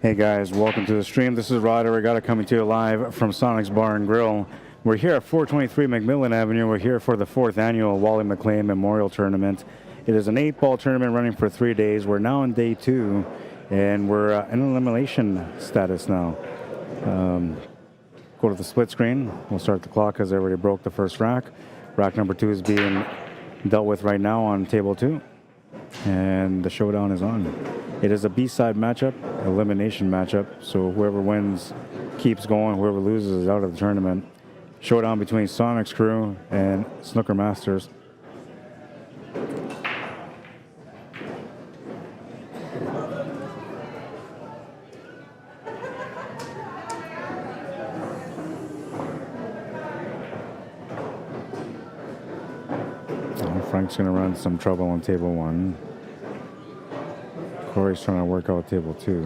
Hey guys, welcome to the stream. This is Arriagada coming to you live from SONIX Bar and Grill. We're here at 423 McMillan Avenue. We're here for the 4th annual Wally Mclean Memorial Tournament. It is an 8-ball tournament running for 3 days. We're now on day 2, and we're in elimination status now. Go to the split screen. We'll start the clock as I already broke the first rack. Rack number 2 is being dealt with right now on table 2, and the showdown is on. It is a B-side matchup, elimination matchup, so whoever wins keeps going, whoever loses is out of the tournament. Showdown between SONIX crew and Snooker Masters. Frank's going to run some trouble on table 1. Corey's trying to work out table 2.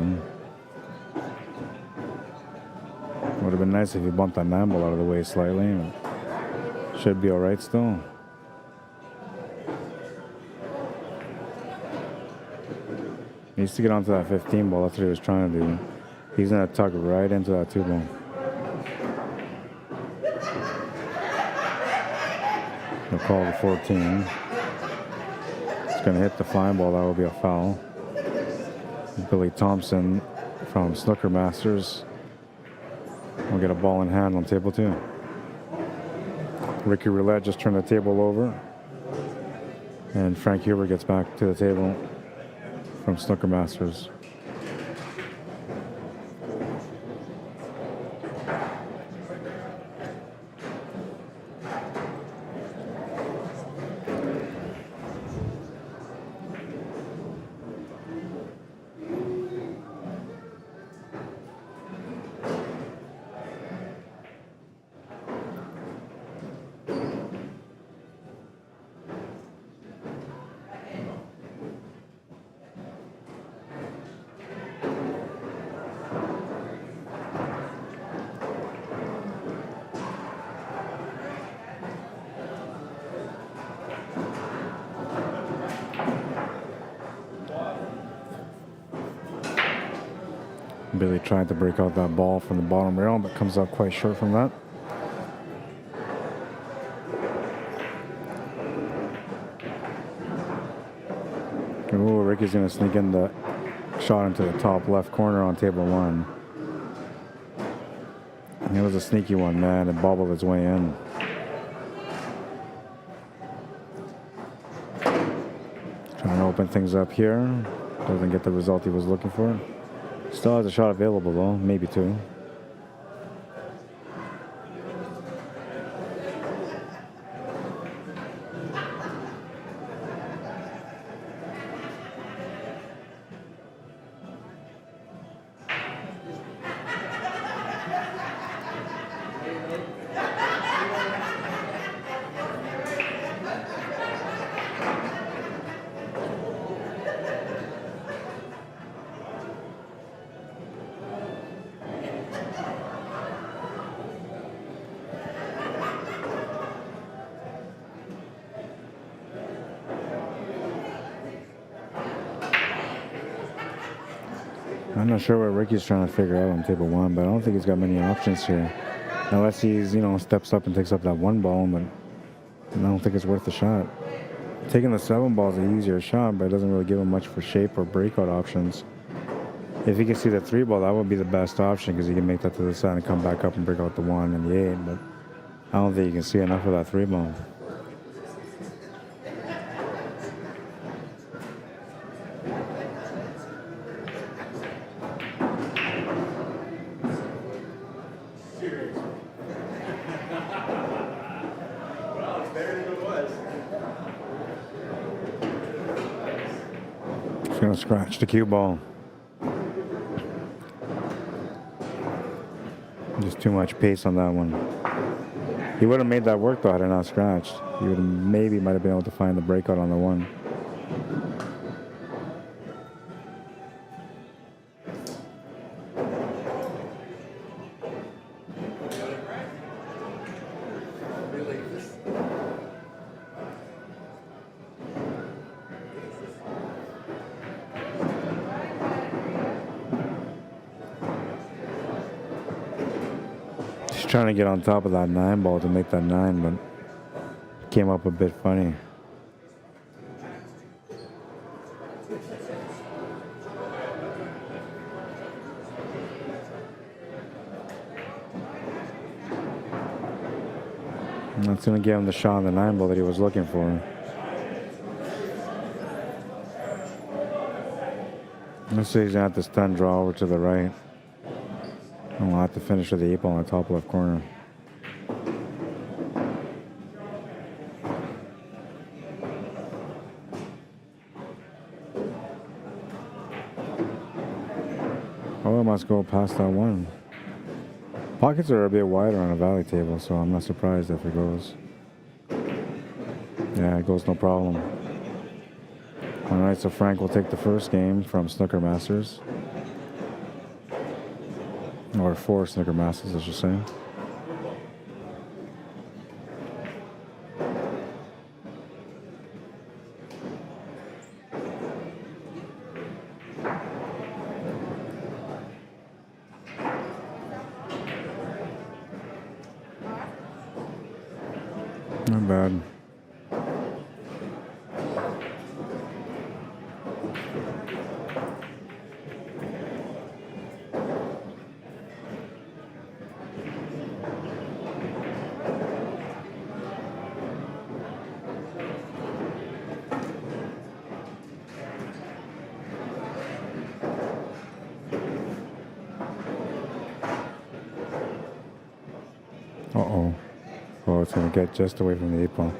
Would have been nice if he bumped that 9-ball out of the way slightly. Should be all right still. He needs to get onto that 15-ball. That's what he was trying to do. He's going to tuck right into that 2-ball. He'll call the 14. It's going to hit the flying ball. That will be a foul. Billy Thompson from Snooker Masters will get a ball in hand on table 2. Ricky Roulette just turned the table over, and Frank Huber gets back to the table from Snooker Masters. Billy tried to break out that ball from the bottom rail, but comes up quite short from that. Ooh, Ricky's going to sneak in the shot into the top left corner on table 1. And it was a sneaky one, man. It bobbled its way in. Trying to open things up here. Doesn't get the result he was looking for. Still has a shot available though, maybe 2. I'm not sure what Ricky's trying to figure out on table 1, but I don't think he's got many options here. Unless he's, steps up and takes up that 1 ball, but I don't think it's worth the shot. Taking the 7 ball is an easier shot, but it doesn't really give him much for shape or breakout options. If he can see the 3 ball, that would be the best option because he can make that to the side and come back up and break out the 1 and the 8, but I don't think you can see enough of that 3 ball. Gonna scratch the cue ball. Just too much pace on that one. He would have made that work though had it not scratched. He would have might have been able to find the breakout on the 1. Trying to get on top of that 9 ball to make that 9, but came up a bit funny. And that's going to give him the shot on the 9 ball that he was looking for. Let's see, he's going to have to stun draw over to the right. And we'll have to finish with the 8 ball on the top left corner. Oh, it must go past that 1. Pockets are a bit wider on a valley table, so I'm not surprised if it goes. Yeah, it goes no problem. All right, so Frank will take the first game from Snooker Masters. Or 4 Snooker Masters, I should say. Not bad. Uh-oh. Oh, it's going to get just away from the 8 ball.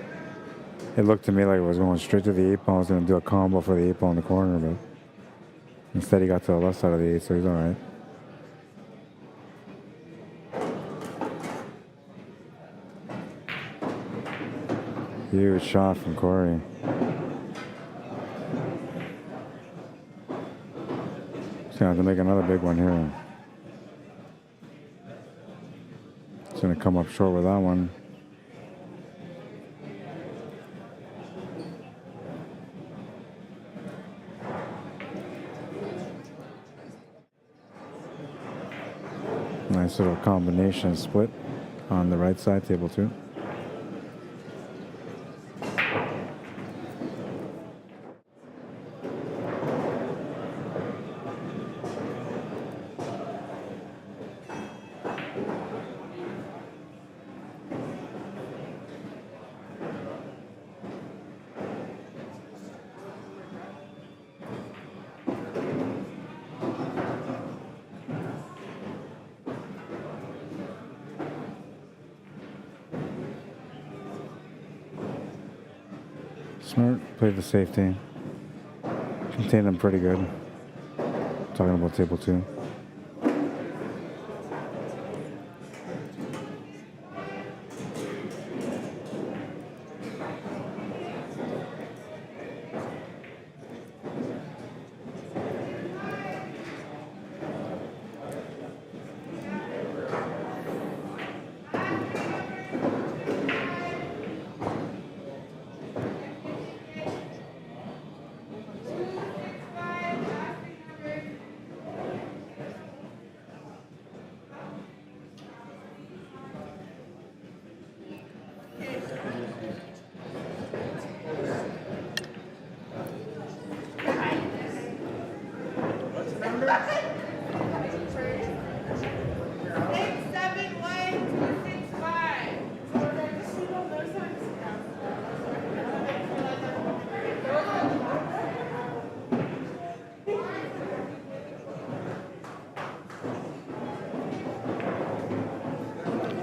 It looked to me like it was going straight to the 8 ball. I was going to do a combo for the 8 ball in the corner, but instead he got to the left side of the 8, so he's all right. Huge shot from Corey. He's going to have to make another big one here. He's going to come up short with that one. Nice little combination split on the right side, table 2. Smart, played the safety. Contained them pretty good. Talking about table 2.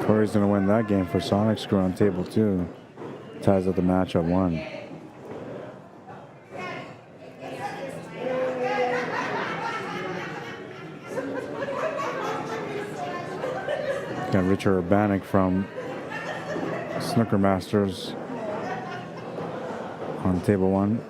Corey's going to win that game for SONIX Crew on table 2. Ties up the match at 1. Got Richard Urbanik from Snooker Masters on table 1.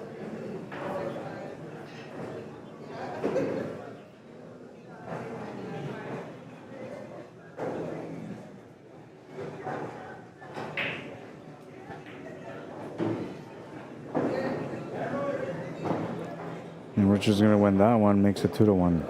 And Richard's going to win that one, makes it 2-1.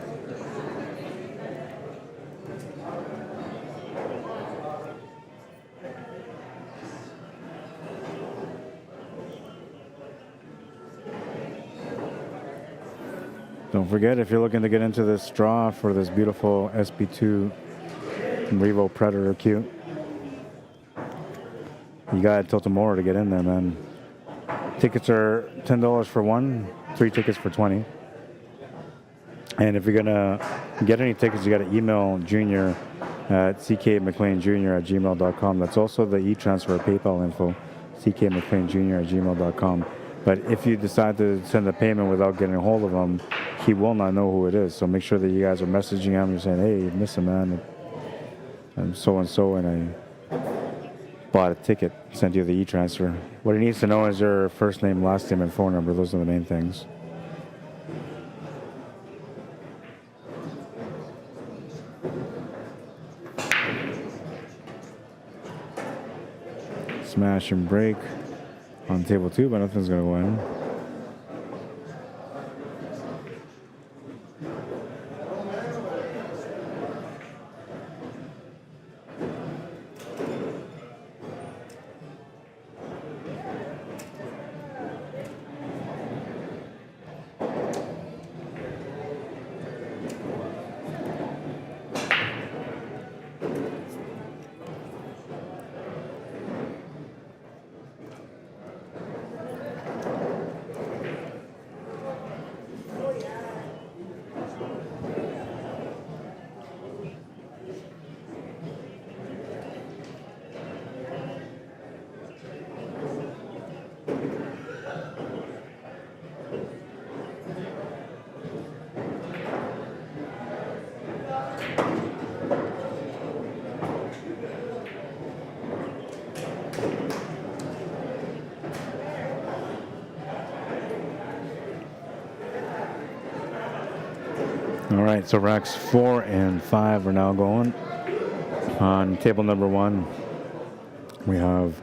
Don't forget, if you're looking to get into this draw for this beautiful SB2 Revo Predator Q, you got till tomorrow to get in there, man. Tickets are $10 for one, 3 tickets for 20. And if you're gonna get any tickets, you got to email Junior at ckmcleanjr@gmail.com. That's also the e-transfer PayPal info, ckmcleanjr@gmail.com. But if you decide to send a payment without getting a hold of him, he will not know who it is. So make sure that you guys are messaging him. You're saying, hey, listen, man, I'm so-and-so, and I bought a ticket, sent you the e-transfer. What he needs to know is your first name, last name, and phone number. Those are the main things. Smash and break on table 2, but nothing's going to go in. All right, so racks 4 and 5 are now going. On table number 1, we have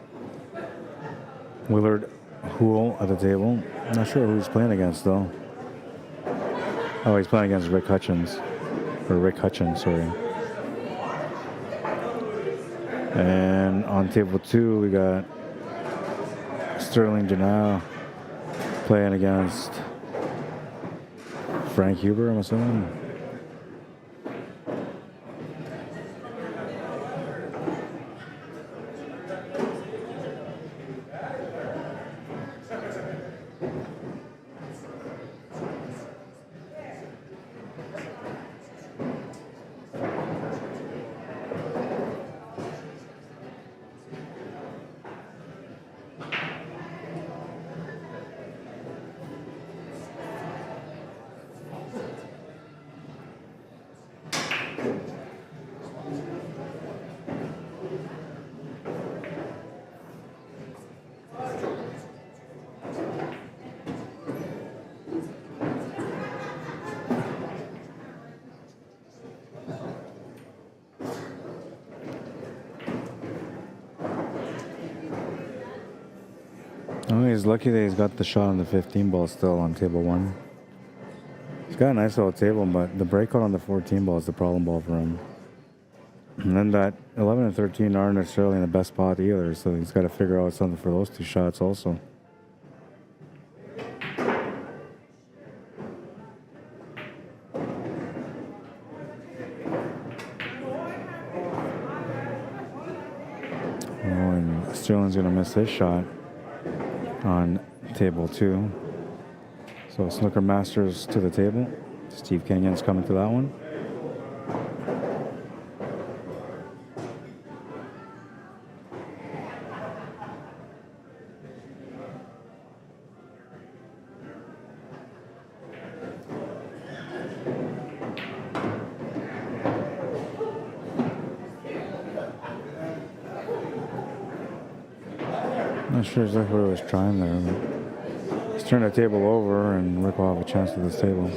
Willard Hool at the table. Not sure who he's playing against, though. Oh, he's playing against Rick Hutchins. Or Rick Hutchins, sorry. And on table 2, we got Sterling Janelle playing against Frank Huber, I'm assuming. Oh, he's lucky that he's got the shot on the 15 ball still on table 1. He's got a nice little table, but the breakout on the 14 ball is the problem ball for him. And then that 11 and 13 aren't necessarily in the best spot either, so he's got to figure out something for those 2 shots also. Oh, and Sterling's going to miss his shot on table 2. So Snooker Masters to the table. Steve Kenyon's coming to that one. Not sure exactly what I was trying there, but he's turned the table over and Rick will have a chance at this table.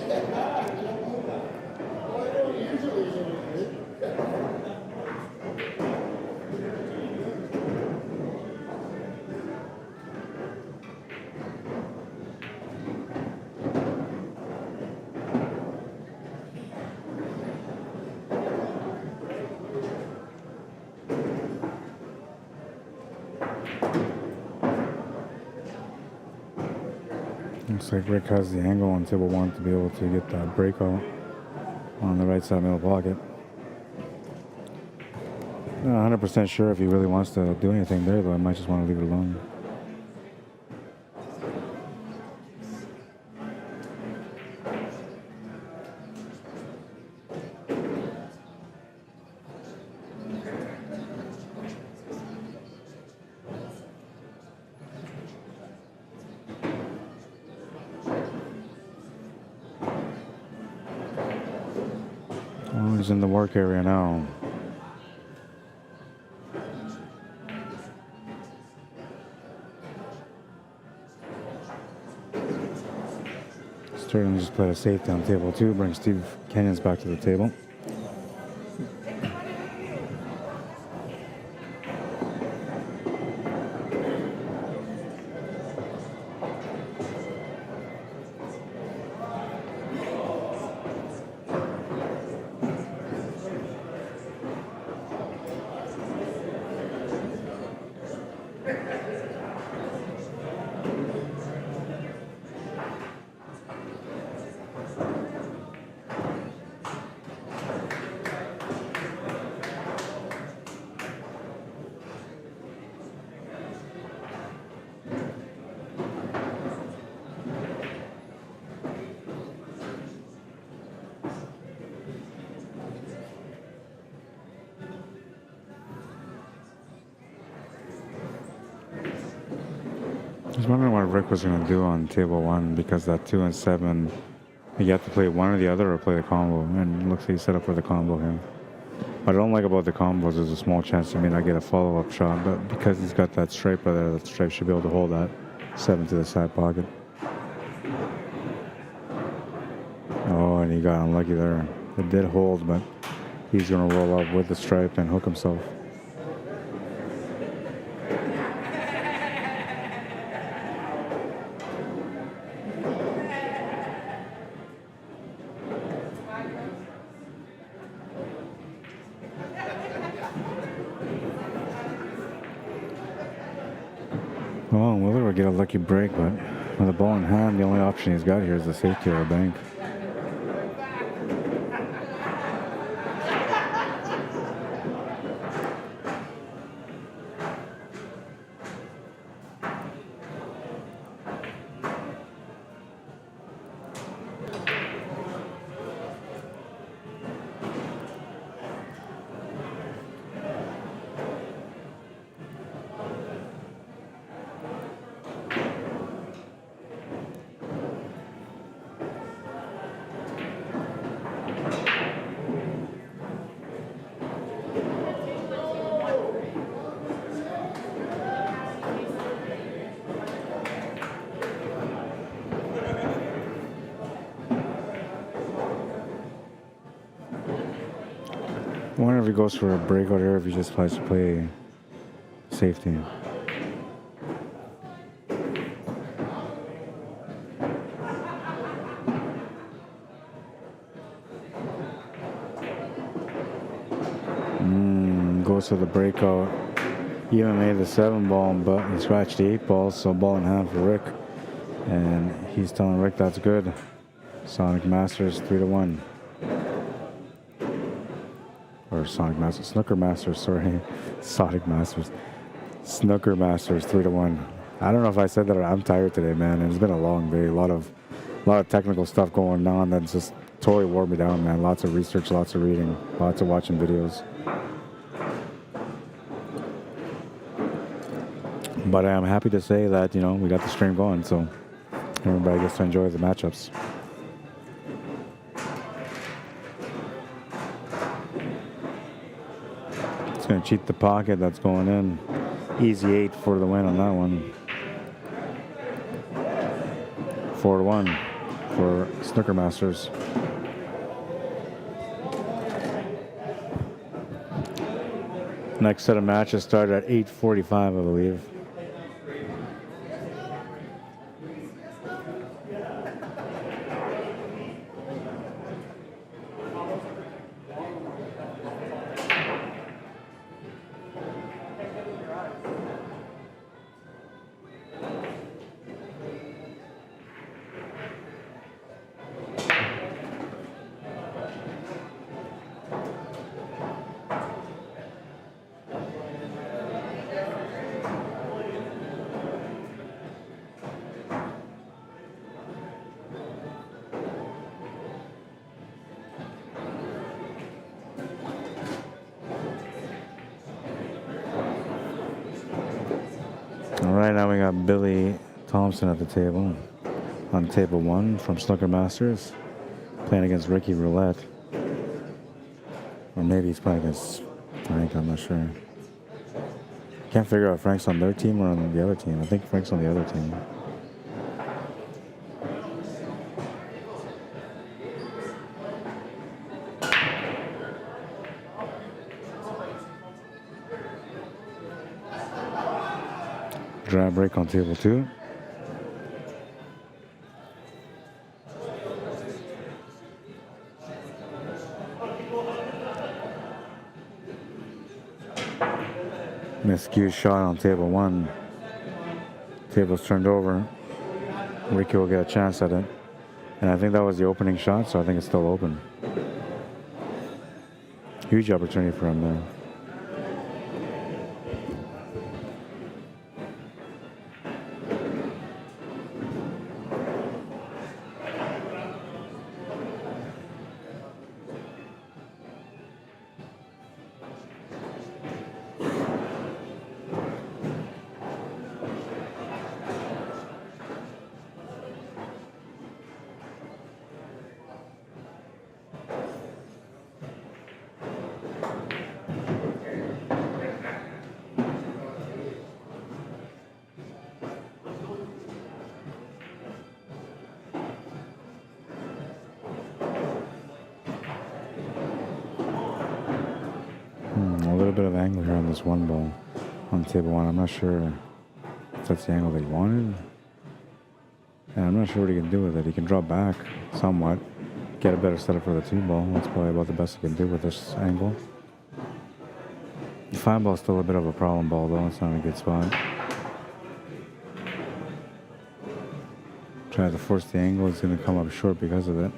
Looks like Rick has the angle on table 1 to be able to get that breakout on the right side middle pocket. Not 100% sure if he really wants to do anything there, though. I might just want to leave it alone. Oh, he's in the work area now. Sterling just played a safety on table 2, brings Steve Kenyons back to the table. I was wondering what Rick was going to do on table 1, because that 2 and 7, you have to play one or the other or play the combo, and it looks like he's set up for the combo here. What I don't like about the combos is a small chance he may not get a follow-up shot, but because he's got that stripe right there, that stripe should be able to hold that 7 to the side pocket. Oh, and he got unlucky there. It did hold, but he's going to roll up with the stripe and hook himself. Well, Willard will get a lucky break, but with a ball in hand, the only option he's got here is a safety or a bank. I wonder if he goes for a breakout here, if he just tries to play safety. Goes for the breakout. He even made the 7 ball, but he scratched the 8 ball, so ball in hand for Rick. And he's telling Rick that's good. Sonic Masters 3-1. Or Sonic Masters, Snooker Masters, sorry. Sonic Masters. Snooker Masters 3-1. I don't know if I said that. I'm tired today, man. It's been a long day. A lot of technical stuff going on that's just totally wore me down, man. Lots of research, lots of reading, lots of watching videos. But I'm happy to say that, you know, we got the stream going, so everybody gets to enjoy the matchups. It's going to cheat the pocket. That's going in. Easy 8 for the win on that one. 4-1 for Snooker Masters. Next set of matches started at 8:45, I believe. Right now we got Billy Thompson at the table on table 1 from Snooker Masters, playing against Ricky Roulette. Or maybe he's playing against Frank, I'm not sure. Can't figure out if Frank's on their team or on the other team. I think Frank's on the other team. Drag break on table 2. Miscue shot on table 1. Table's turned over. Ricky will get a chance at it. And I think that was the opening shot, so I think it's still open. Huge opportunity for him there. A little bit of angle here on this one ball on table 1. I'm not sure if that's the angle they wanted. And I'm not sure what he can do with it. He can draw back somewhat, get a better setup for the 2 ball. That's probably about the best he can do with this angle. The 5 ball is still a bit of a problem ball though. It's not a good spot. Try to force the angle. It's going to come up short because of it.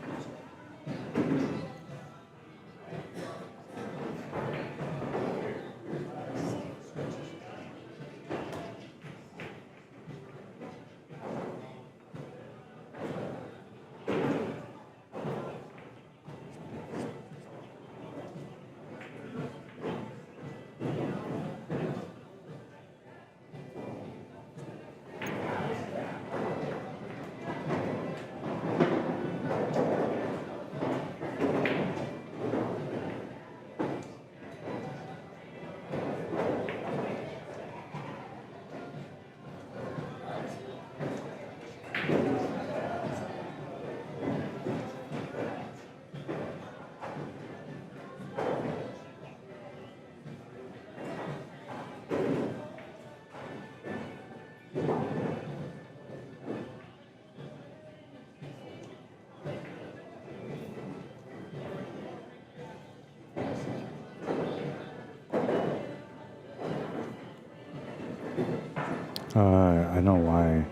I know why.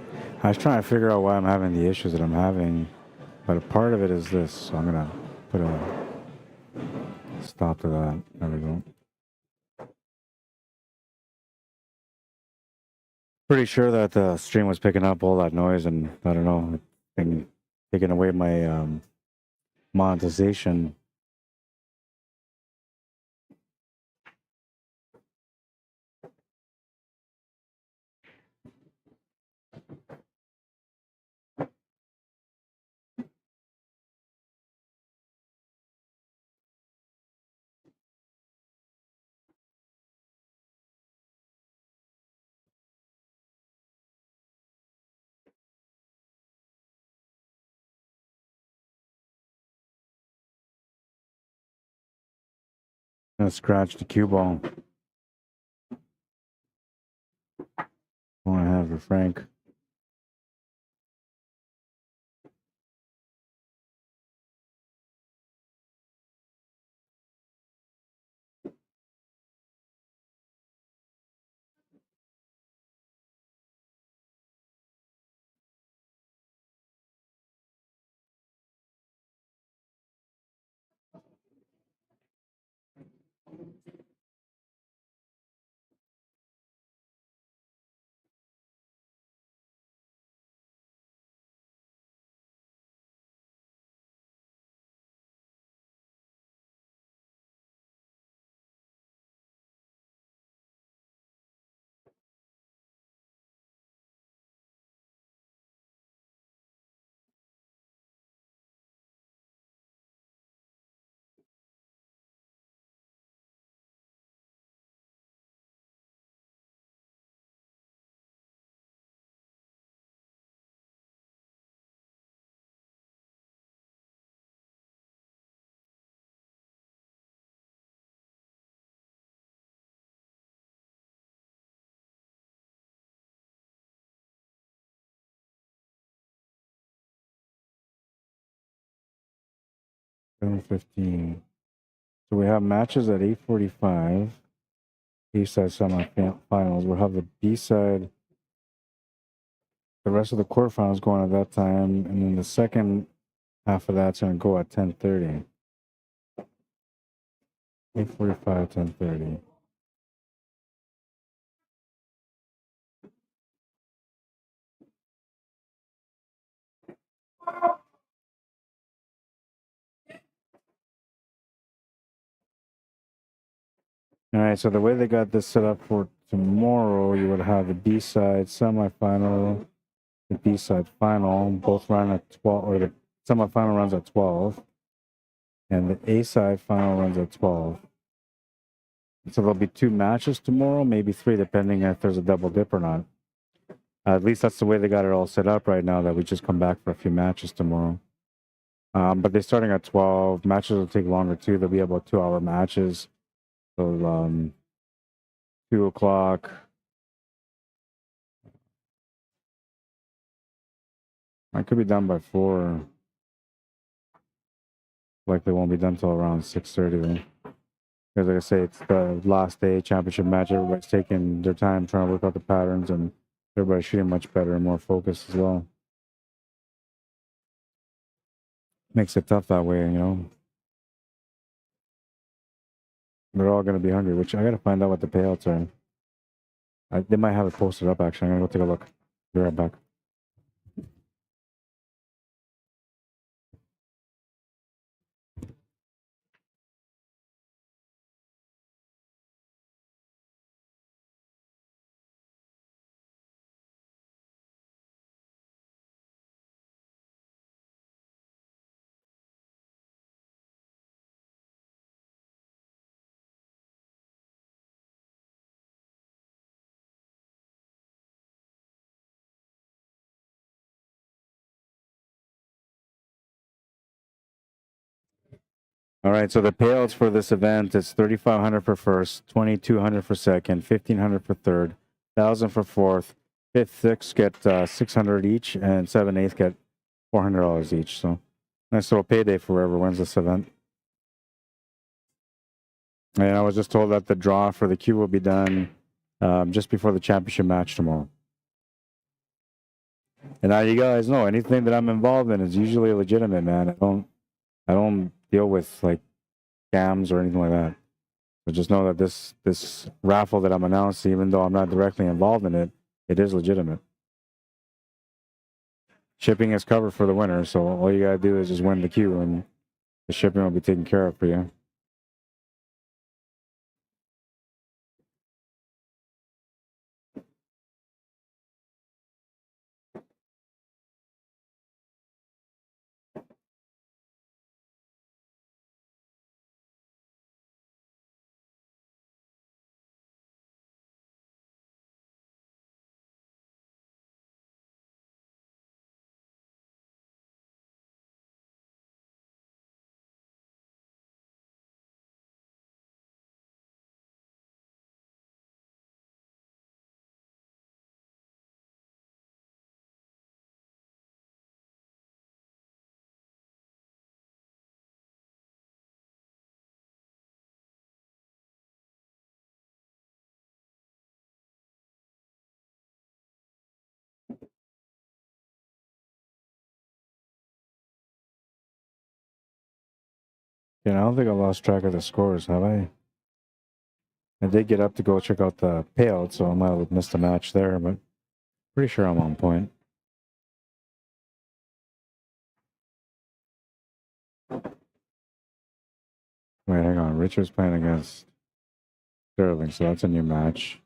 I was trying to figure out why I'm having the issues that I'm having, but a part of it is this. So I'm gonna put a stop to that. There we go. Pretty sure that the stream was picking up all that noise, and I don't know, it's been taking away my monetization. I'm gonna scratch the cue ball. What I have for Frank. 7:15. So we have matches at 8:45. A-side semifinals. We'll have the B-side, the rest of the quarterfinals going at that time, and then the second half of that's going to go at 10:30. 8:45, 10:30. All right, so the way they got this set up for tomorrow, you would have the B-side semifinal, the B-side final, both run at 12, or the semifinal runs at 12, and the A-side final runs at 12. So there'll be 2 matches tomorrow, maybe 3, depending if there's a double dip or not. At least that's the way they got it all set up right now, that we just come back for a few matches tomorrow. But they're starting at 12. Matches will take longer too. There'll be about 2-hour matches. So 2 o'clock. I could be done by 4. Likely won't be done till around 6:30 then. Because like I say, it's the last day championship match. Everybody's taking their time trying to work out the patterns, and everybody's shooting much better and more focused as well. Makes it tough that way, you know. They're all going to be hungry, which I got to find out what the payouts are. They might have it posted up, actually. I'm going to go take a look. Be right back. All right, so the payouts for this event is $3,500 for first, $2,200 for second, $1,500 for third, $1,000 for fourth, fifth, sixth get $600 each, and 7th, 8th get $400 each. So nice little payday for whoever wins this event. And I was just told that the draw for the queue will be done just before the championship match tomorrow. And now you guys know anything that I'm involved in is usually legitimate, man. I don't deal with like scams or anything like that. But just know that this raffle that I'm announcing, even though I'm not directly involved in it, it is legitimate. Shipping is covered for the winner, so all you gotta do is just win the queue, and the shipping will be taken care of for you. Yeah, I don't think I lost track of the scores, have I? I did get up to go check out the payout, so I might have missed a match there, but pretty sure I'm on point. Wait, hang on. Richard's playing against Sterling, so that's a new match.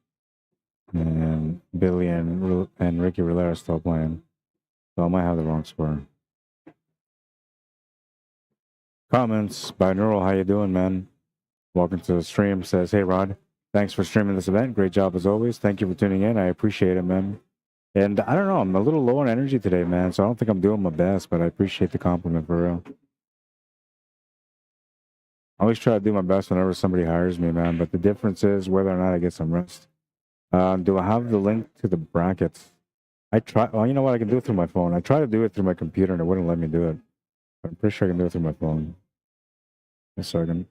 And Billy and Ricky Rivera are still playing. So I might have the wrong score. Comments by Neural, how you doing, man? Welcome to the stream. Says, hey, Rod, thanks for streaming this event. Great job as always. Thank you for tuning in. I appreciate it, man. And I don't know, I'm a little low on energy today, man, so I don't think I'm doing my best, but I appreciate the compliment for real. I always try to do my best whenever somebody hires me, man, but the difference is whether or not I get some rest. Do I have the link to the brackets? I try. Well, you know what? I can do it through my phone. I tried to do it through my computer, and it wouldn't let me do it. But I'm pretty sure I can do it through my phone. A second.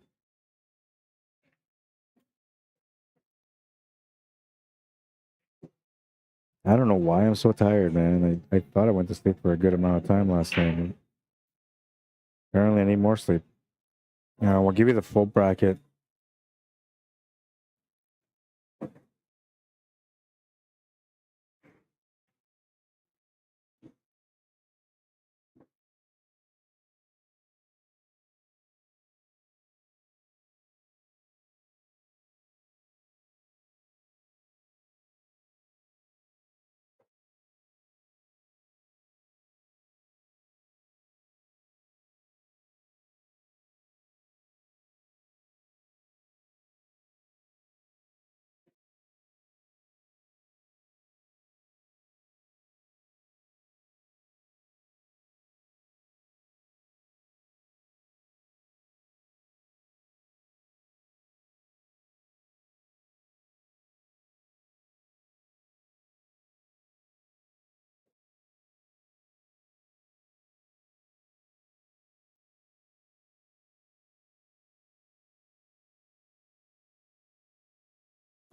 I don't know why I'm so tired, man. I thought I went to sleep for a good amount of time last night. Apparently, I need more sleep. We'll give you the full bracket.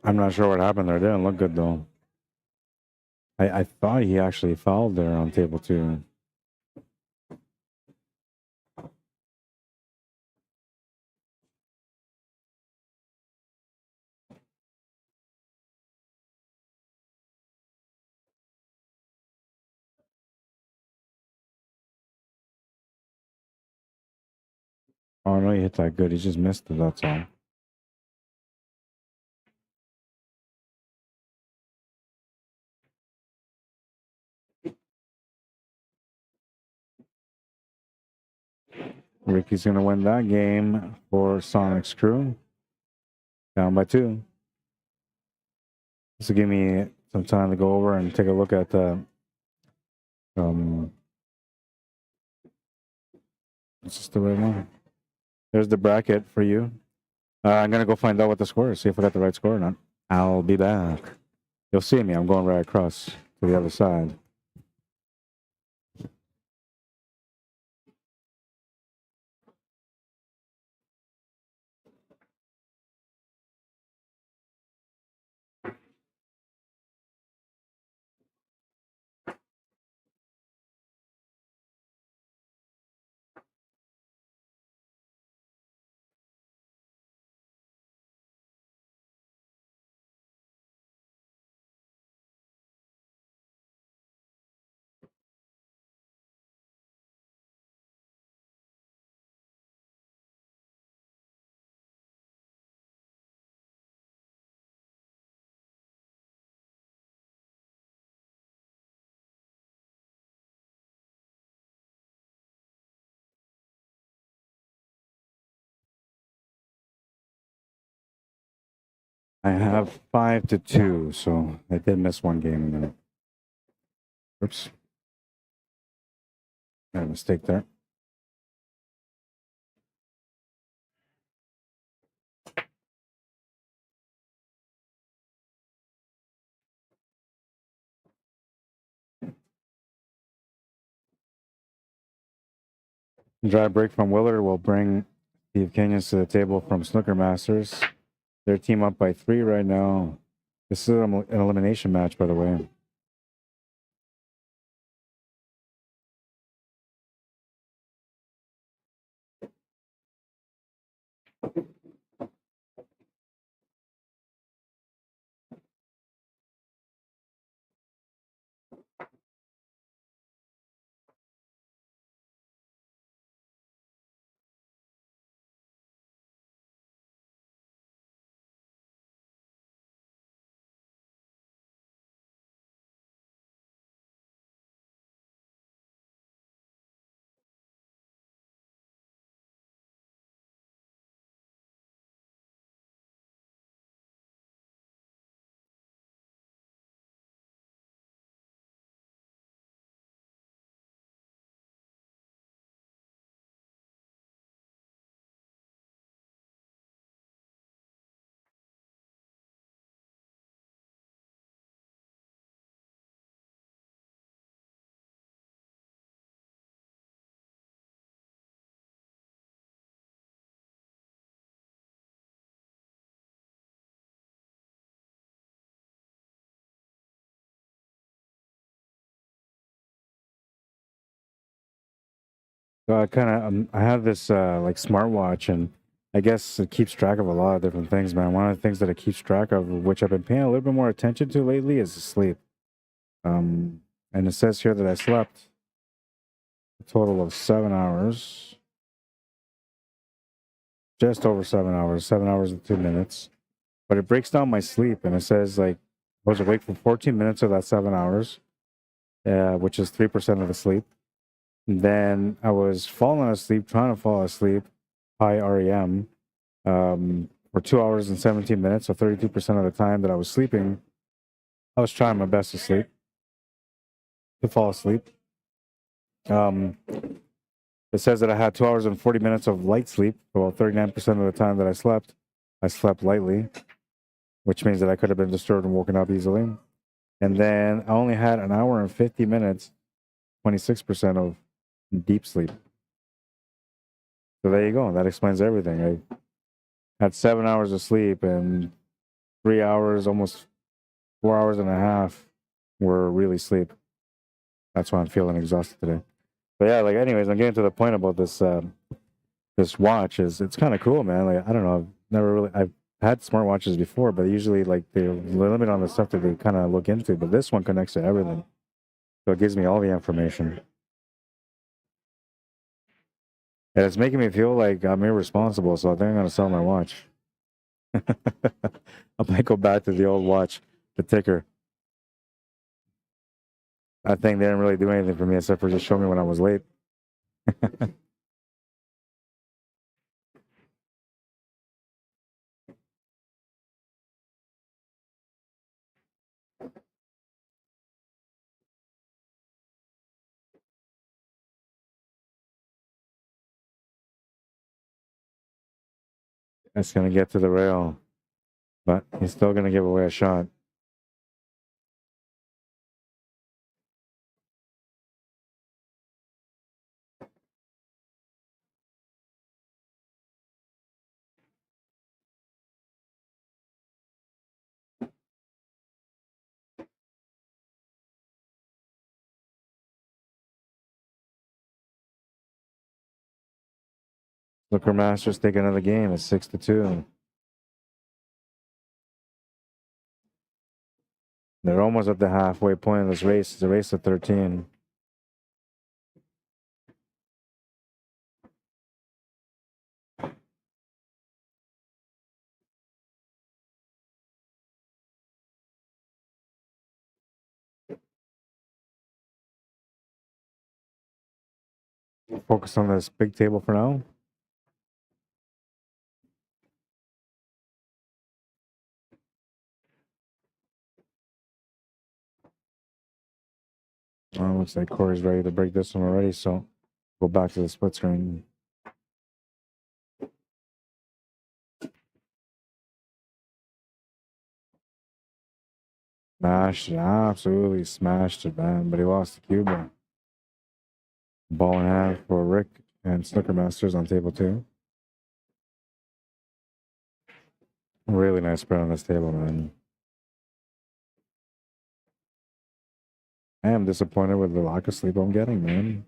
I'm not sure what happened there. It didn't look good, though. I thought he actually fouled there on table 2. Oh, no, he hit that good. He just missed it, that's all. Ricky's going to win that game for SONIX crew. Down by 2. This will give me some time to go over and take a look at the what's this the right one? There's the bracket for you. I'm gonna go find out what the score is, see if I got the right score or not. I'll be back. You'll see me. I'm going right across to the other side. I have 5-2, so I did miss one game in there. Oops. Got a mistake there. Dry break from Willard will bring Steve Kenyans to the table from Snooker Masters. Their team up by 3 right now. This is an elimination match, by the way. So I kind of I have this like smartwatch, and I guess it keeps track of a lot of different things, man. One of the things that it keeps track of, which I've been paying a little bit more attention to lately, is sleep. And it says here that I slept a total of 7 hours, just over 7 hours, 7 hours and 2 minutes. But it breaks down my sleep, and it says like I was awake for 14 minutes of that 7 hours, which is 3% of the sleep. And then I was falling asleep, trying to fall asleep, high REM, for 2 hours and 17 minutes. So 32% of the time that I was sleeping, I was trying my best to sleep, to fall asleep. It says that I had 2 hours and 40 minutes of light sleep. Well, 39% of the time that I slept lightly, which means that I could have been disturbed and woken up easily. And then I only had an hour and 50 minutes, 26% of deep sleep. So there you go. That explains everything. I had 7 hours of sleep, and 3 hours, almost 4 hours and a half were really sleep. That's why I'm feeling exhausted today. But yeah, like anyways, I'm getting to the point about this this watch. It's kind of cool, man. Like I don't know, I've had smartwatches before, but usually like they limit on the stuff that they kind of look into. But this one connects to everything, so it gives me all the information. And it's making me feel like I'm irresponsible, so I think I'm gonna sell my watch. I might go back to the old watch, the ticker. I think they didn't really do anything for me except for just show me when I was late. It's gonna get to the rail, but he's still gonna give away a shot. Snooker Masters take another game. It's 6-2. They're almost at the halfway point of this race. It's a race of 13. Focus on this big table for now. Looks like Corey's ready to break this one already, so go back to the split screen. Smashed, absolutely smashed it, man. But he lost to Cuba. Ball in hand for Rick and Snooker Masters on table 2. Really nice spread on this table, man. I am disappointed with the lack of sleep I'm getting, man.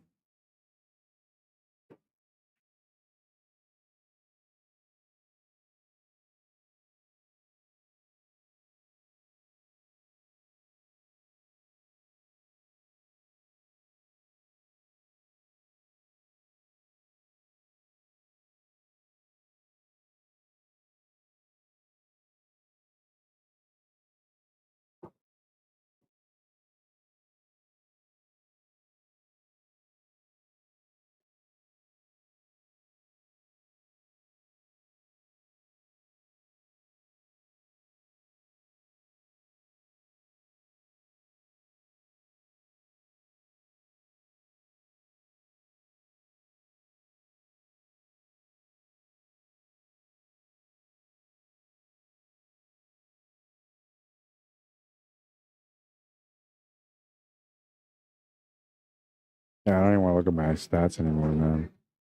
Yeah, I don't even want to look at my stats anymore, man.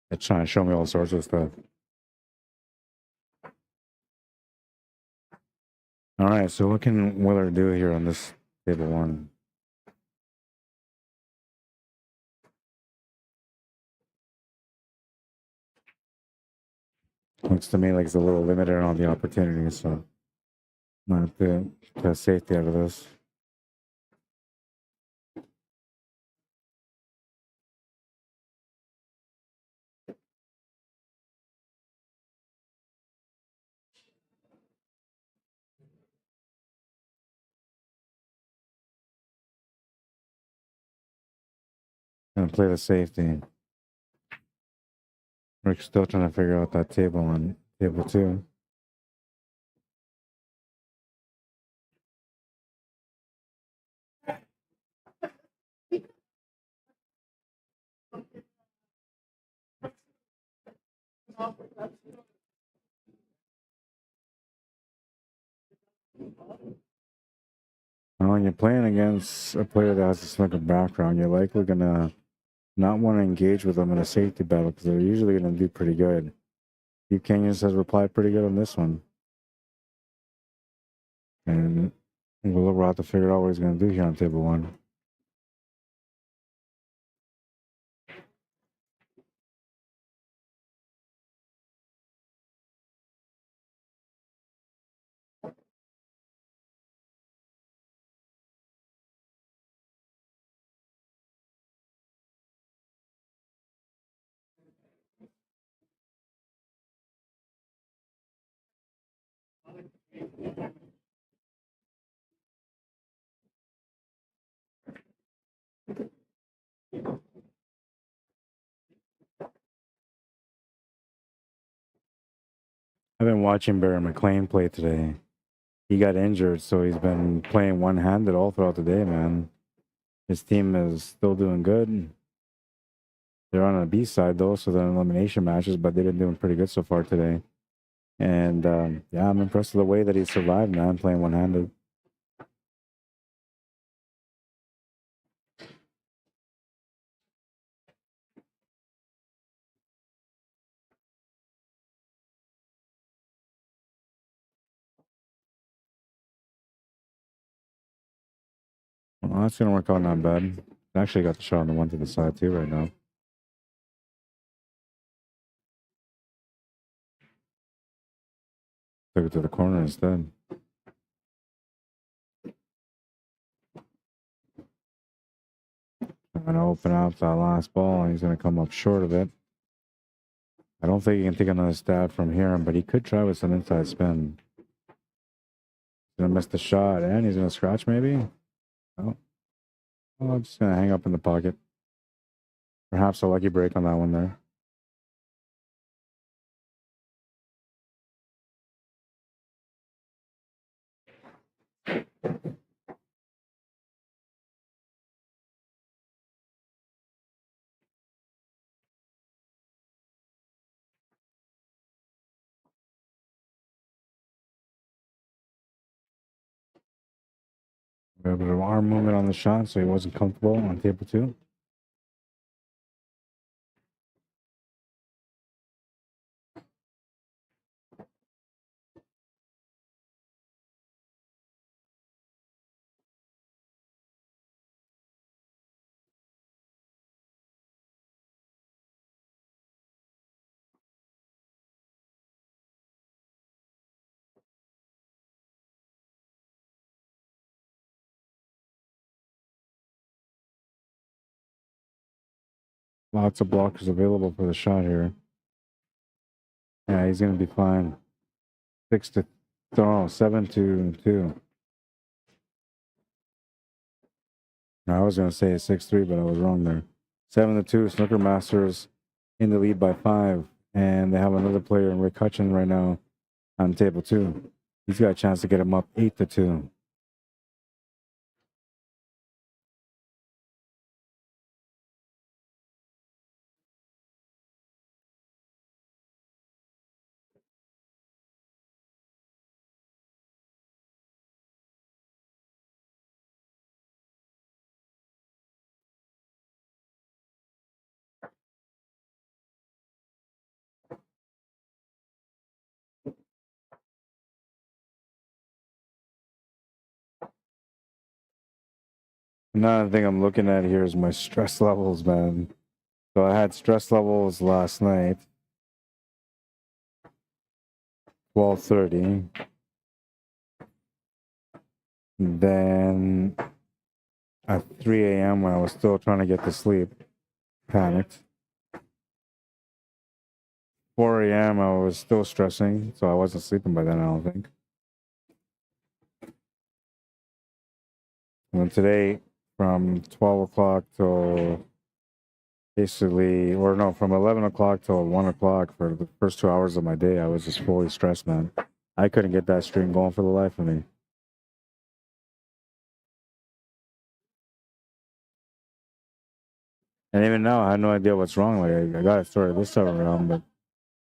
It's trying to show me all sorts of stuff. All right, so what can Willard do here on this table 1? Looks to me like it's a little limited on the opportunities, so might have to get safety out of this. Gonna play the safety. Rick's still trying to figure out that table on table 2. Now, when you're playing against a player that has a snooker background, you're likely gonna not want to engage with them in a safety battle because they're usually gonna do pretty good. Hugh Kenyans has replied pretty good on this one. And we'll have to figure out what he's gonna do here on table 1. I've been watching Wally Mclean play today. He got injured, so he's been playing one-handed all throughout the day, man. His team is still doing good. They're on the B side, though, so they're in elimination matches, but they've been doing pretty good so far today. And, yeah, I'm impressed with the way that he survived, man, playing one-handed. Well, that's going to work out not bad. Actually got the shot on the one to the side, too, right now. Took it to the corner instead. I'm going to open up that last ball, and he's going to come up short of it. I don't think he can take another stab from here, but he could try with some inside spin. He's going to miss the shot, and he's going to scratch, maybe? Oh. Oh, I'm just going to hang up in the pocket. Perhaps a lucky break on that one there. A bit of arm movement on the shot, so he wasn't comfortable on table 2. Lots of blockers available for the shot here. Yeah, he's going to be fine. 7-2. I was going to say 6-3, but I was wrong there. 7-2. Snooker Masters in the lead by 5. And they have another player, Rick Hutchin, right now on table 2. He's got a chance to get him up 8-2. Another thing I'm looking at here is my stress levels, man. So I had stress levels last night. 12:30. Then at 3 a.m. when I was still trying to get to sleep, panicked. 4 a.m. I was still stressing, so I wasn't sleeping by then, I don't think. And then today, from 12 o'clock till basically, or no, from 11 o'clock till 1 o'clock for the first 2 hours of my day, I was just fully stressed, man. I couldn't get that stream going for the life of me. And even now, I have no idea what's wrong. Like, I got it started this time around, but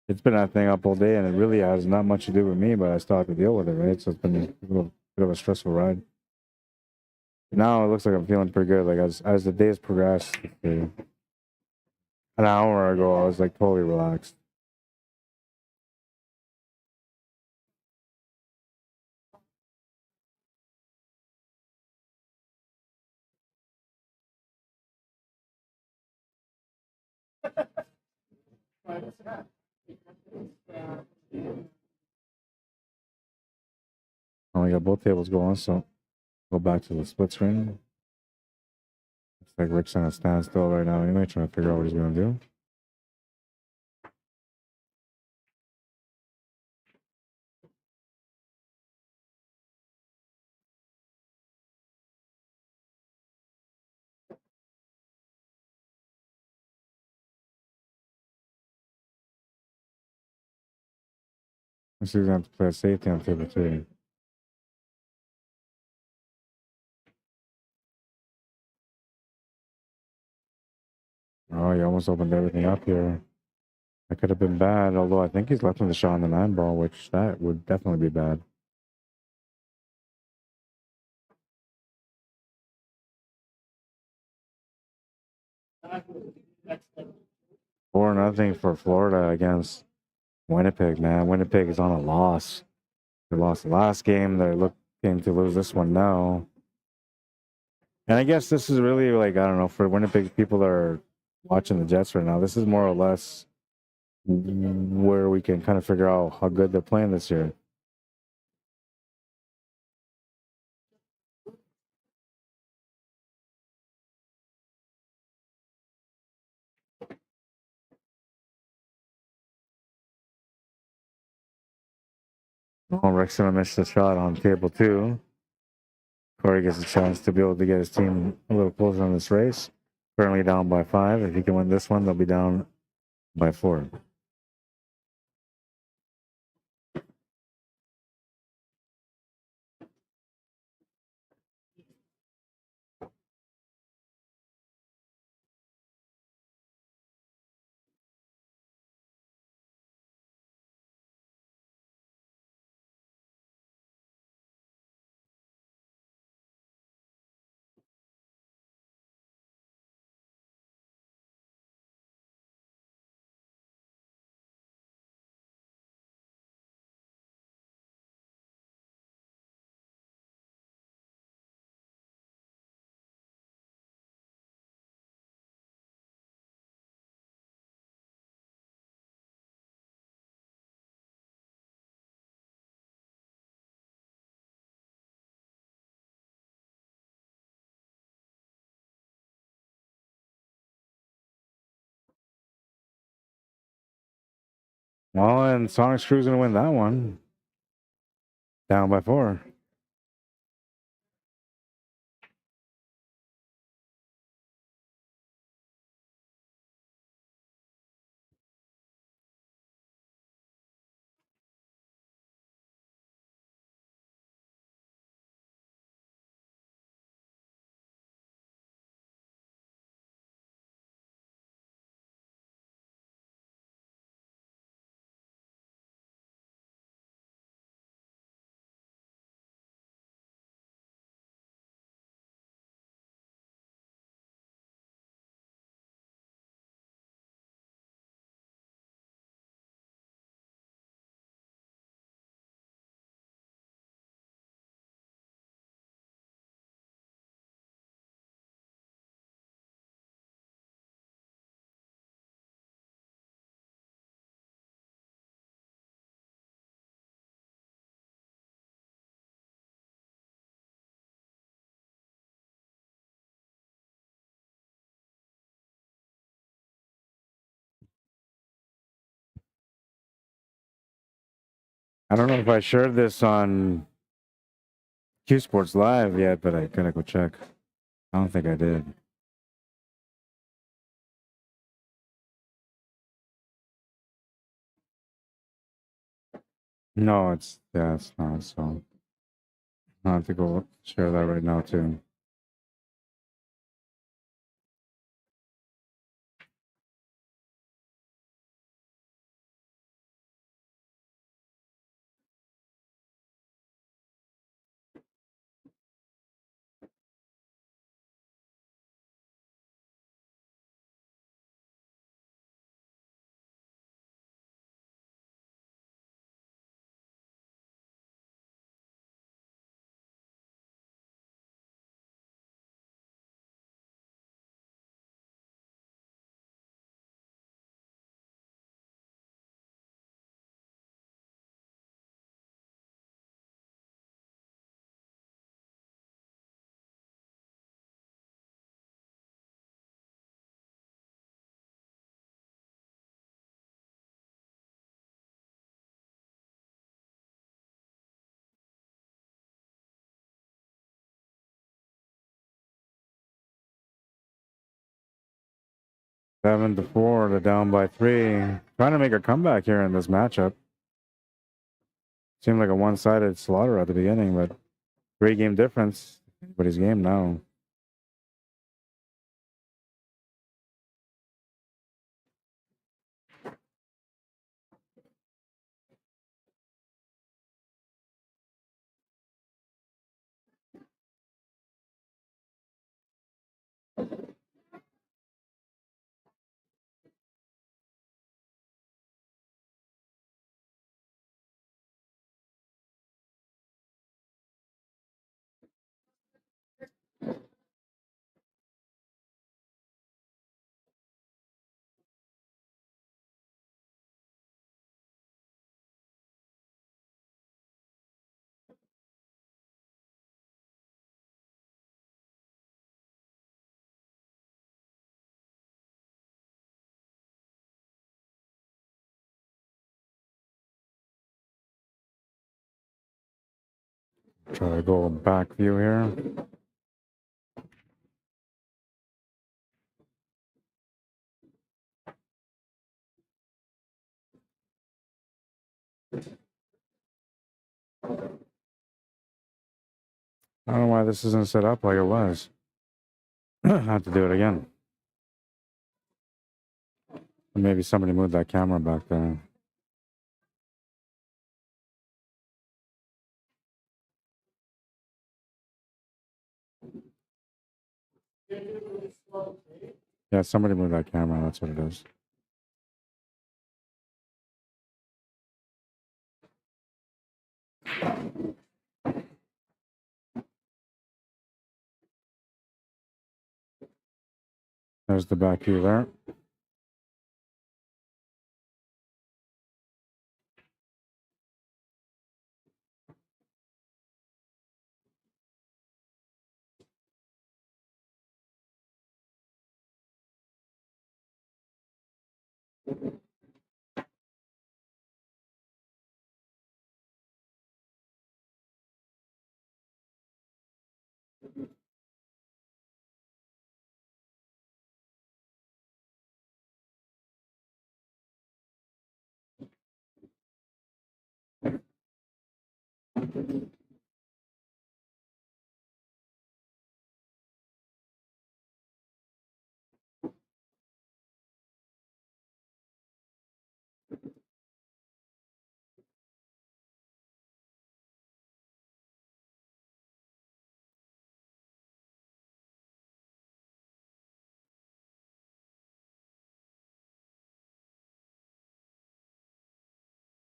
it's been that thing up all day, and it really has not much to do with me, but I still have to deal with it, right? So it's been a little bit of a stressful ride. Now it looks like I'm feeling pretty good. Like, as the days progressed, an hour ago, I was like totally relaxed. I only got both tables going, so go back to the split screen. Looks like Rick's on a standstill right now anyway, trying to figure out what he's going to do. Looks like he's going to have to play a safety on table 3. Oh, he almost opened everything up here. That could have been bad, although I think he's left with a shot on the 9 ball, which that would definitely be bad. 4-0 for Florida against Winnipeg, man. Winnipeg is on a loss. They lost the last game. They're looking to lose this one now. And I guess this is really like, I don't know, for Winnipeg people that are watching the Jets right now, this is more or less where we can kind of figure out how good they're playing this year. Oh, Rick's gonna miss the shot on table 2. Corey gets a chance to be able to get his team a little closer on this race. Currently down by 5. If he can win this one, they'll be down by 4. Well, and SONIX Crew's gonna win that one. Down by 4. I don't know if I shared this on Q Sports Live yet, but I gotta go check. I don't think I did. No, it's not. So I have to go share that right now too. Seven to four, they're down by 3. Trying to make a comeback here in this matchup. Seemed like a one-sided slaughter at the beginning, but 3-game difference. Anybody's game now. Try to go back view here. I don't know why this isn't set up like it was. I have to do it again. Maybe somebody moved that camera back there. Yeah, somebody moved that camera. That's what it is. There's the back view there.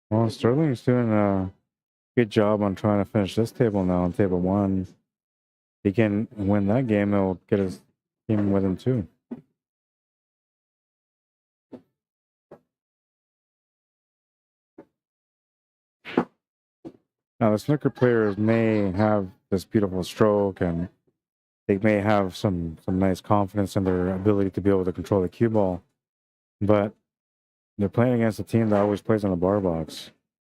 Well, Sterling's doing a good job on trying to finish this table now on table 1. If he can win that game, he'll get his team with him too. Now, the snooker players may have this beautiful stroke and they may have some nice confidence in their ability to be able to control the cue ball, but they're playing against a team that always plays on a bar box.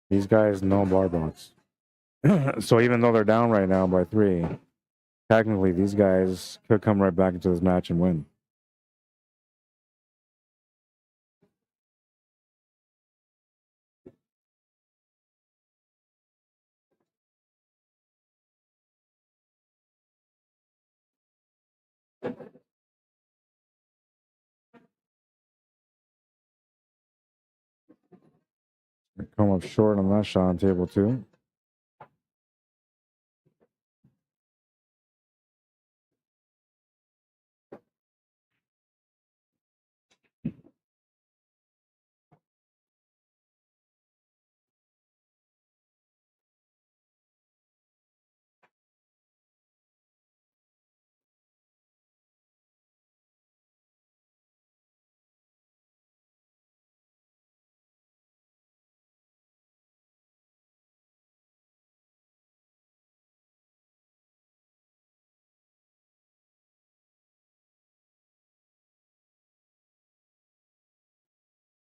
These guys no bar box. So even though they're down right now by 3, technically these guys could come right back into this match and win. Come up short on that shot on table 2.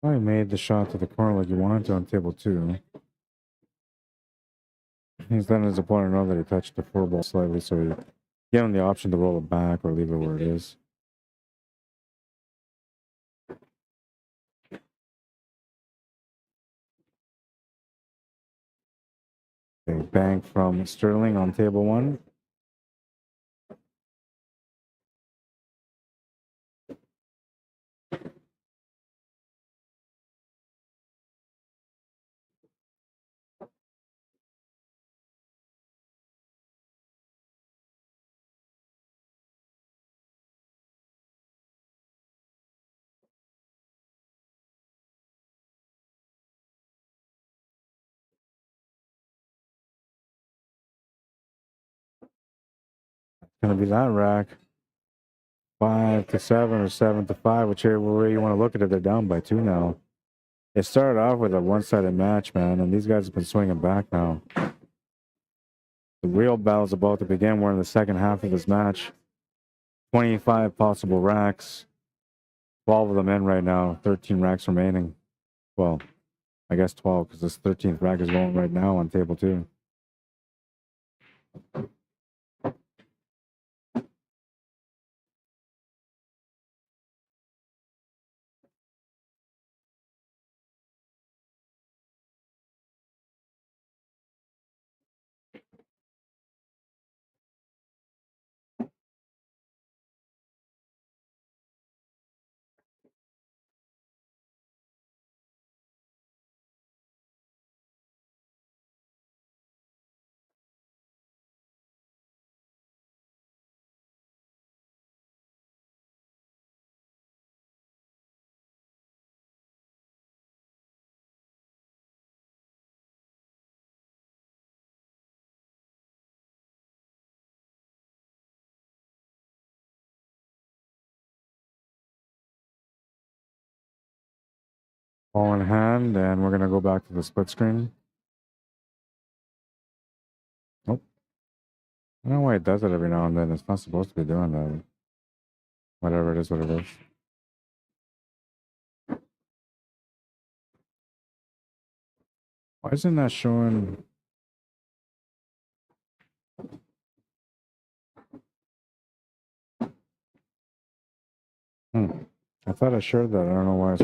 I made the shot to the corner like you wanted to on table 2. He's letting his opponent know that he touched the 4 ball slightly, so he give him the option to roll it back or leave it where it is. Okay, bank from Sterling on table 1. Gonna be that rack. 5 to 7 or 7 to 5, whichever way you want to look at it. They're down by 2 now. It started off with a one-sided match, man, and these guys have been swinging back now. The real battle's about to begin. We're in the second half of this match. 25 possible racks. 12 of them in right now. 13 racks remaining. Well, I guess 12 because this 13th rack is going right now on table 2. Ball in hand, and we're going to go back to the split screen. Nope. I don't know why it does it every now and then. It's not supposed to be doing that. Whatever it is, what it is. Why isn't that showing? I thought I shared that. I don't know why.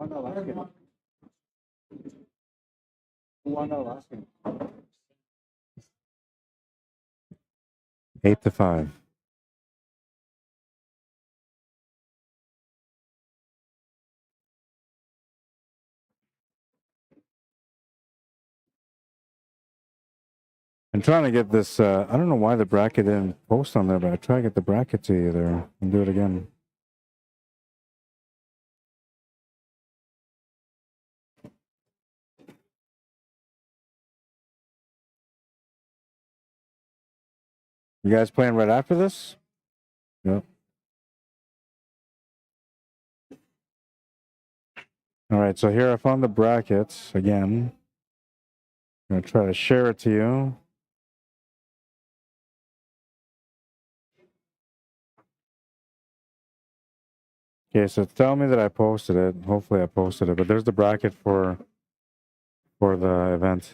Who won that last game? 8 to 5. I'm trying to get this, I don't know why the bracket didn't post on there, but I try to get the bracket to you there and do it again. You guys playing right after this? Yep. All right, so here I found the brackets again. I'm gonna try to share it to you. Okay, so tell me that I posted it. Hopefully I posted it, but there's the bracket for the event.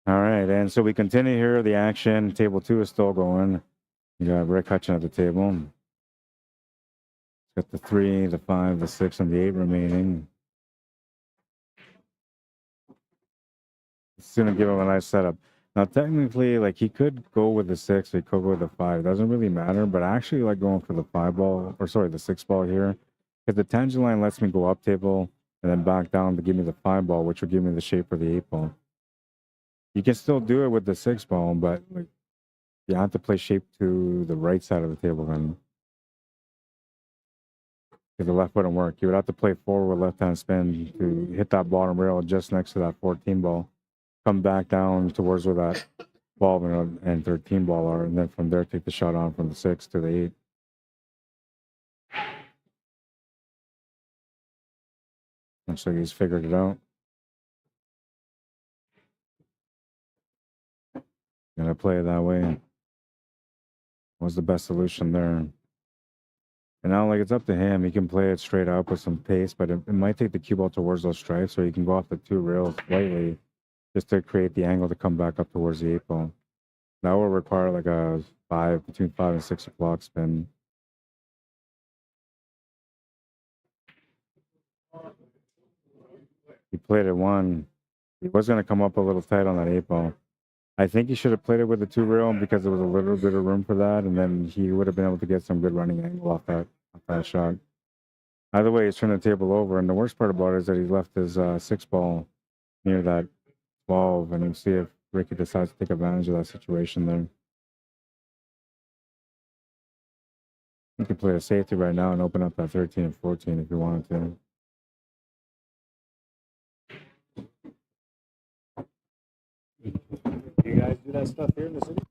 All right, and so we continue here. The action, table 2 is still going. You got Rick Hutchin at the table. Got the 3, the 5, the 6, and the 8 remaining. It's gonna give him a nice setup. Now, technically, like he could go with the 6, he could go with the 5. Doesn't really matter, but I actually like going for the 5 ball, or sorry, the 6 ball here, because the tangent line lets me go up table and then back down to give me the 5 ball, which will give me the shape for the 8 ball. You can still do it with the 6 ball, but like you have to play shape to the right side of the table then. Because the left wouldn't work. You would have to play forward left-hand spin to hit that bottom rail just next to that 14 ball. Come back down towards where that 12 and 13 ball are, and then from there take the shot on from the 6 to the 8. Looks like he's figured it out. Gonna play it that way. Was the best solution there. And now, like, it's up to him. He can play it straight up with some pace, but it might take the cue ball towards those stripes, or you can go off the 2 rails slightly just to create the angle to come back up towards the 8 ball. That will require like a between 5 and 6 o'clock spin. He played it 1. He was going to come up a little tight on that 8 ball. I think he should have played it with the 2 rail because there was a little bit of room for that, and then he would have been able to get some good running angle off that shot. Either way, he's turned the table over, and the worst part about it is that he left his 6 ball near that 12, and you see if Ricky decides to take advantage of that situation there. You could play a safety right now and open up that 13 and 14 if you wanted to. Do you guys do that stuff here in the city?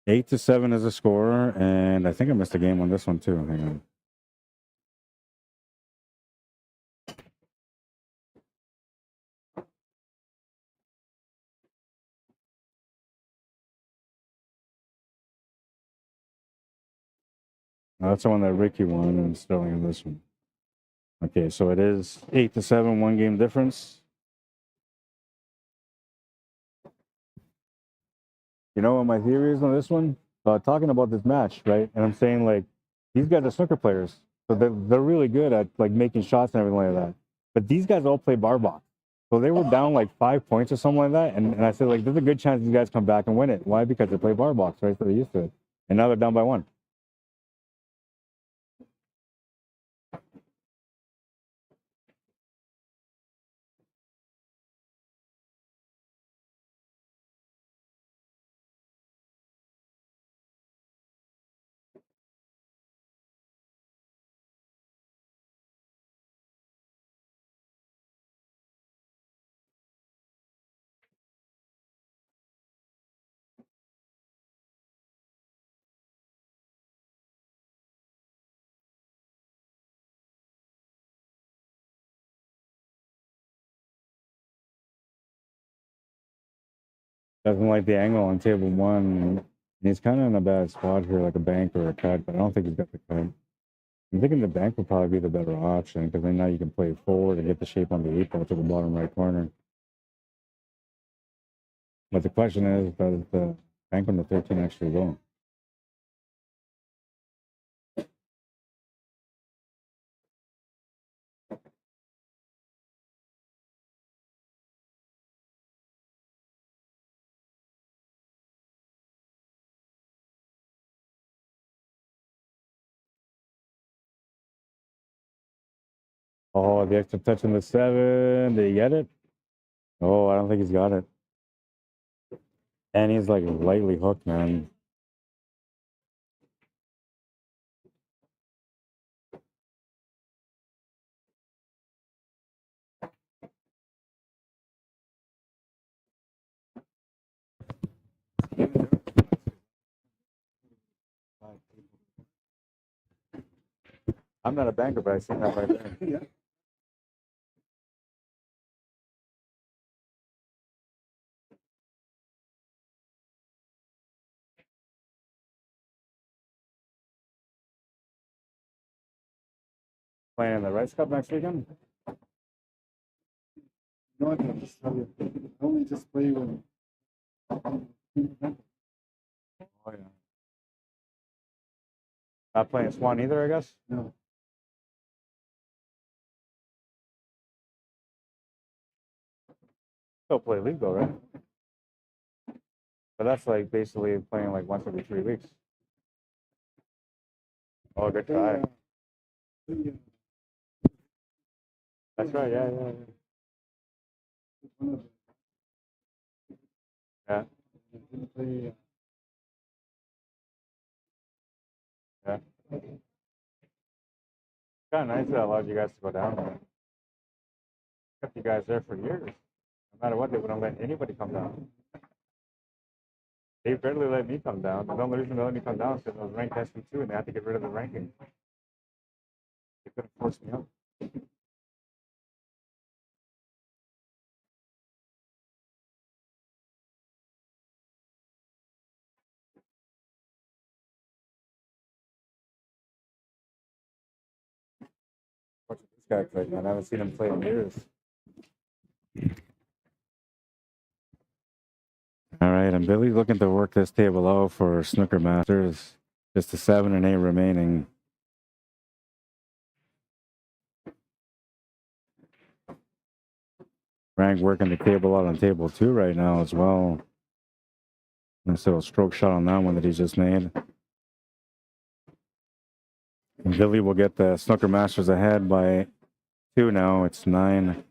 8-7 is the score, and I think I missed a game on this one too. Hang on. That's the one that Ricky won, and Sterling in this one. Okay, so it is 8-7, 1 game difference. You know what my theory is on this one? Talking about this match, right? And I'm saying, like, these guys are snooker players, so they're really good at like making shots and everything like that. But these guys all play bar box, so they were down like 5 points or something like that. And I said, like, there's a good chance these guys come back and win it. Why? Because they play bar box, right? So they're used to it. And now they're down by 1. Doesn't like the angle on table 1. He's kind of in a bad spot here, like a bank or a cut, but I don't think he's got the cut. I'm thinking the bank would probably be the better option, because then now you can play it forward and get the shape on the 8 ball to the bottom right corner. But the question is, does the bank on the 13 actually go? Oh, the extra touch on the 7. Did he get it? Oh, I don't think he's got it. And he's like lightly hooked, man. I'm not a banker, but I seen that right there. Yeah. Playing in the Rice Cup next weekend? No, I can just tell you. I only just play when. Oh, yeah. Not playing Swan either, I guess? No. Still play league though, right? But that's like basically playing like once every 3 weeks. Oh, good try. That's right, yeah. Yeah. Yeah. Kind of nice that allowed you guys to go down there. Kept you guys there for years. No matter what, they wouldn't let anybody come down. They barely let me come down. The only reason they let me come down is because I was ranked SP2 and they had to get rid of the ranking. They couldn't force me up. Watch this guy play, man. I haven't seen him play in years. All right, and Billy's looking to work this table out for Snooker Masters. Just a 7 and 8 remaining. Frank working the table out on table 2 right now as well. Nice little stroke shot on that one that he just made. And Billy will get the Snooker Masters ahead by 2 now. It's 9-7.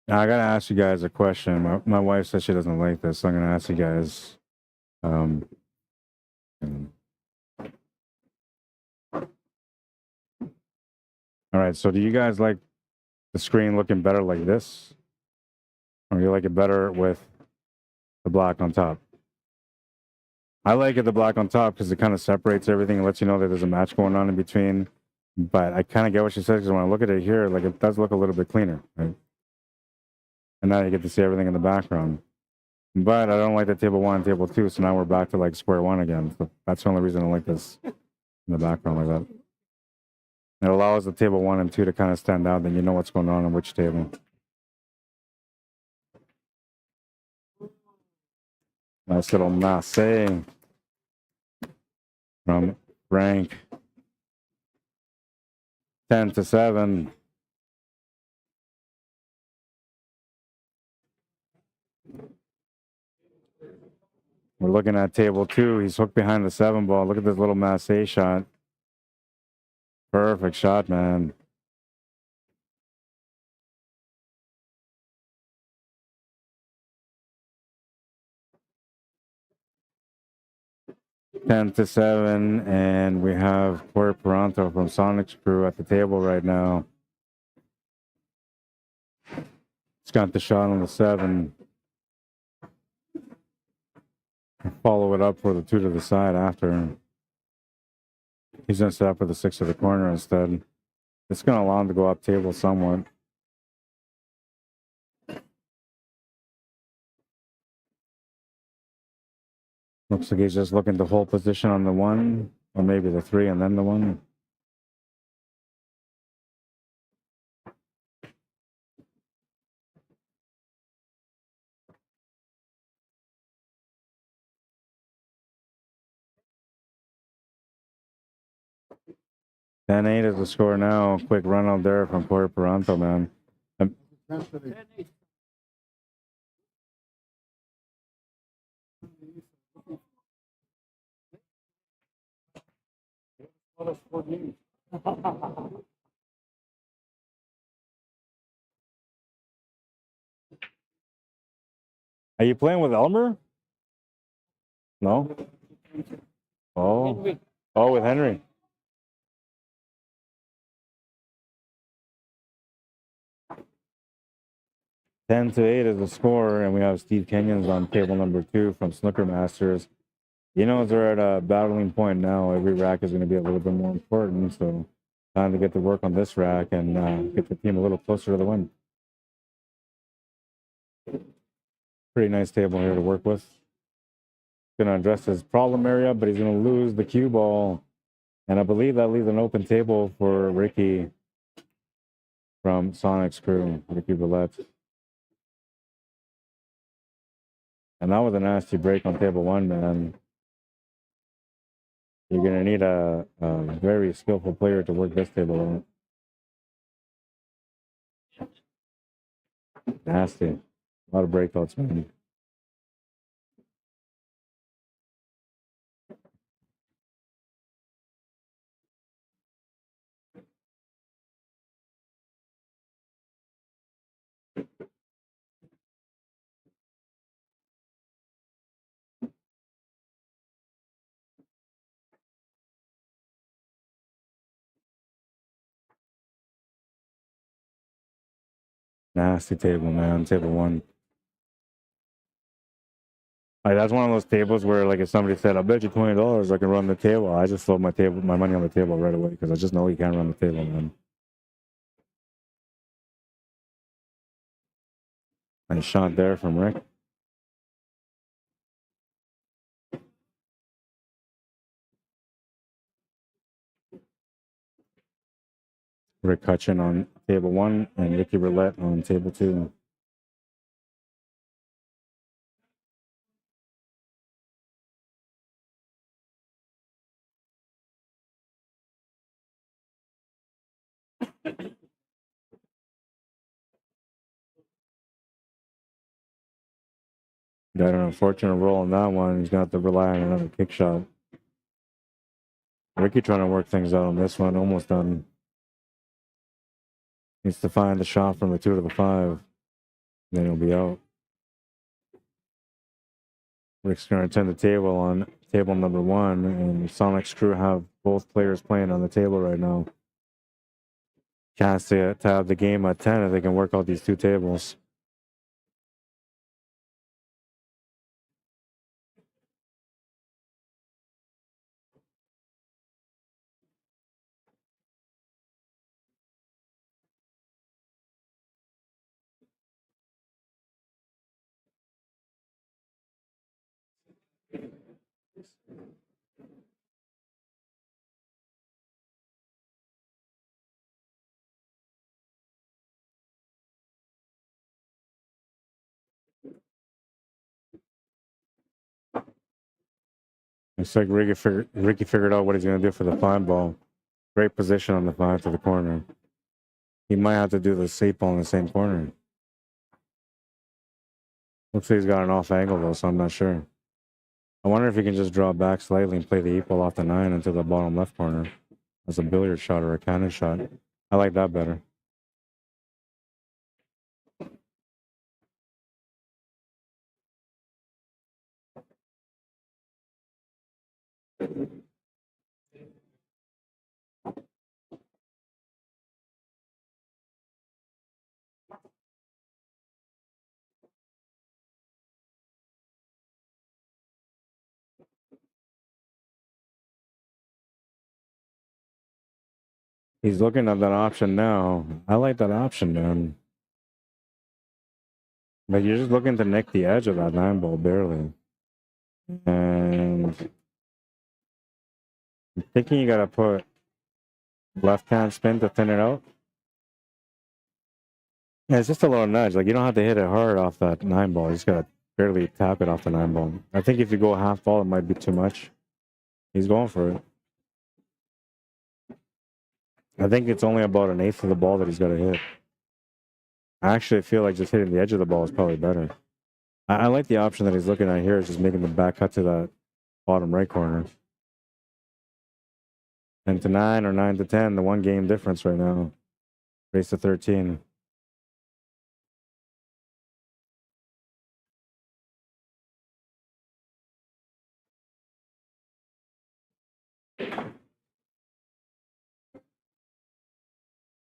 Now, I gotta ask you guys a question. My wife says she doesn't like this, so I'm gonna ask you guys. All right, so do you guys like the screen looking better like this? Or you like it better with the black on top? I like it the black on top because it kind of separates everything and lets you know that there's a match going on in between. But I kind of get what she says because when I look at it here, like it does look a little bit cleaner, right? And now you get to see everything in the background. But I don't like the table 1 and table 2, so now we're back to like square one again. So that's the only reason I like this in the background like that. It allows the table 1 and 2 to kind of stand out, then you know what's going on which table. Nice little masse from Frank. 10-7. We're looking at table 2. He's hooked behind the 7 ball. Look at this little masse shot. Perfect shot, man. Ten to 7, and we have Puerto Toronto from SONIX crew at the table right now. He's got the shot on the 7. Follow it up for the 2 to the side after. He's going to set up for the 6 to the corner instead. It's going to allow him to go up table somewhat. Looks like he's just looking to hold position on the 1, or maybe the 3 and then the 1. Ten 8 is the score now. Quick run out there from Puerto Toronto, man. Are you playing with Elmer? No? Oh. Oh, with Henry. Ten to 8 is the score, and we have Steve Kenyons on table number 2 from Snooker Masters. You know, they're at a battling point now. Every rack is going to be a little bit more important, so time to get to work on this rack and get the team a little closer to the win. Pretty nice table here to work with. Going to address his problem area, but he's going to lose the cue ball. And I believe that leaves an open table for Ricky from SONIX crew, Ricky Roulette. And that was a nasty break on table 1, man. You're going to need a very skillful player to work this table out. Nasty. A lot of breakouts, man. Nasty table, man. Table 1. Like, that's one of those tables where, like, if somebody said, "I bet you $20 I can run the table," I just throw my money on the table right away because I just know you can't run the table, man. Nice shot there from Rick. Rick Hutchin on table 1 and Ricky Roulette on table 2. Got an unfortunate roll on that one. He's got to rely on another kick shot. Ricky trying to work things out on this one. Almost done. Needs to find the shot from the 2 to the 5. Then he'll be out. Rick's going to turn the table on table number 1. And SONIX crew have both players playing on the table right now. CAHS to have the game at 10 if they can work out these two tables. Looks like Ricky figured out what he's going to do for the 5 ball. Great position on the 5 to the corner. He might have to do the 8 ball in the same corner. Looks like he's got an off angle though, so I'm not sure. I wonder if he can just draw back slightly and play the 8 ball off the 9 into the bottom left corner as a billiard shot or a cannon shot. I like that better. He's looking at that option now. I like that option, man. Like, you're just looking to nick the edge of that 9 ball barely. And I'm thinking you gotta put left hand spin to thin it out. Yeah, it's just a little nudge. Like, you don't have to hit it hard off that 9 ball. You just gotta barely tap it off the 9 ball. I think if you go half ball, it might be too much. He's going for it. I think it's only about an eighth of the ball that he's got to hit. I actually feel like just hitting the edge of the ball is probably better. I like the option that he's looking at here, is just making the back cut to that bottom right corner. 10 to 9 or 9 to 10, the 1 game difference right now. Race to 13.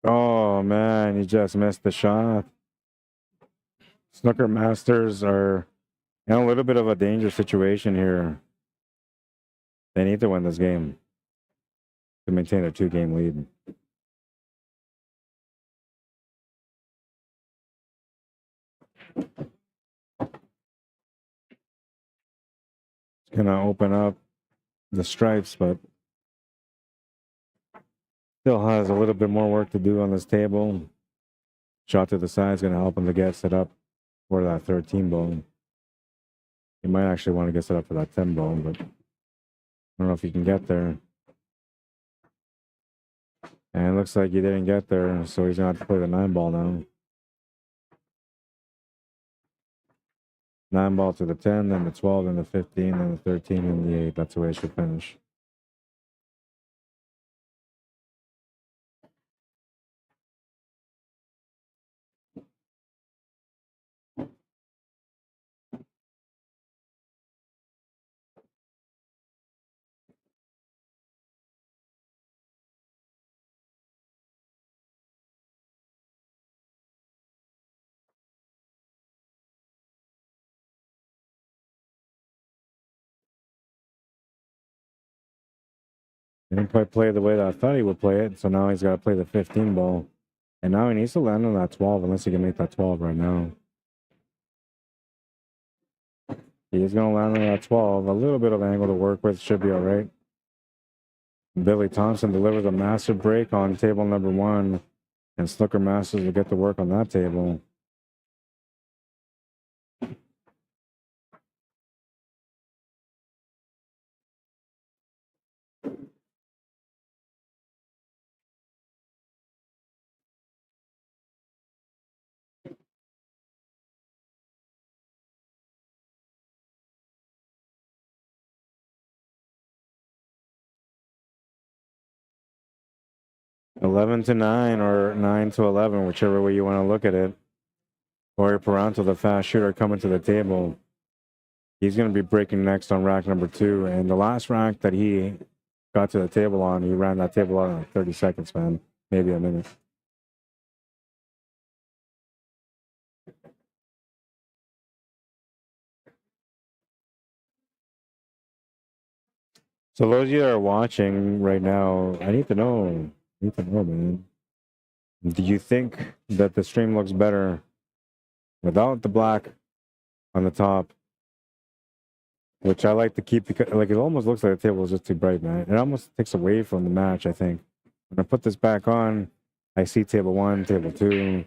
Oh man, you just missed the shot. Snooker Masters are in a little bit of a dangerous situation here. They need to win this game to maintain a 2-game lead. It's gonna open up the stripes, but still has a little bit more work to do on this table. Shot to the side is going to help him to get set up for that 13 ball. He might actually want to get set up for that 10 ball, but I don't know if he can get there. And it looks like he didn't get there, so he's going to have to play the 9 ball now. 9 ball to the 10, then the 12, then the 15, then the 13, and the 8. That's the way it should finish. He didn't quite play the way that I thought he would play it, so now he's got to play the 15 ball. And now he needs to land on that 12, unless he can make that 12 right now. He is going to land on that 12. A little bit of angle to work with, should be all right. Billy Thompson delivers a massive break on table number 1, and Snooker Masters will get to work on that table. $11 to 9 or 9 to 11, whichever way you want to look at it. Corey Paranto, the fast shooter, coming to the table. He's going to be breaking next on rack number 2. And the last rack that he got to the table on, he ran that table out in like 30 seconds, man. Maybe a minute. So those of you that are watching right now, I need to know, man. Do you think that the stream looks better without the black on the top? Which I like to keep because like it almost looks like the table is just too bright, man. It almost takes away from the match, I think. When I put this back on, I see table 1, table 2,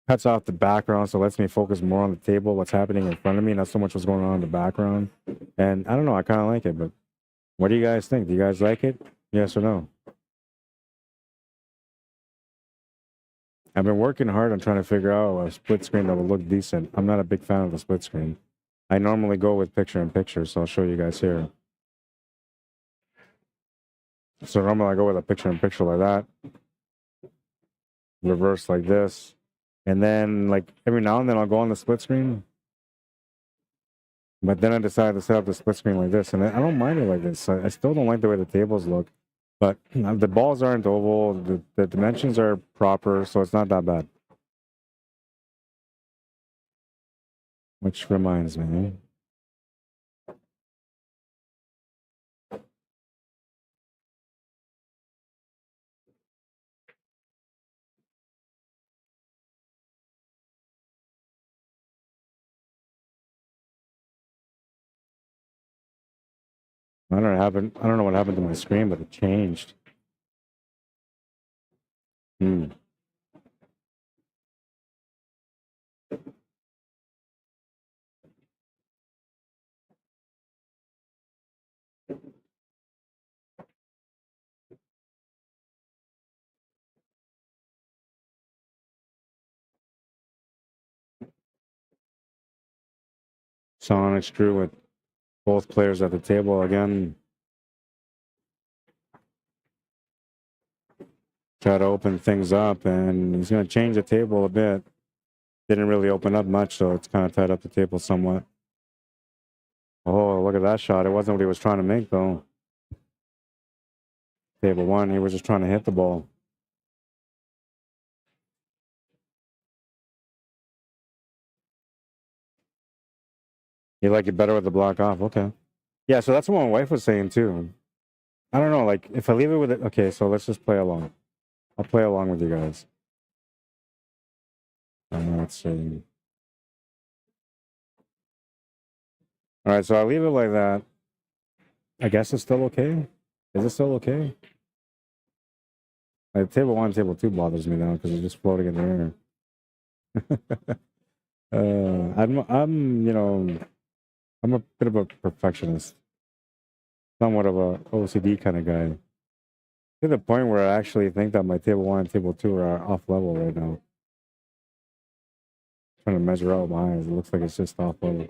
cuts off the background, so it lets me focus more on the table, what's happening in front of me, not so much what's going on in the background. And I don't know, I kind of like it, but what do you guys think? Do you guys like it? Yes or no? I've been working hard on trying to figure out a split screen that will look decent. I'm not a big fan of the split screen. I normally go with picture-in-picture, so I'll show you guys here. So normally I go with a picture-in-picture like that. Reverse like this. And then like every now and then I'll go on the split screen. But then I decided to set up the split screen like this. And I don't mind it like this. I still don't like the way the tables look. But the balls aren't oval. The dimensions are proper, so it's not that bad. Which reminds me. I don't know what happened to my screen, but it changed. SONIX drew with both players at the table again. Try to open things up, and he's going to change the table a bit. Didn't really open up much, so it's kind of tied up the table somewhat. Oh, look at that shot. It wasn't what he was trying to make, though. Table 1, he was just trying to hit the ball. You like it better with the block off? Okay. Yeah, so that's what my wife was saying, too. I don't know, like, if I leave it with it... Okay, so let's just play along. I'll play along with you guys. Let's see. All right, so I'll leave it like that. I guess it's still okay. Is it still okay? Like, table 1, table 2 bothers me now because it's just floating in the air. I'm, you know, I'm a bit of a perfectionist. Somewhat of a OCD kind of guy. To the point where I actually think that my table 1 and table 2 are off level right now. Trying to measure out my eyes. It looks like it's just off level.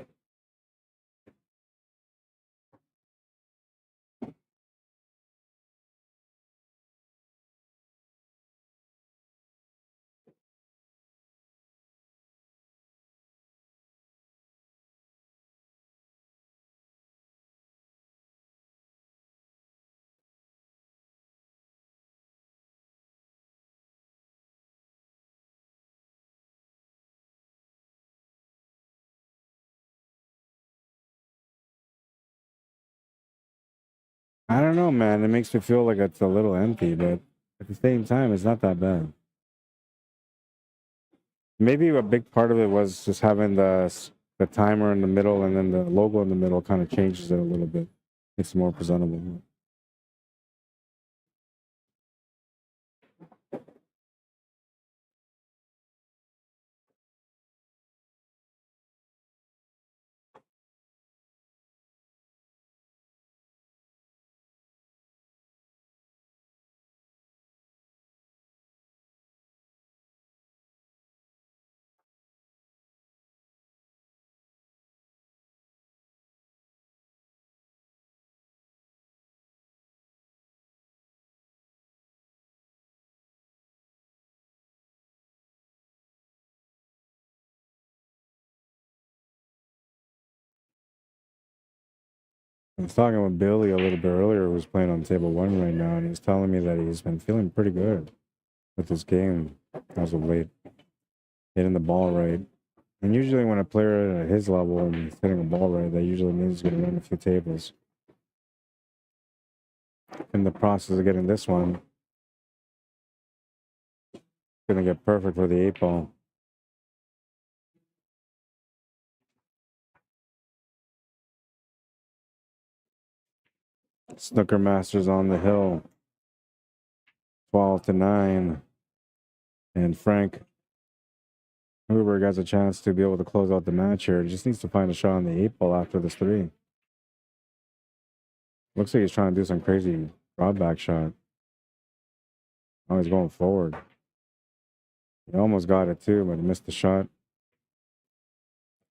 I don't know, man. It makes me feel like it's a little empty, but at the same time, it's not that bad. Maybe a big part of it was just having the timer in the middle and then the logo in the middle kind of changes it a little bit. Makes it more presentable. I was talking with Billy a little bit earlier, who was playing on table 1 right now, and he's telling me that he's been feeling pretty good with this game as of late. Hitting the ball right. And usually when a player at his level and he's hitting a ball right, that usually means he's going to win a few tables. in the process of getting this one. Gonna get perfect for the 8-ball. Snooker Masters on the hill. 12-9. And Frank Huberg has a chance to be able to close out the match here. Just needs to find a shot on the 8-ball after this 3. Looks like he's trying to do some crazy broad back shot. Oh, he's going forward. He almost got it too, but he missed the shot.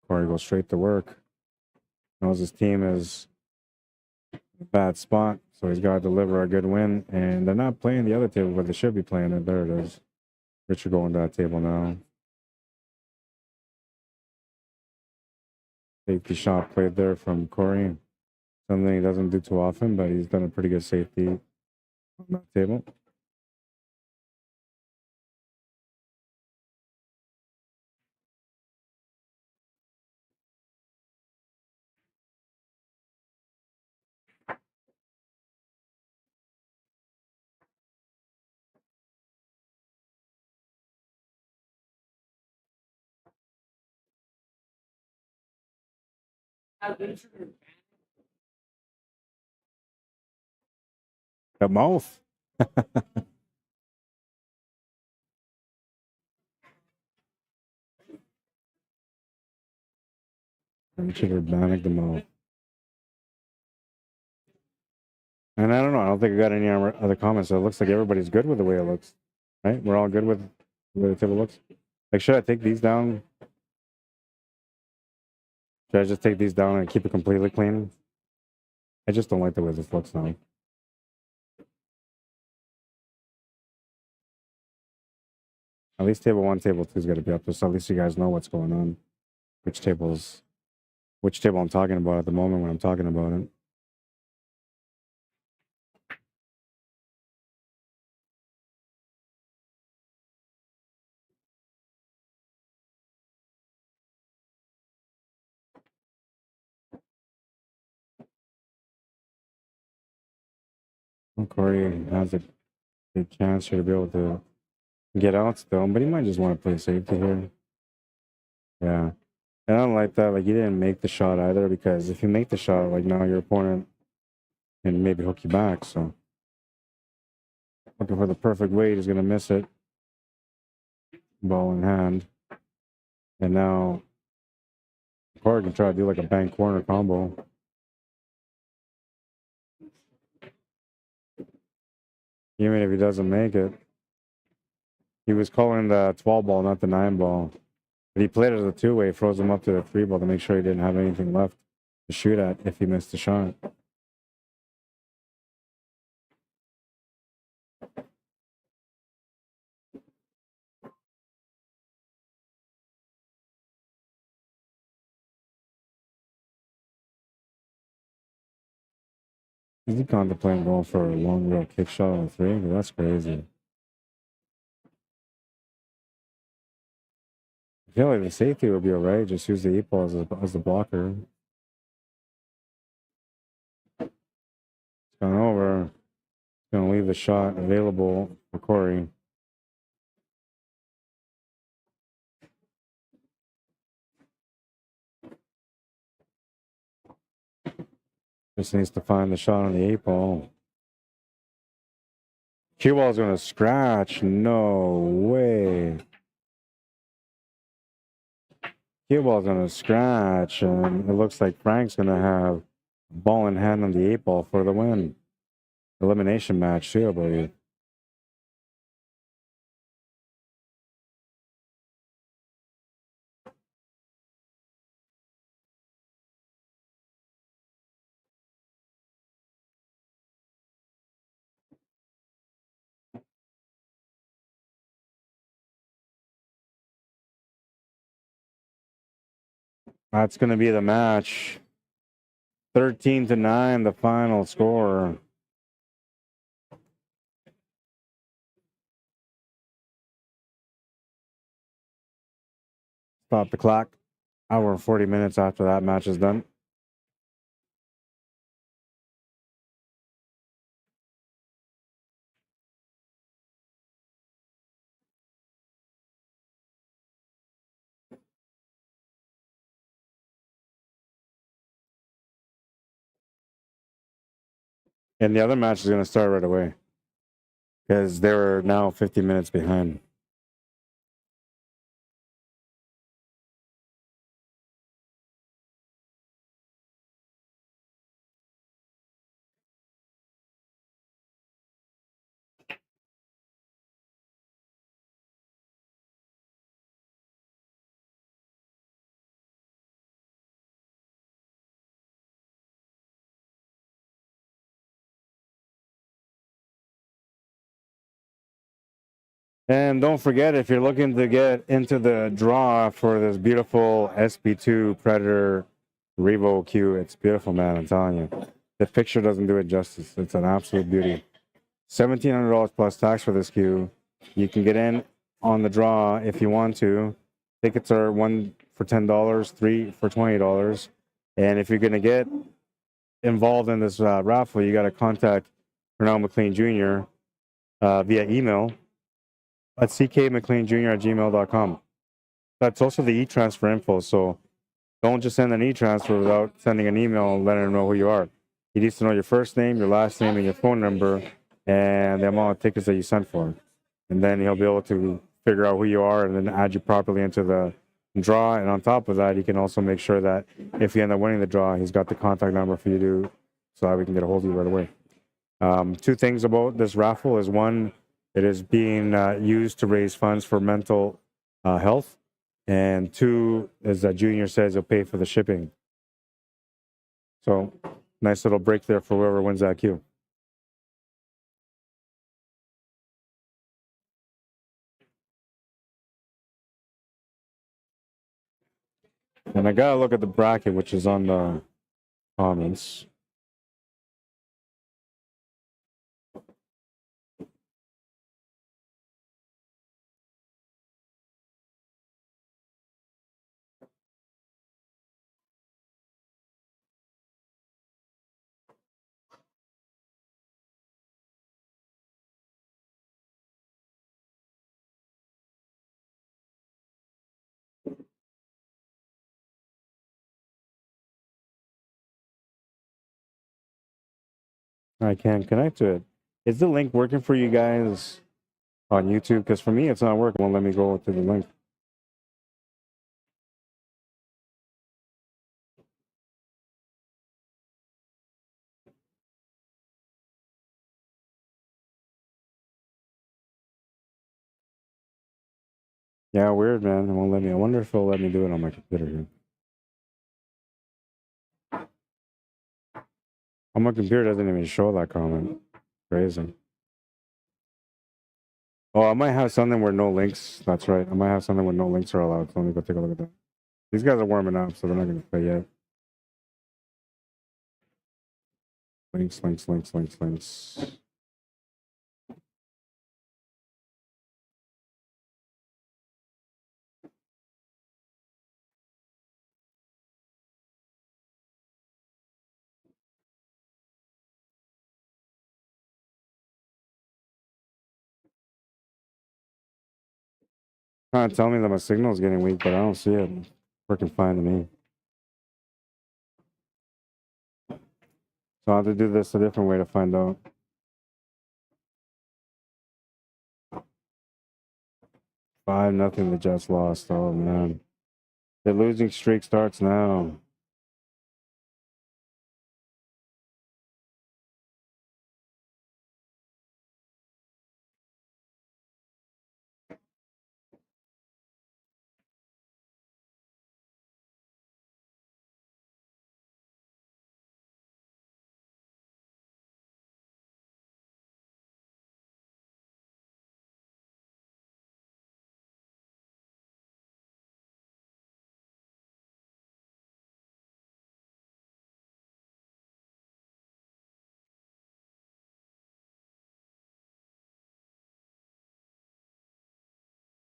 Corey goes straight to work. Knows his team is in a bad spot, so he's got to deliver a good win. And they're not playing the other table, but they should be playing it. There it is. Richard going to that table now. Safety shot played there from Corey. Something he doesn't do too often, but he's done a pretty good safety on that table. The mouth. Richard Urbanic the mouth. And I don't know. I don't think I got any other comments. So it looks like everybody's good with the way it looks. Right? We're all good with the way the table looks. Like, should I take these down? Should I just take these down and keep it completely clean? I just don't like the way this looks now. At least table 1, table 2 is going to be up there, so at least you guys know what's going on. Which table I'm talking about at the moment when I'm talking about it. Well, Corey has a good chance here to be able to get out still, but he might just want to play safety here. Yeah. And I don't like that. Like, he didn't make the shot either, because if you make the shot, like, now your opponent can maybe hook you back. So, looking for the perfect weight, he's going to miss it. Ball in hand. And now, Corey can try to do like a bank corner combo. Even if he doesn't make it. He was calling the 12 ball, not the 9 ball. But he played it as a 2-way, froze him up to the 3 ball to make sure he didn't have anything left to shoot at if he missed the shot. Is he contemplating going for a long real kick shot on the 3? That's crazy. I feel like the safety would be alright. Just use the 8 ball as the blocker. It's gone over. It's going to leave the shot available for Corey. Just needs to find the shot on the 8 ball. Cue ball's going to scratch. No way. Cue ball's going to scratch, and it looks like Frank's going to have ball in hand on the 8 ball for the win. Elimination match too, I believe. That's going to be the match. 13-9, the final score. Stop the clock. Hour and 40 minutes after that match is done. And the other match is going to start right away because they're now 50 minutes behind. And don't forget, if you're looking to get into the draw for this beautiful SP2 Predator Revo Q, it's beautiful, man. I'm telling you. The picture doesn't do it justice. It's an absolute beauty. $1,700 plus tax for this Q. You can get in on the draw if you want to. Tickets are 1 for $10, 3 for $20. And if you're going to get involved in this raffle, you got to contact Wally Mclean Jr. Via email at ckmcleanjr@gmail.com. That's also the e-transfer info. So don't just send an e-transfer without sending an email and letting him know who you are. He needs to know your first name, your last name, and your phone number, and the amount of tickets that you sent for. And then he'll be able to figure out who you are and then add you properly into the draw. And on top of that, he can also make sure that if you end up winning the draw, he's got the contact number for you to, so that we can get a hold of you right away. Two things about this raffle is, one, it is being used to raise funds for mental health. And two is that Junior says he'll pay for the shipping. So nice little break there for whoever wins that queue. And I gotta look at the bracket, which is on the comments. I can't connect to it. Is the link working for you guys on YouTube? Because for me, it's not working. It won't let me go to the link. Yeah, weird, man. It won't let me. I wonder if it'll let me do it on my computer here. On my computer, it doesn't even show that comment. Crazy. Oh, I might have something where no links. That's right. I might have something where no links are allowed. So let me go take a look at that. These guys are warming up, so they're not going to play yet. Links, links, links, links, links. Trying to tell me that my signal is getting weak, but I don't see it. Freaking fine to me. So I have to do this a different way to find out. Five nothing. The Jets lost. Oh man, the losing streak starts now.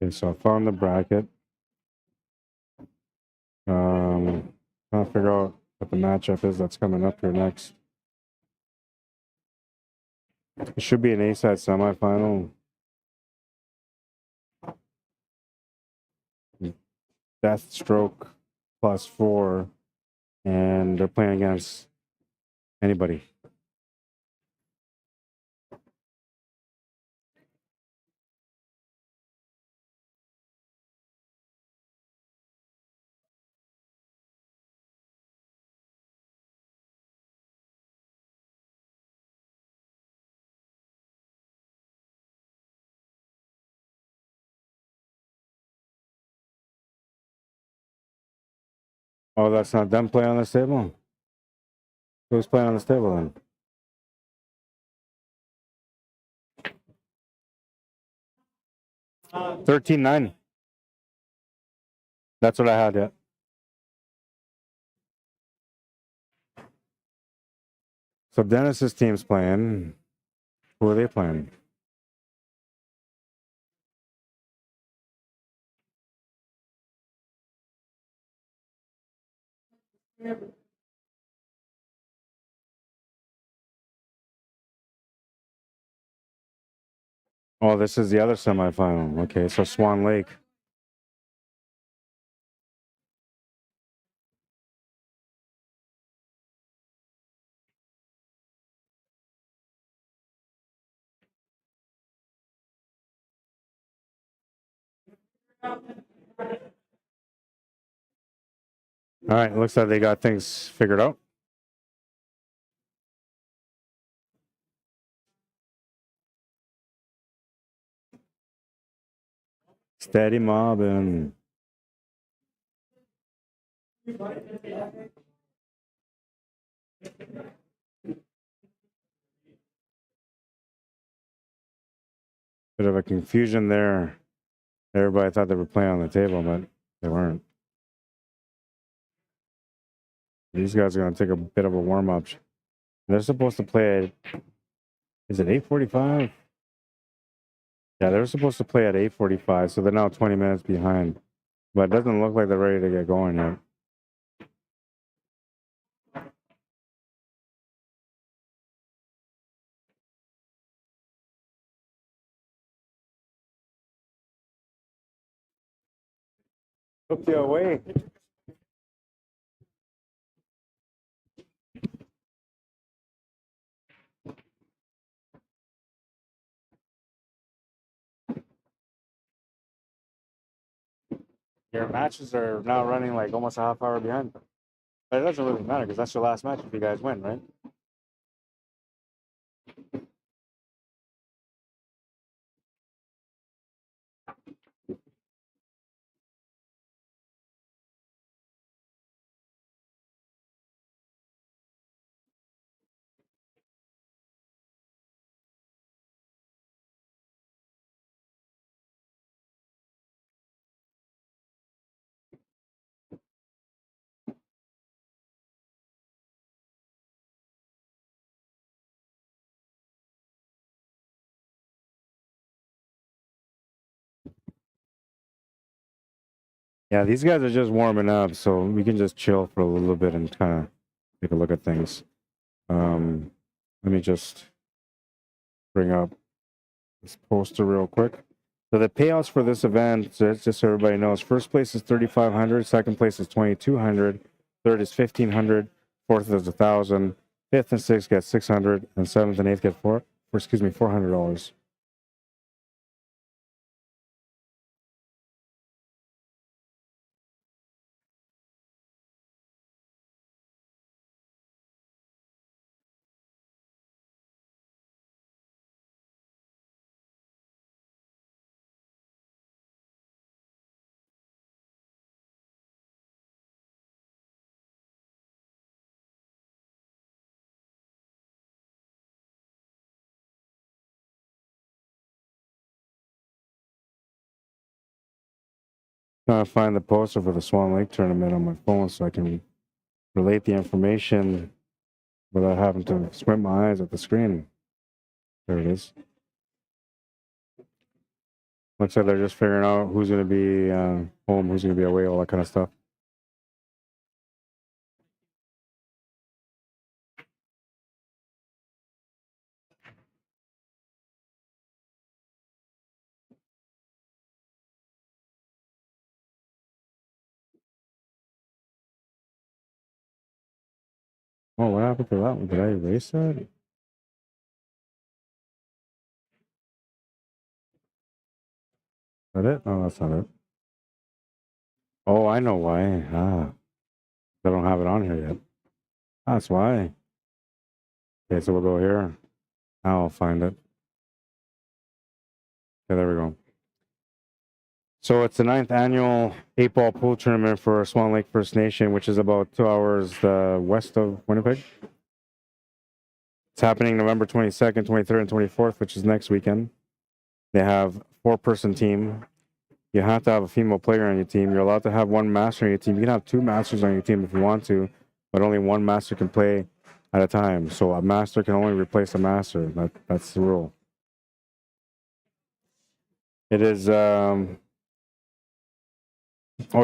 Okay, so I found the bracket. Trying to figure out what the matchup is that's coming up here next. It should be an A-side semifinal. Deathstroke +4, and they're playing against anybody. Oh, that's not them playing on this table? Who's playing on this table then? $13.9. That's what I had, yeah. So Dennis's team's playing. Who are they playing? Oh, this is the other semifinal. Okay, so Swan Lake. All right, looks like they got things figured out. Steady mobbing. Bit of a confusion there. Everybody thought they were playing on the table, but they weren't. These guys are going to take a bit of a warm-up. They're supposed to play at, is it 8:45? Yeah, they're supposed to play at 8:45, so they're now 20 minutes behind. But it doesn't look like they're ready to get going yet. Hook you away. Your matches are now running like almost a half hour behind. But it doesn't really matter because that's your last match if you guys win, right? Yeah, these guys are just warming up, so we can just chill for a little bit and kind of take a look at things. Let me just bring up this poster real quick. So the payouts for this event, just so everybody knows, first place is $3,500, second place is $2,200, third is $1,500, fourth is $1,000, fifth and sixth get $600, and seventh and eighth get $400. Trying to find the poster for the Swan Lake tournament on my phone so I can relate the information without having to squint my eyes at the screen. There it is. Looks like they're just figuring out who's going to be home, who's going to be away, all that kind of stuff. Oh, what happened to that one? Did I erase that? Is that it? No, that's not it. Oh, I know why. Ah, I don't have it on here yet. That's why. Okay, so we'll go here. Now I'll find it. Okay, there we go. So it's the 9th annual 8-ball pool tournament for Swan Lake First Nation, which is about 2 hours west of Winnipeg. It's happening November 22nd, 23rd, and 24th, which is next weekend. They have 4-person team. You have to have a female player on your team. You're allowed to have 1 master on your team. You can have 2 masters on your team if you want to, but only 1 master can play at a time. So a master can only replace a master. That's the rule. It is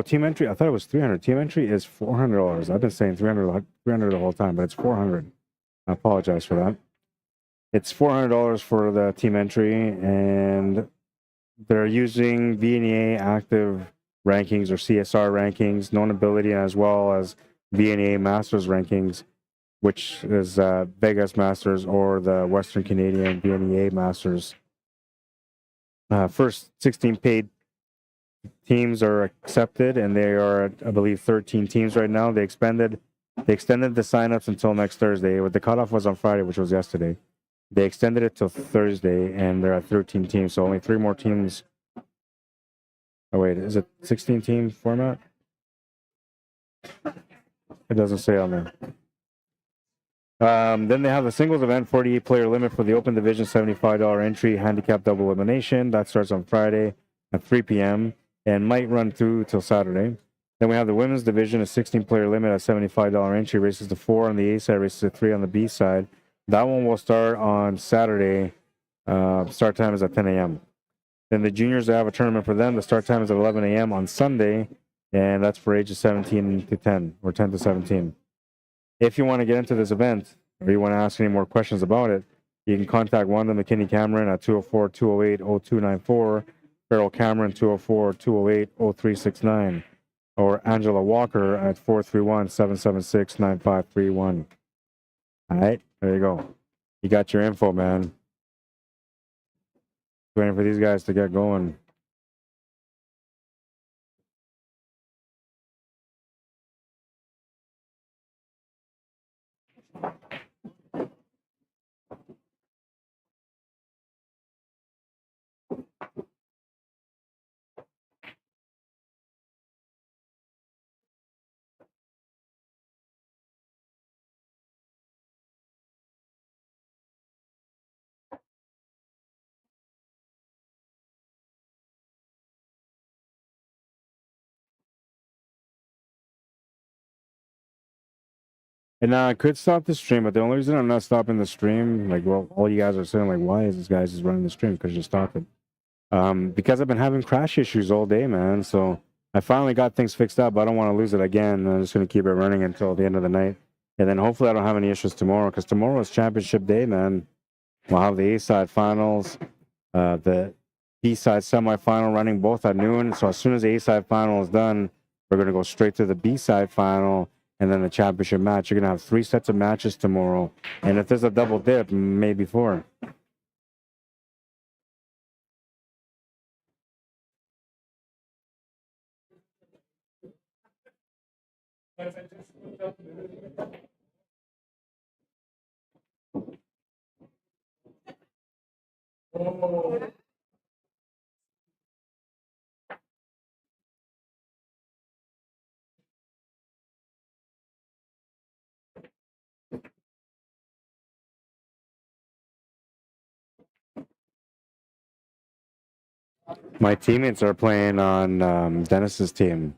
team entry. I thought it was $300. Team entry is $400. I've been saying $300 the whole time, but it's $400. I apologize for that. It's $400 for the team entry, and they're using VNEA active rankings or CSR rankings, known ability, as well as VNEA Masters rankings, which is Vegas Masters or the Western Canadian VNEA Masters. First 16 paid teams are accepted, and they are, I believe, 13 teams right now. They extended the signups until next Thursday. The cutoff was on Friday, which was yesterday. They extended it till Thursday, and they're at 13 teams, so only 3 more teams. Oh wait, is it 16 team format? It doesn't say on there. Then they have the singles event, 48 player limit for the open division, $75 entry, handicap double elimination. That starts on Friday at 3 p.m. and might run through till Saturday. Then we have the women's division, a 16 player limit at $75 entry, races to 4 on the A side, races to 3 on the B side. That one will start on Saturday. Start time is at 10 a.m. Then the juniors, they have a tournament for them. The start time is at 11 a.m. on Sunday, and that's for ages 17 to 10 or 10 to 17. If you want to get into this event or you want to ask any more questions about it, you can contact Wanda McKinney Cameron at 204-208-0294, Farrell Cameron 204-208-0369, or Angela Walker at 431-776-9531. All right, there you go. You got your info, man. Waiting for these guys to get going. And now I could stop the stream, but the only reason I'm not stopping the stream, like, well, all you guys are saying, like, why is this guy just running the stream? Because you stop it. Because I've been having crash issues all day, man. So I finally got things fixed up, but I don't want to lose it again. I'm just going to keep it running until the end of the night. And then hopefully I don't have any issues tomorrow, because tomorrow is championship day, man. We'll have the A-side finals, the B-side semifinal running both at noon. So as soon as the A-side final is done, we're going to go straight to the B-side final and then the championship match. You're going to have 3 sets of matches tomorrow. And if there's a double dip, maybe 4. My teammates are playing on Dennis's team.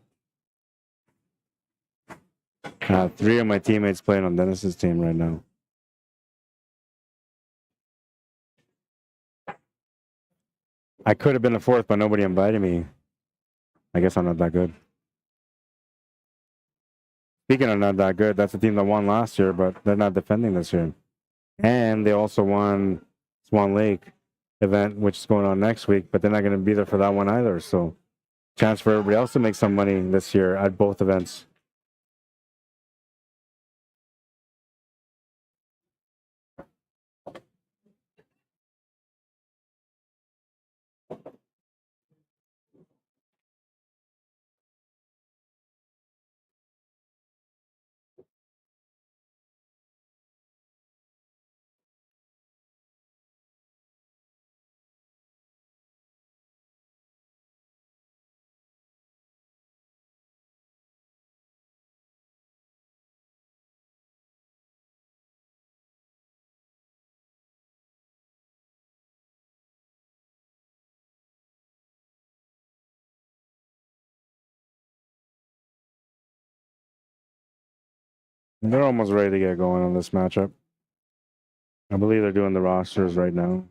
3 of my teammates playing on Dennis's team right now. I could have been the 4th, but nobody invited me. I guess I'm not that good. Speaking of not that good, that's the team that won last year, but they're not defending this year. And they also won Swan Lake event, which is going on next week, but they're not going to be there for that one either. So chance for everybody else to make some money this year at both events. They're almost ready to get going on this matchup. I believe they're doing the rosters right now.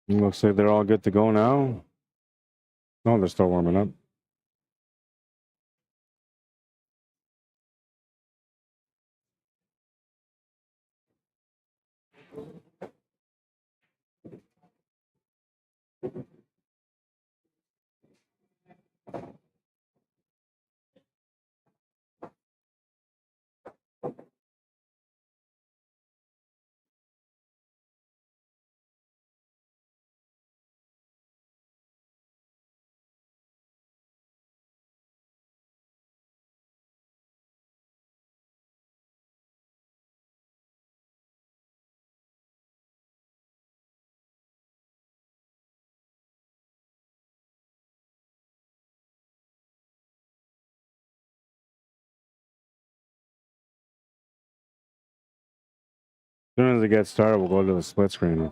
Looks like they're all good to go now. Oh, they're still warming up. As soon as they get started, we'll go to the split screen.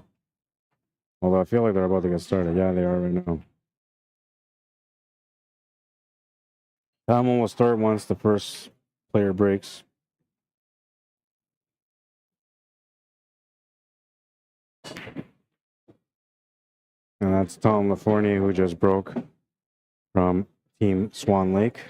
Although I feel like they're about to get started. Yeah, they are right now. Timer will start once the first player breaks. And that's Tom Lafournier, who just broke from Team Swan Lake.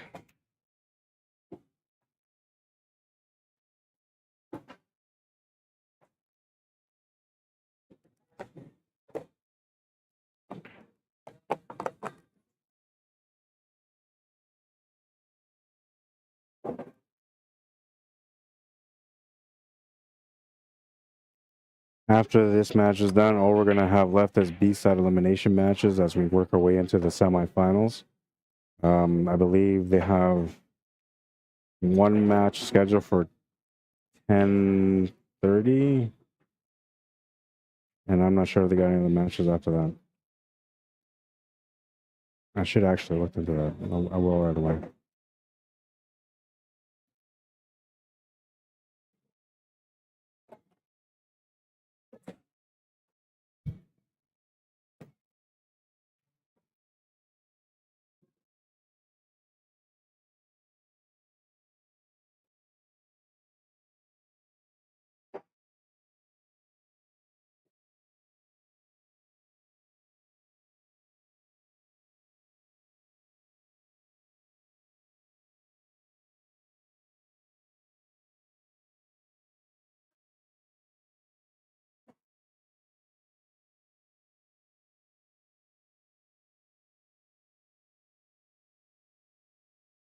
After this match is done, all we're going to have left is B-side elimination matches as we work our way into the semifinals. I believe they have one match scheduled for 10:30, and I'm not sure if they got any other matches after that. I should actually look into that. I will right away.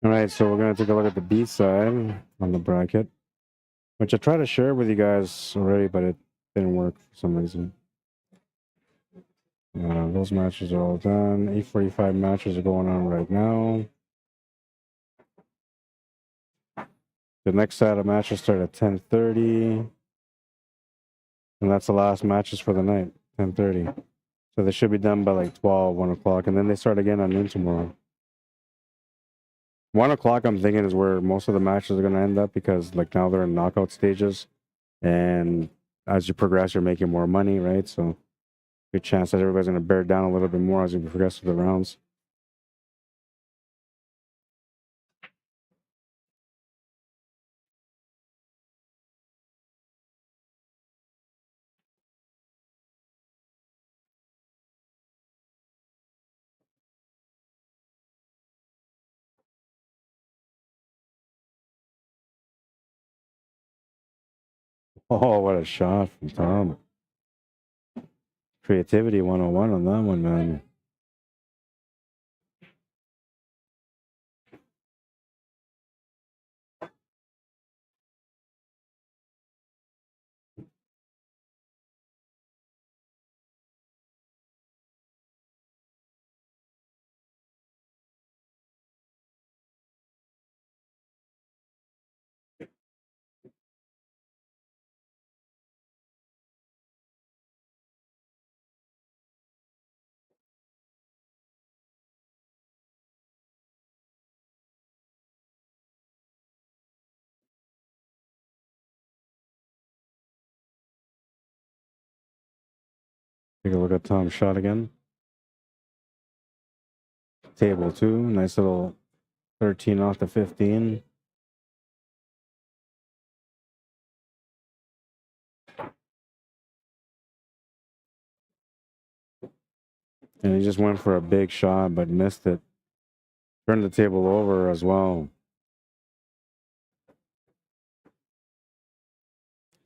All right, so we're going to take a look at the B side on the bracket, which I tried to share with you guys already, but it didn't work for some reason. Those matches are all done. 8:45 matches are going on right now. The next set of matches start at 10:30, and that's the last matches for the night, 10:30. So they should be done by like 12, 1 o'clock, and then they start again at noon tomorrow. 1 o'clock, I'm thinking, is where most of the matches are going to end up because, like, now they're in knockout stages, and as you progress, you're making more money, right? So, good chance that everybody's going to bear down a little bit more as you progress through the rounds. Oh, what a shot from Tom. Creativity 101 on that one, man. Take a look at Tom's shot again. Table 2, nice little 13 off the 15. And he just went for a big shot, but missed it. Turned the table over as well.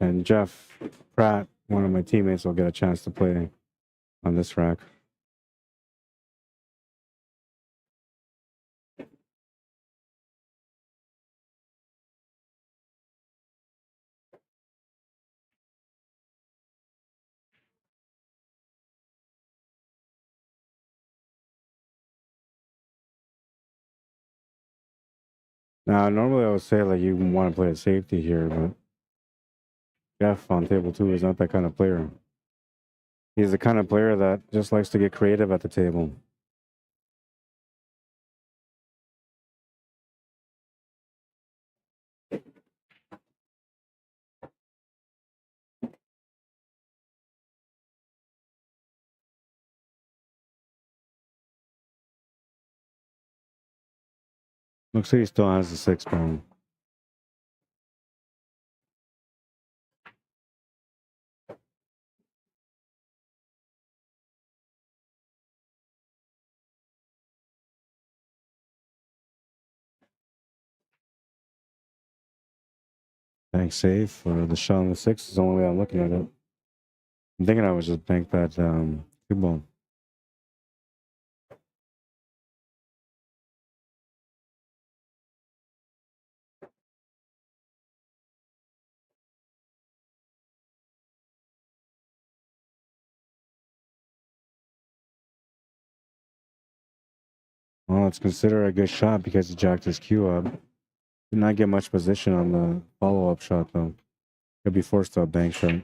And Jeff Pratt, one of my teammates, will get a chance to play on this rack. Now, normally I would say like you want to play a safety here, but Jeff on table 2 is not that kind of player. He's the kind of player that just likes to get creative at the table. Looks like he still has the 6 bone. Bank safe, or the shot on the 6 is the only way I'm looking at it. I'm thinking I would just bank that 2 bone. Well, it's considered a good shot because he jacked his cue up. Did not get much position on the follow-up shot, though. He'll be forced to a bank shot.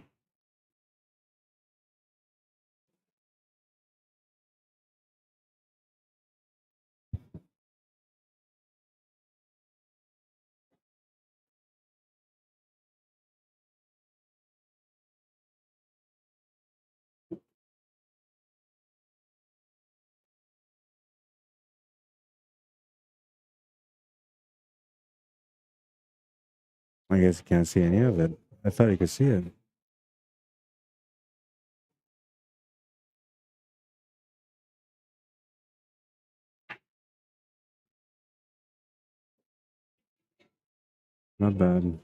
I guess you can't see any of it. I thought you could see it. Not bad.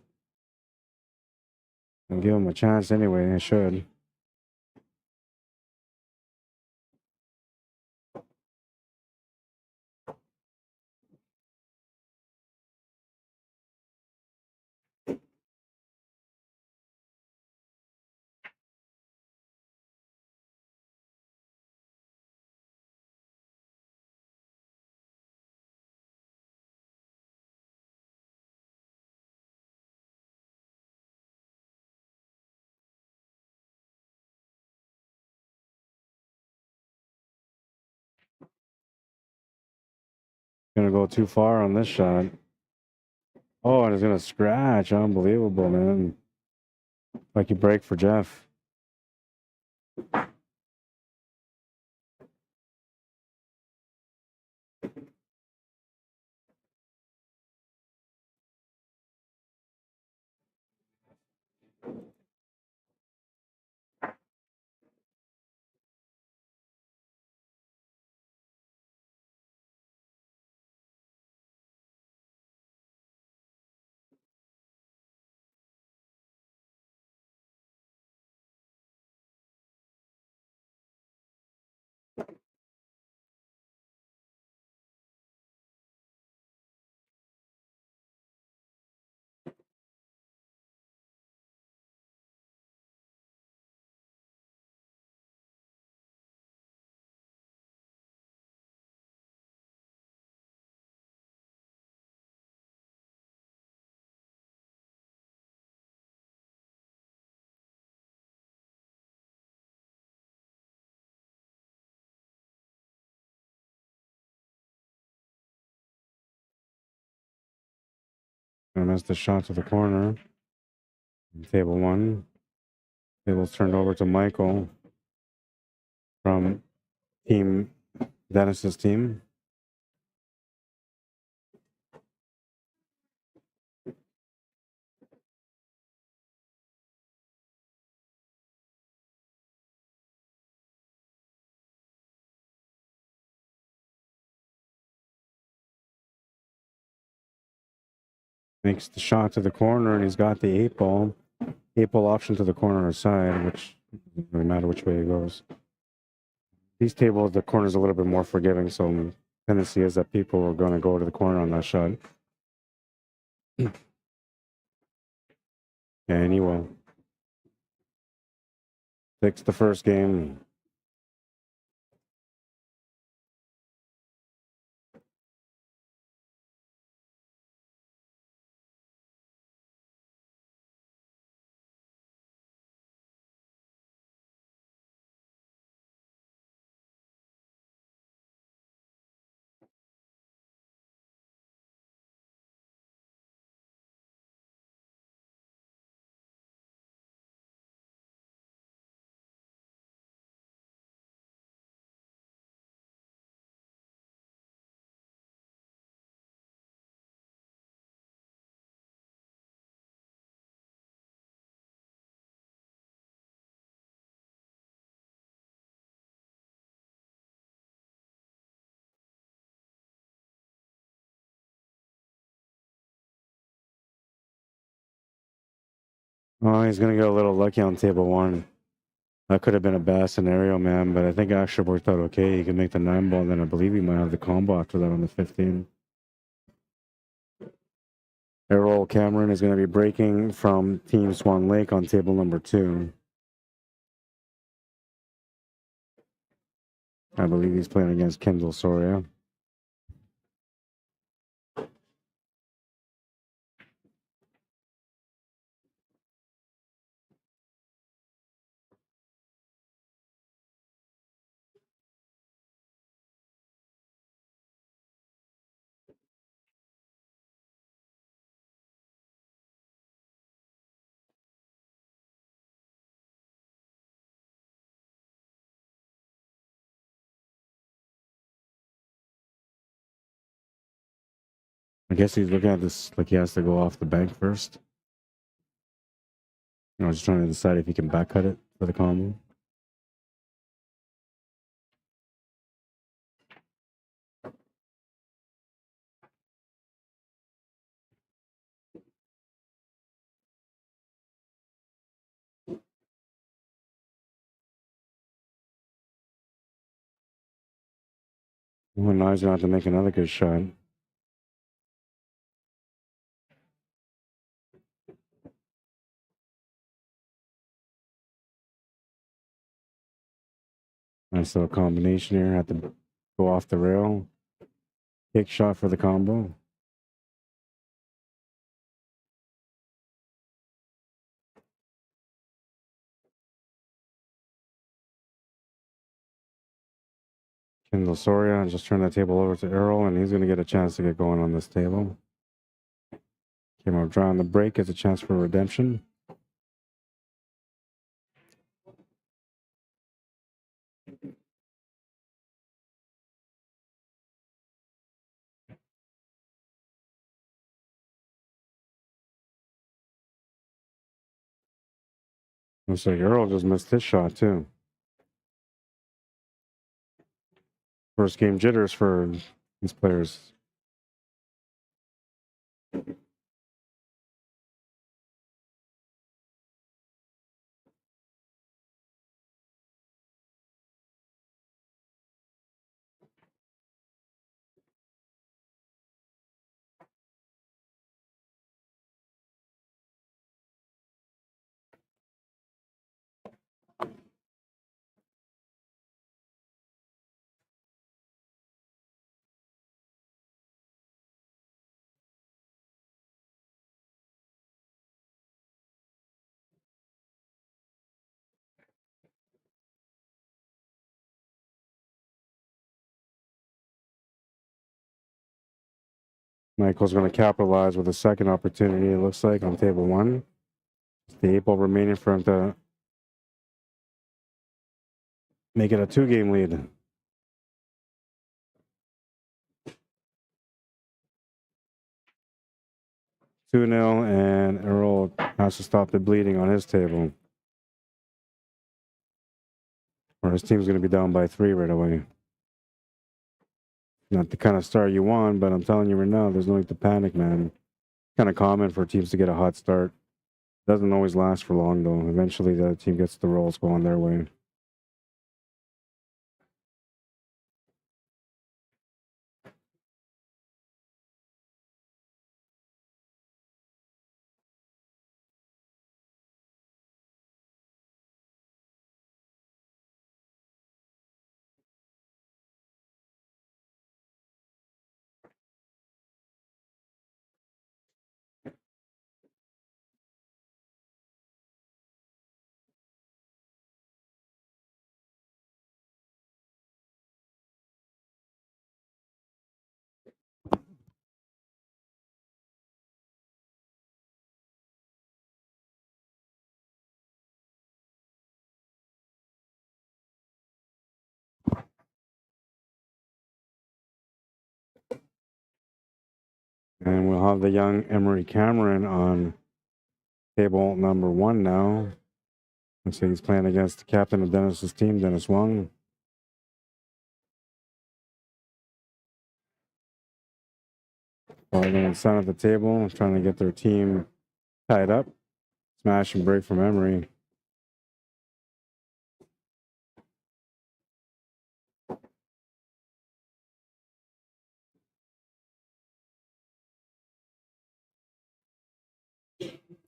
I'll give him a chance anyway. I should. Gonna go too far on this shot. Oh, and it's gonna scratch. Unbelievable, man. Lucky break for Jeff. I missed the shot to the corner. Table 1. Table's turned over to Michael. from team Dennis's team. Makes the shot to the corner, and he's got the 8-ball. 8-ball option to the corner side, which doesn't really matter which way it goes. These tables, the corner's a little bit more forgiving, so tendency is that people are going to go to the corner on that shot. And he will. Takes the first game. Oh, he's going to get a little lucky on table 1. That could have been a bad scenario, man, but I think it actually worked out okay. He can make the 9-ball, and then I believe he might have the combo after that on the 15. Errol Cameron is going to be breaking from Team Swan Lake on table number 2. I believe he's playing against Kendall Soria. I guess he's looking at this like he has to go off the bank first. You know, just trying to decide if he can back cut it for the combo. Well, now he's going to have to make another good shot. Nice little combination here. Had to go off the rail. Kick shot for the combo. Kendall Soria just turned that table over to Earl, and he's going to get a chance to get going on this table. Came out dry on the break, gets a chance for redemption. Looks like Earl just missed his shot too. First game jitters for these players. Michael's going to capitalize with a second opportunity, it looks like, on table 1. The 8-ball remaining for him to make it a 2-game lead. 2-0, and Earl has to stop the bleeding on his table. Or his team's going to be down by 3 right away. Not the kind of start you want, but I'm telling you right now, there's no need to panic, man. Kind of common for teams to get a hot start. Doesn't always last for long, though. Eventually, the other team gets the rolls going their way. And we'll have the young Emery Cameron on table number 1 now. Looks like he's playing against the captain of Dennis's team, Dennis Wong. Following in front of the table, trying to get their team tied up. Smash and break from Emery.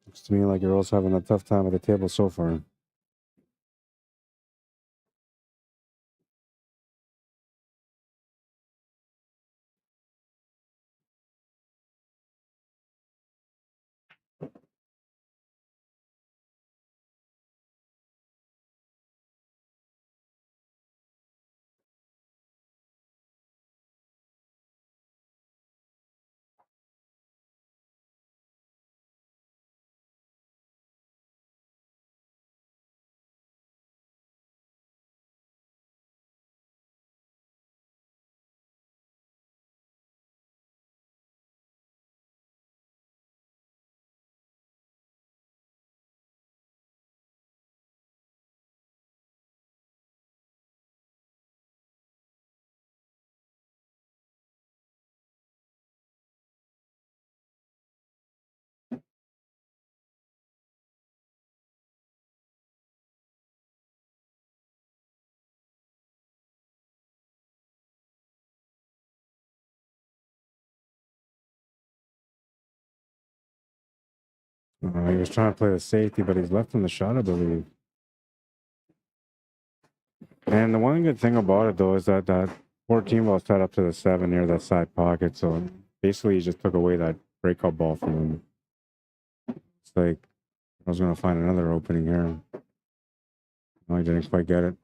Looks to me like you're also having a tough time at the table so far. He was trying to play the safety, but he's left in the shot, I believe. And the one good thing about it, though, is that 14 ball set up to the 7 near that side pocket. So basically, he just took away that breakout ball from him. It's like I was going to find another opening here. No, I didn't quite get it.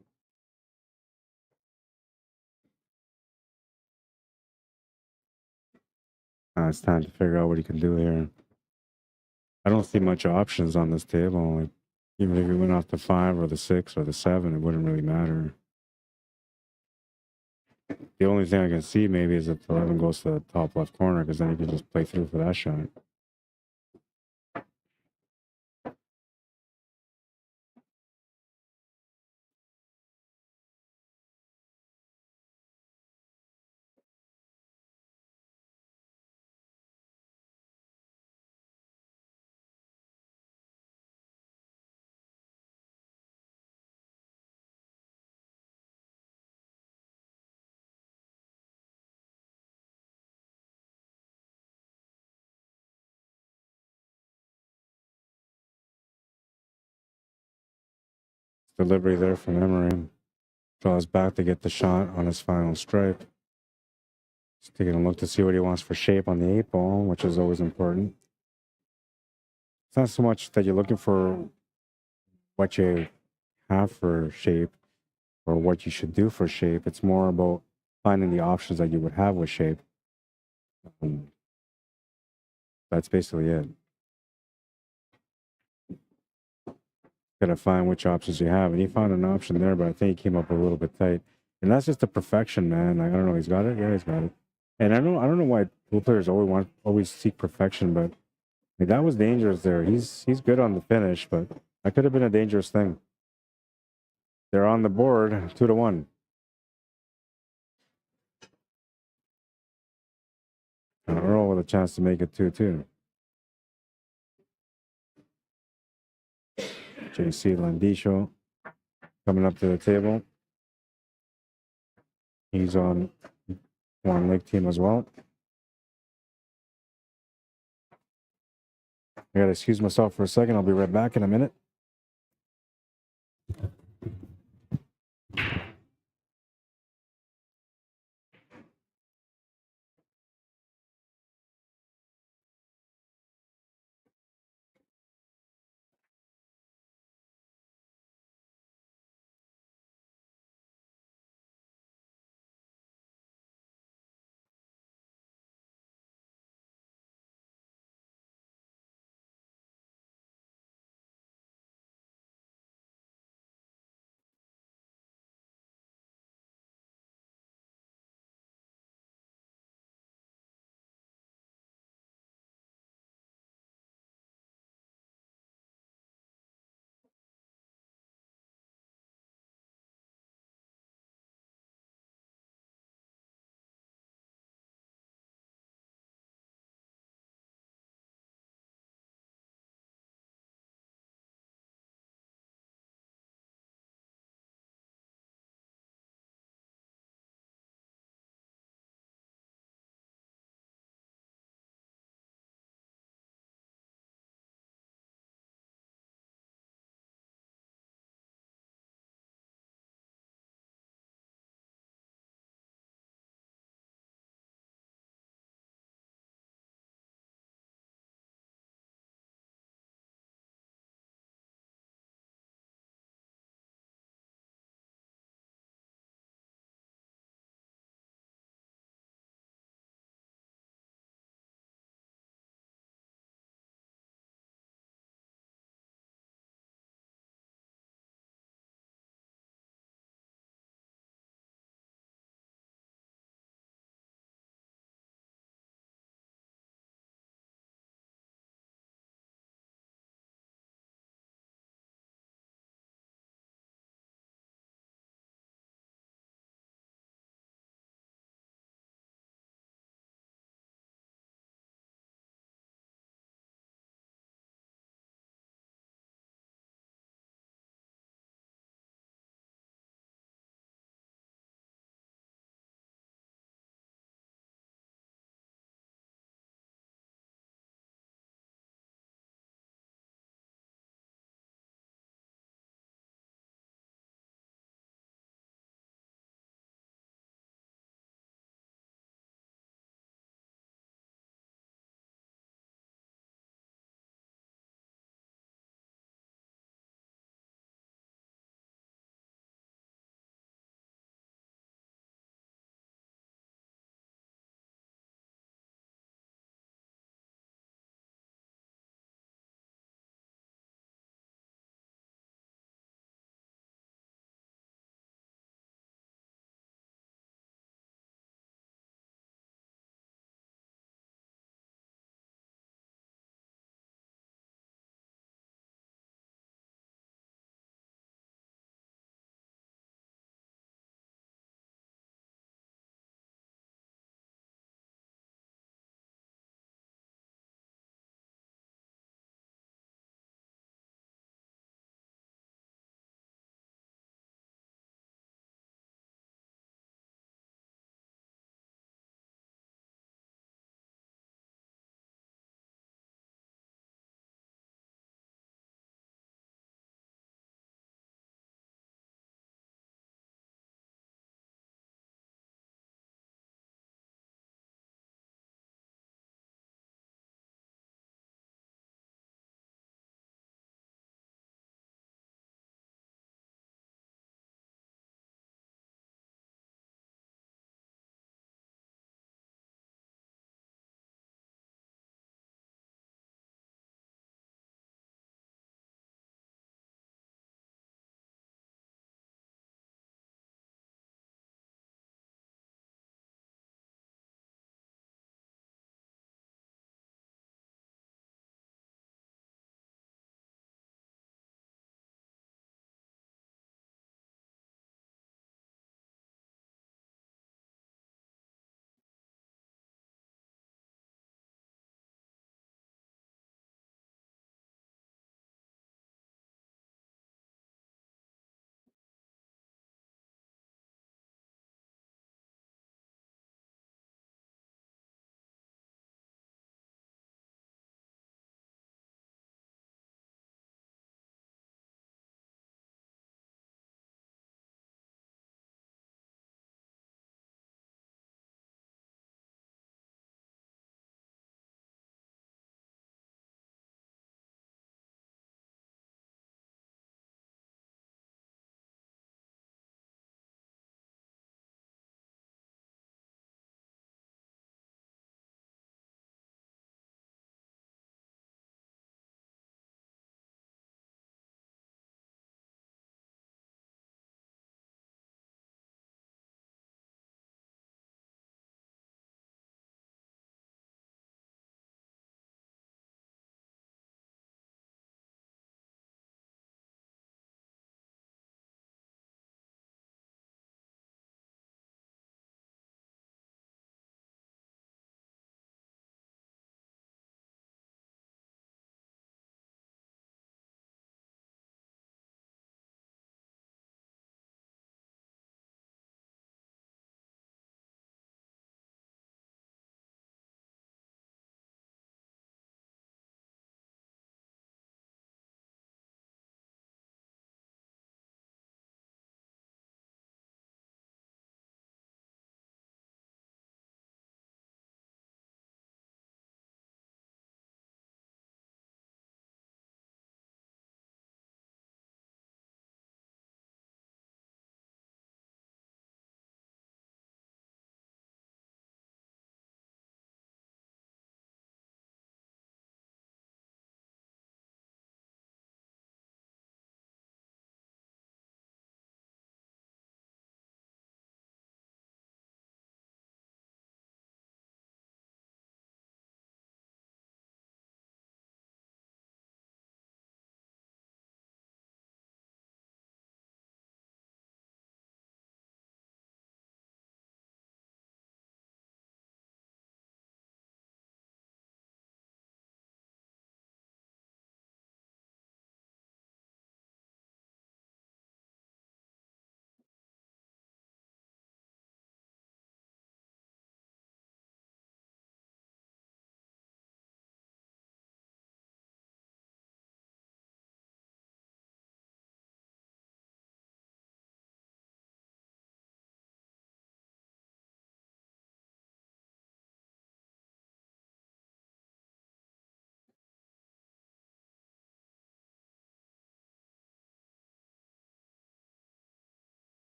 It's time to figure out what he can do here. I don't see much options on this table. Like, even if he went off the 5 or the 6 or the 7, it wouldn't really matter. The only thing I can see maybe is if the 11 goes to the top left corner, because then he can just play through for that shot. Delivery there from Emery. Draws back to get the shot on his final stripe. Just taking a look to see what he wants for shape on the 8 ball, which is always important. It's not so much that you're looking for what you have for shape or what you should do for shape. It's more about finding the options that you would have with shape. That's basically it. Gotta find which options you have. And he found an option there, but I think he came up a little bit tight. And that's just a perfection, man. Like, I don't know, he's got it. Yeah, he's got it. And I don't know why pool players always seek perfection, but like, that was dangerous there. He's good on the finish, but that could have been a dangerous thing. They're on the board, 2-1. Earl with a chance to make it 2-2. JC Landisho coming up to the table. He's on Swan Lake team as well. I gotta excuse myself for a second. I'll be right back in a minute.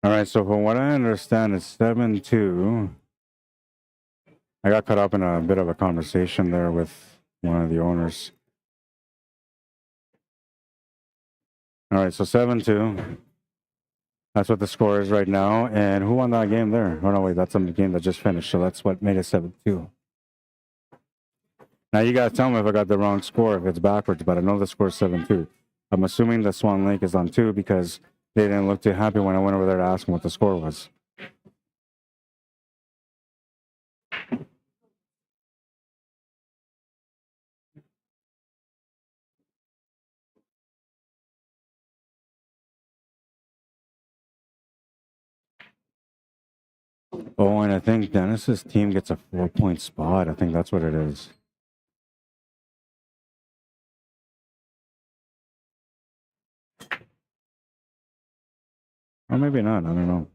All right, so from what I understand, it's 7-2. I got caught up in a bit of a conversation there with one of the owners. All right, so 7-2. That's what the score is right now. And who won that game there? Oh, no, wait, that's a game that just finished. So that's what made it 7-2. Now, you guys tell me if I got the wrong score, if it's backwards, but I know the score is 7-2. I'm assuming the Swan Lake is on 2 because they didn't look too happy when I went over there to ask them what the score was. Oh, and I think Dennis's team gets a 4-point spot. I think that's what it is. Or maybe not. I don't know.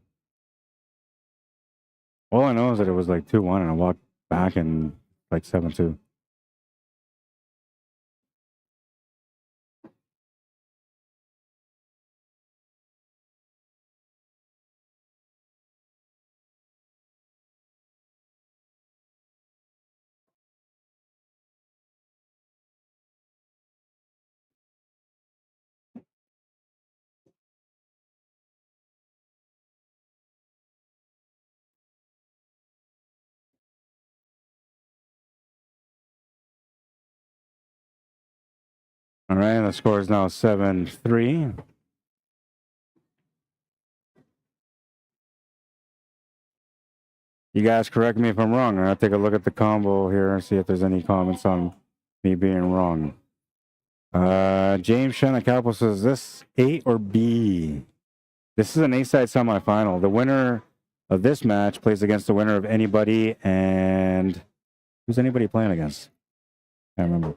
All I know is that it was like 2-1 and I walked back and like 7-2. All right, the score is now 7-3. You guys correct me if I'm wrong. I'll take a look at the combo here and see if there's any comments on me being wrong. James Shanakapo says, this A or B? This is an A-side semifinal. The winner of this match plays against the winner of anybody, and who's anybody playing against? Can't remember.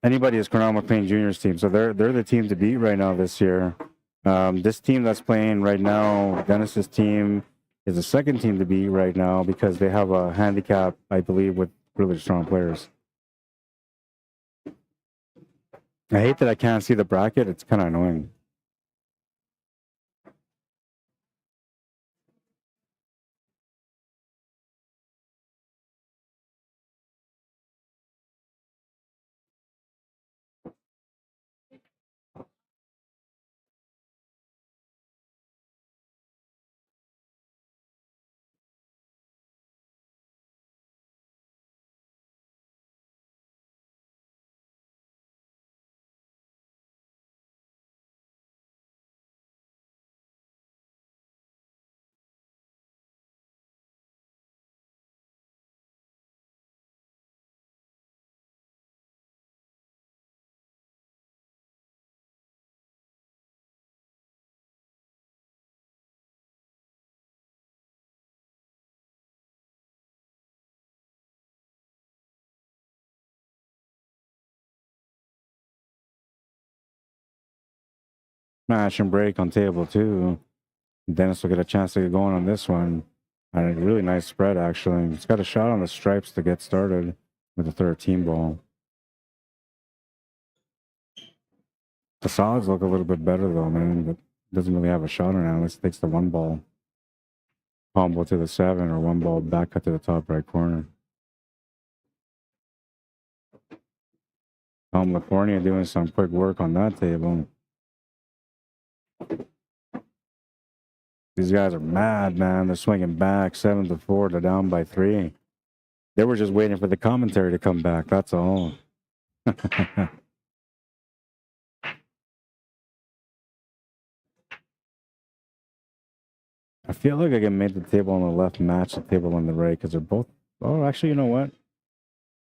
Anybody is Wally Mclean Jr.'s team, so they're the team to beat right now this year. This team that's playing right now, Dennis's team, is the second team to beat right now because they have a handicap, I believe, with really strong players. I hate that I can't see the bracket. It's kind of annoying. Smash and break on table two. Dennis will get a chance to get going on this one. And a really nice spread, actually. It's got a shot on the stripes to get started with the 13 ball. The solids look a little bit better, though, man. But doesn't really have a shot on it unless it takes the 1 ball combo to the 7 or 1 ball back cut to the top right corner. California doing some quick work on that table. These guys are mad, man. They're swinging back 7-4. They're down by 3. They were just waiting for the commentary to come back. That's all. I feel like I can make the table on the left match the table on the right because they're both. Oh, actually, you know what?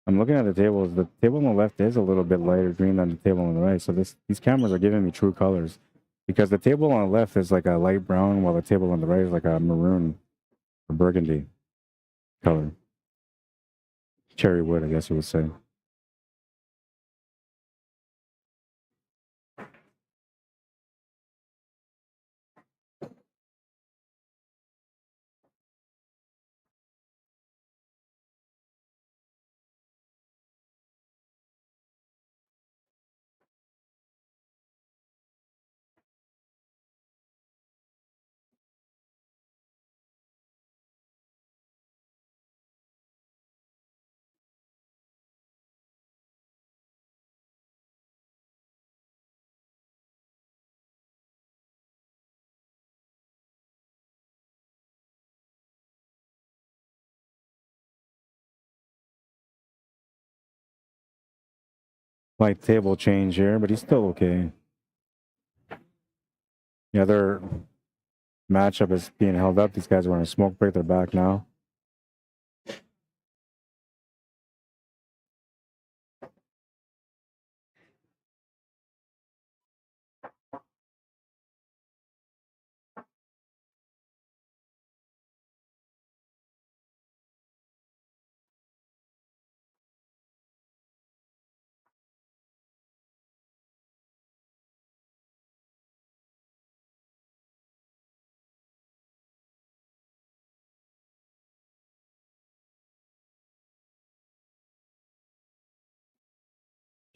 I'm looking at the tables. The table on the left is a little bit lighter green than the table on the right. So these cameras are giving me true colors because the table on the left is like a light brown while the table on the right is like a maroon or burgundy color. Cherry wood, I guess you would say. Light table change here, but he's still okay. The other matchup is being held up. These guys are on a smoke break. They're back now.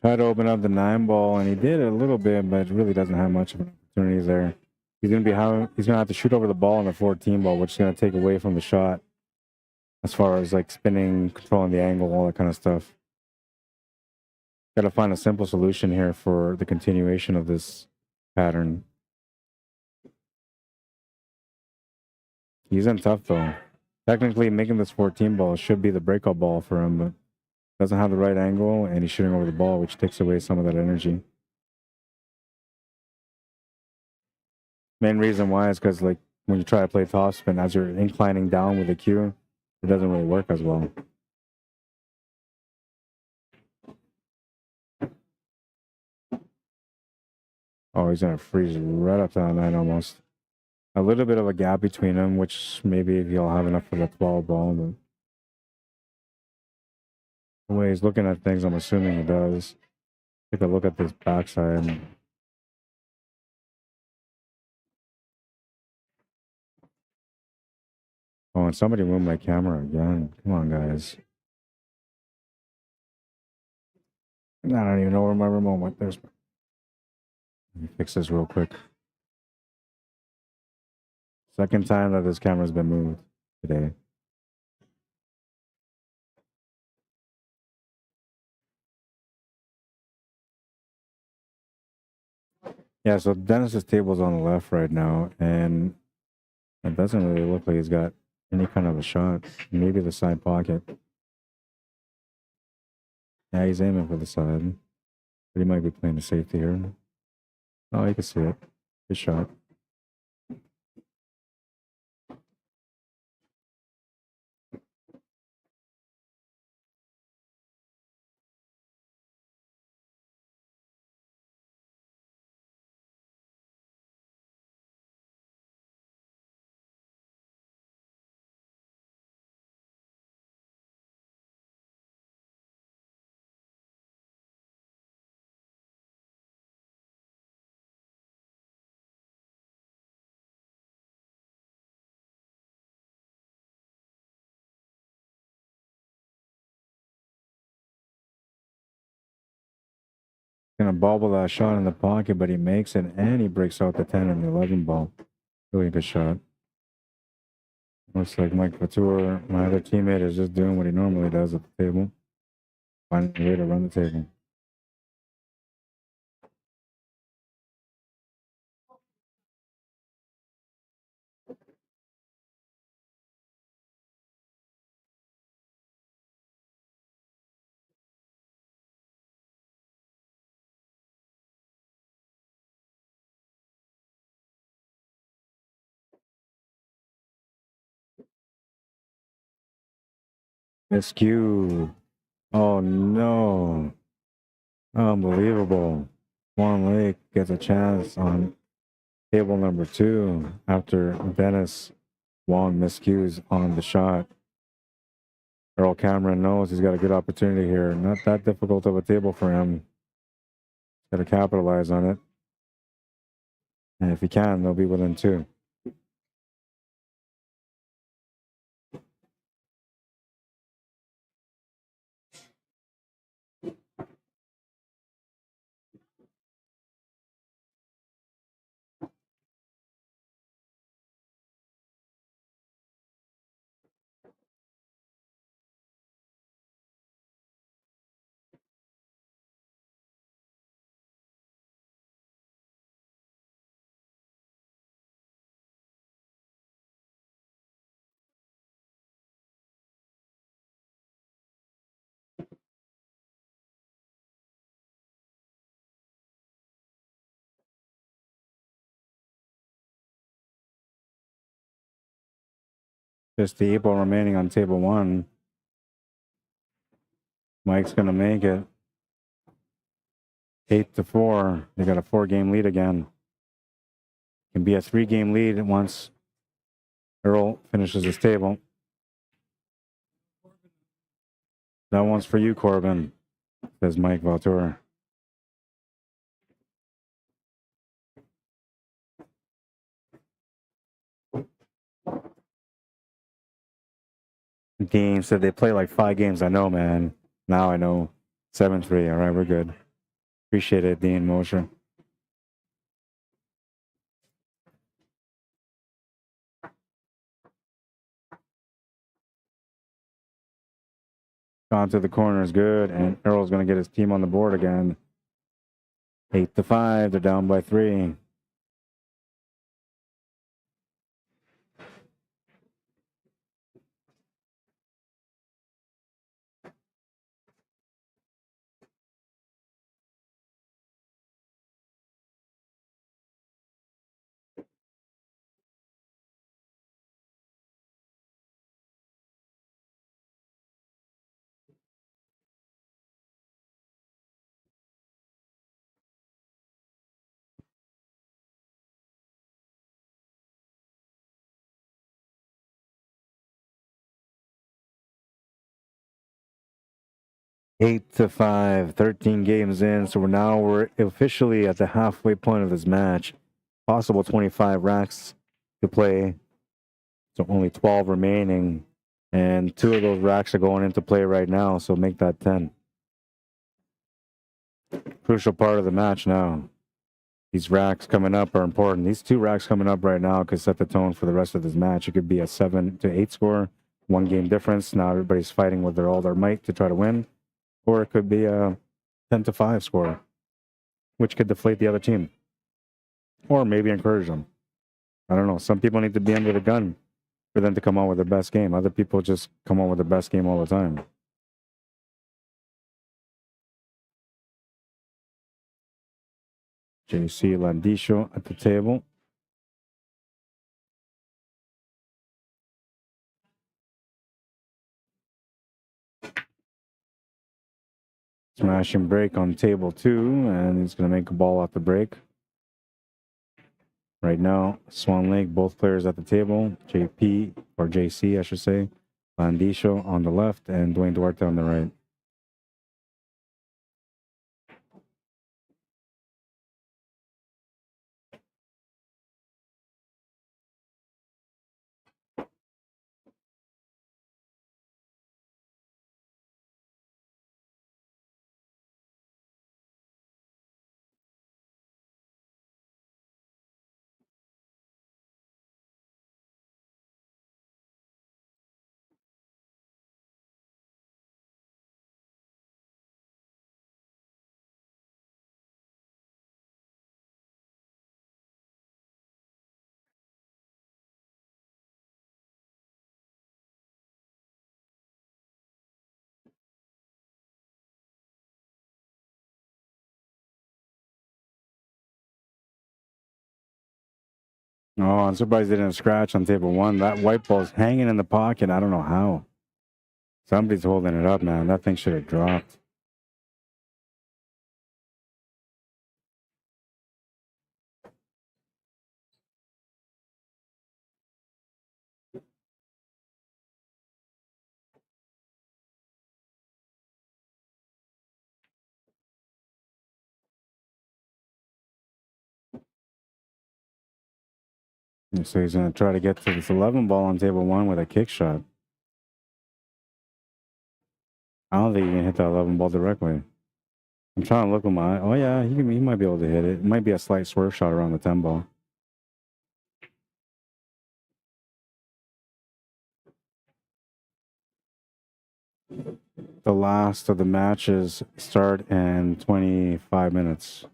Tried to open up the 9-ball, and he did a little bit, but really doesn't have much of an opportunity there. He's gonna have to shoot over the ball in the 14 ball, which is gonna take away from the shot as far as like spinning, controlling the angle, all that kind of stuff. Got to find a simple solution here for the continuation of this pattern. He's in tough though. Technically, making this 14 ball should be the breakout ball for him, but doesn't have the right angle, and he's shooting over the ball, which takes away some of that energy. Main reason why is because like when you try to play topspin, as you're inclining down with the cue, it doesn't really work as well. Oh, he's gonna freeze right up to that 9 almost. A little bit of a gap between them, which maybe he'll have enough for the 12 ball, but the way he's looking at things, I'm assuming he does. Take a look at this backside. Oh, and somebody moved my camera again. Come on, guys. I don't even know where my remote went. Let me fix this real quick. Second time that this camera's been moved today. Yeah, so Dennis's table's on the left right now, and it doesn't really look like he's got any kind of a shot. Maybe the side pocket. Yeah, he's aiming for the side. But he might be playing the safety here. Oh, you can see it. Good shot. Gonna bobble that shot in the pocket, but he makes it, and he breaks out the 10 and the 11 ball. Really good shot. Looks like Mike Couture, my other teammate, is just doing what he normally does at the table. Finding a way to run the table. Miscue. Oh no. Unbelievable. Swan Lake gets a chance on table number 2 after Dennis Wong miscues on the shot. Earl Cameron knows he's got a good opportunity here. Not that difficult of a table for him. Got to capitalize on it. And if he can, they'll be within 2. Just the 8 ball remaining on table 1. Mike's gonna make it. 8-4. They got a 4-game lead again. Can be a 3-game lead once Earl finishes his table. That one's for you, Corbin, says Mike Valtour. Dean said they play like 5 games. I know, man. Now I know. 7-3. All right, we're good. Appreciate it, Dean Mosher. Gone to the corner is good, and Earl's going to get his team on the board again. 8-5. They're down by 3. Eight to 5, 13 games in. So we're officially at the halfway point of this match. Possible 25 racks to play. So only 12 remaining. And 2 of those racks are going into play right now. So make that 10. Crucial part of the match now. These racks coming up are important. These 2 racks coming up right now could set the tone for the rest of this match. It could be a 7-8 score, 1 game difference. Now everybody's fighting with all their might to try to win. Or it could be a 10-5 score, which could deflate the other team. Or maybe encourage them. I don't know. Some people need to be under the gun for them to come on with the best game. Other people just come on with the best game all the time. JC Landisho at the table. Smashing break on table 2, and he's going to make a ball off the break. Right now, Swan Lake, both players at the table. JP, or JC, I should say. Landisho on the left, and Dwayne Duarte on the right. Oh, I'm surprised they didn't scratch on table 1. That white ball's hanging in the pocket. I don't know how. Somebody's holding it up, man. That thing should have dropped. So he's going to try to get to this 11 ball on table 1 with a kick shot. I don't think he can hit that 11 ball directly. I'm trying to look with my eye. Oh, yeah, he might be able to hit it. It might be a slight swerve shot around the 10 ball. The last of the matches start in 25 minutes.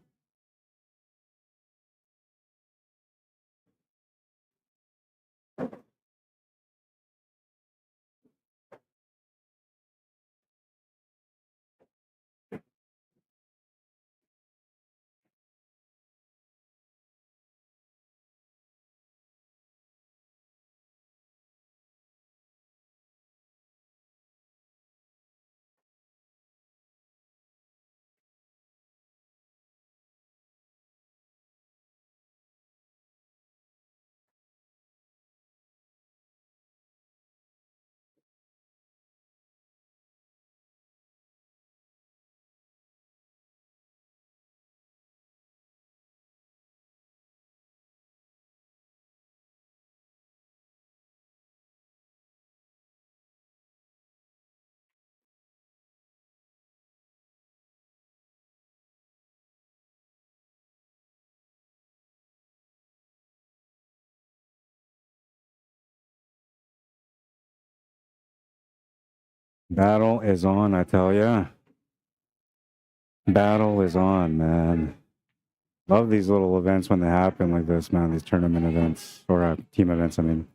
Battle is on, I tell ya. Battle is on, man. Love these little events when they happen like this, man. These tournament events, or team events, I mean.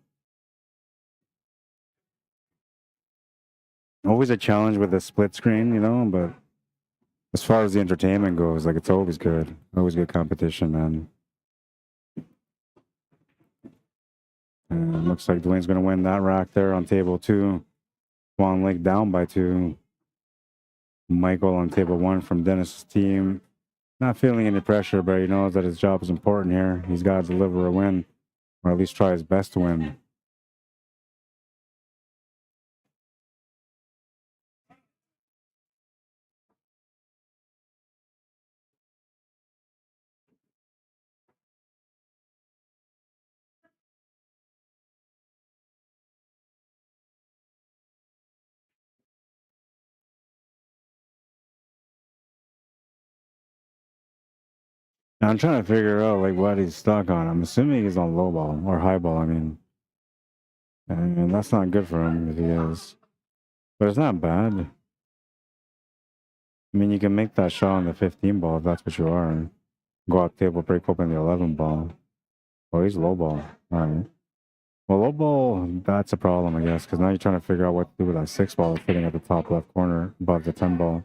Always a challenge with the split screen, you know, but as far as the entertainment goes, like, it's always good. Always good competition, man. And looks like Dwayne's going to win that rack there on table 2. Swan Lake down by 2. Michael on table 1 from Dennis's team. Not feeling any pressure, but he knows that his job is important here. He's got to deliver a win, or at least try his best to win. Now, I'm trying to figure out like what he's stuck on. I'm assuming he's on low ball or high ball. I mean, and that's not good for him if he is. But it's not bad. I mean, you can make that shot on the 15 ball if that's what you are. Go out table, break open the 11 ball. Oh, he's low ball. All right. Well, low ball, that's a problem, I guess, because now you're trying to figure out what to do with that 6 ball that's sitting at the top left corner above the 10 ball.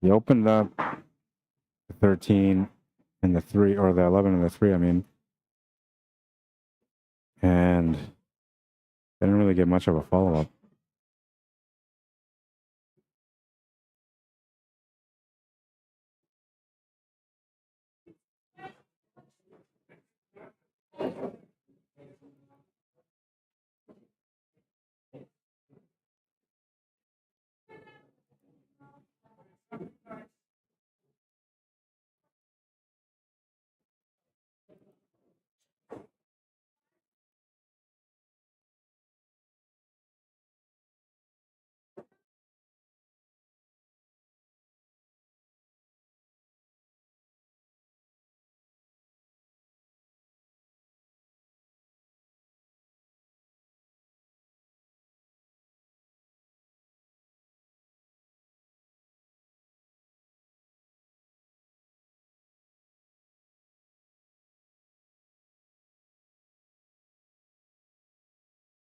He opened up the 13 and the 3, or the 11 and the 3, I mean. And didn't really get much of a follow-up.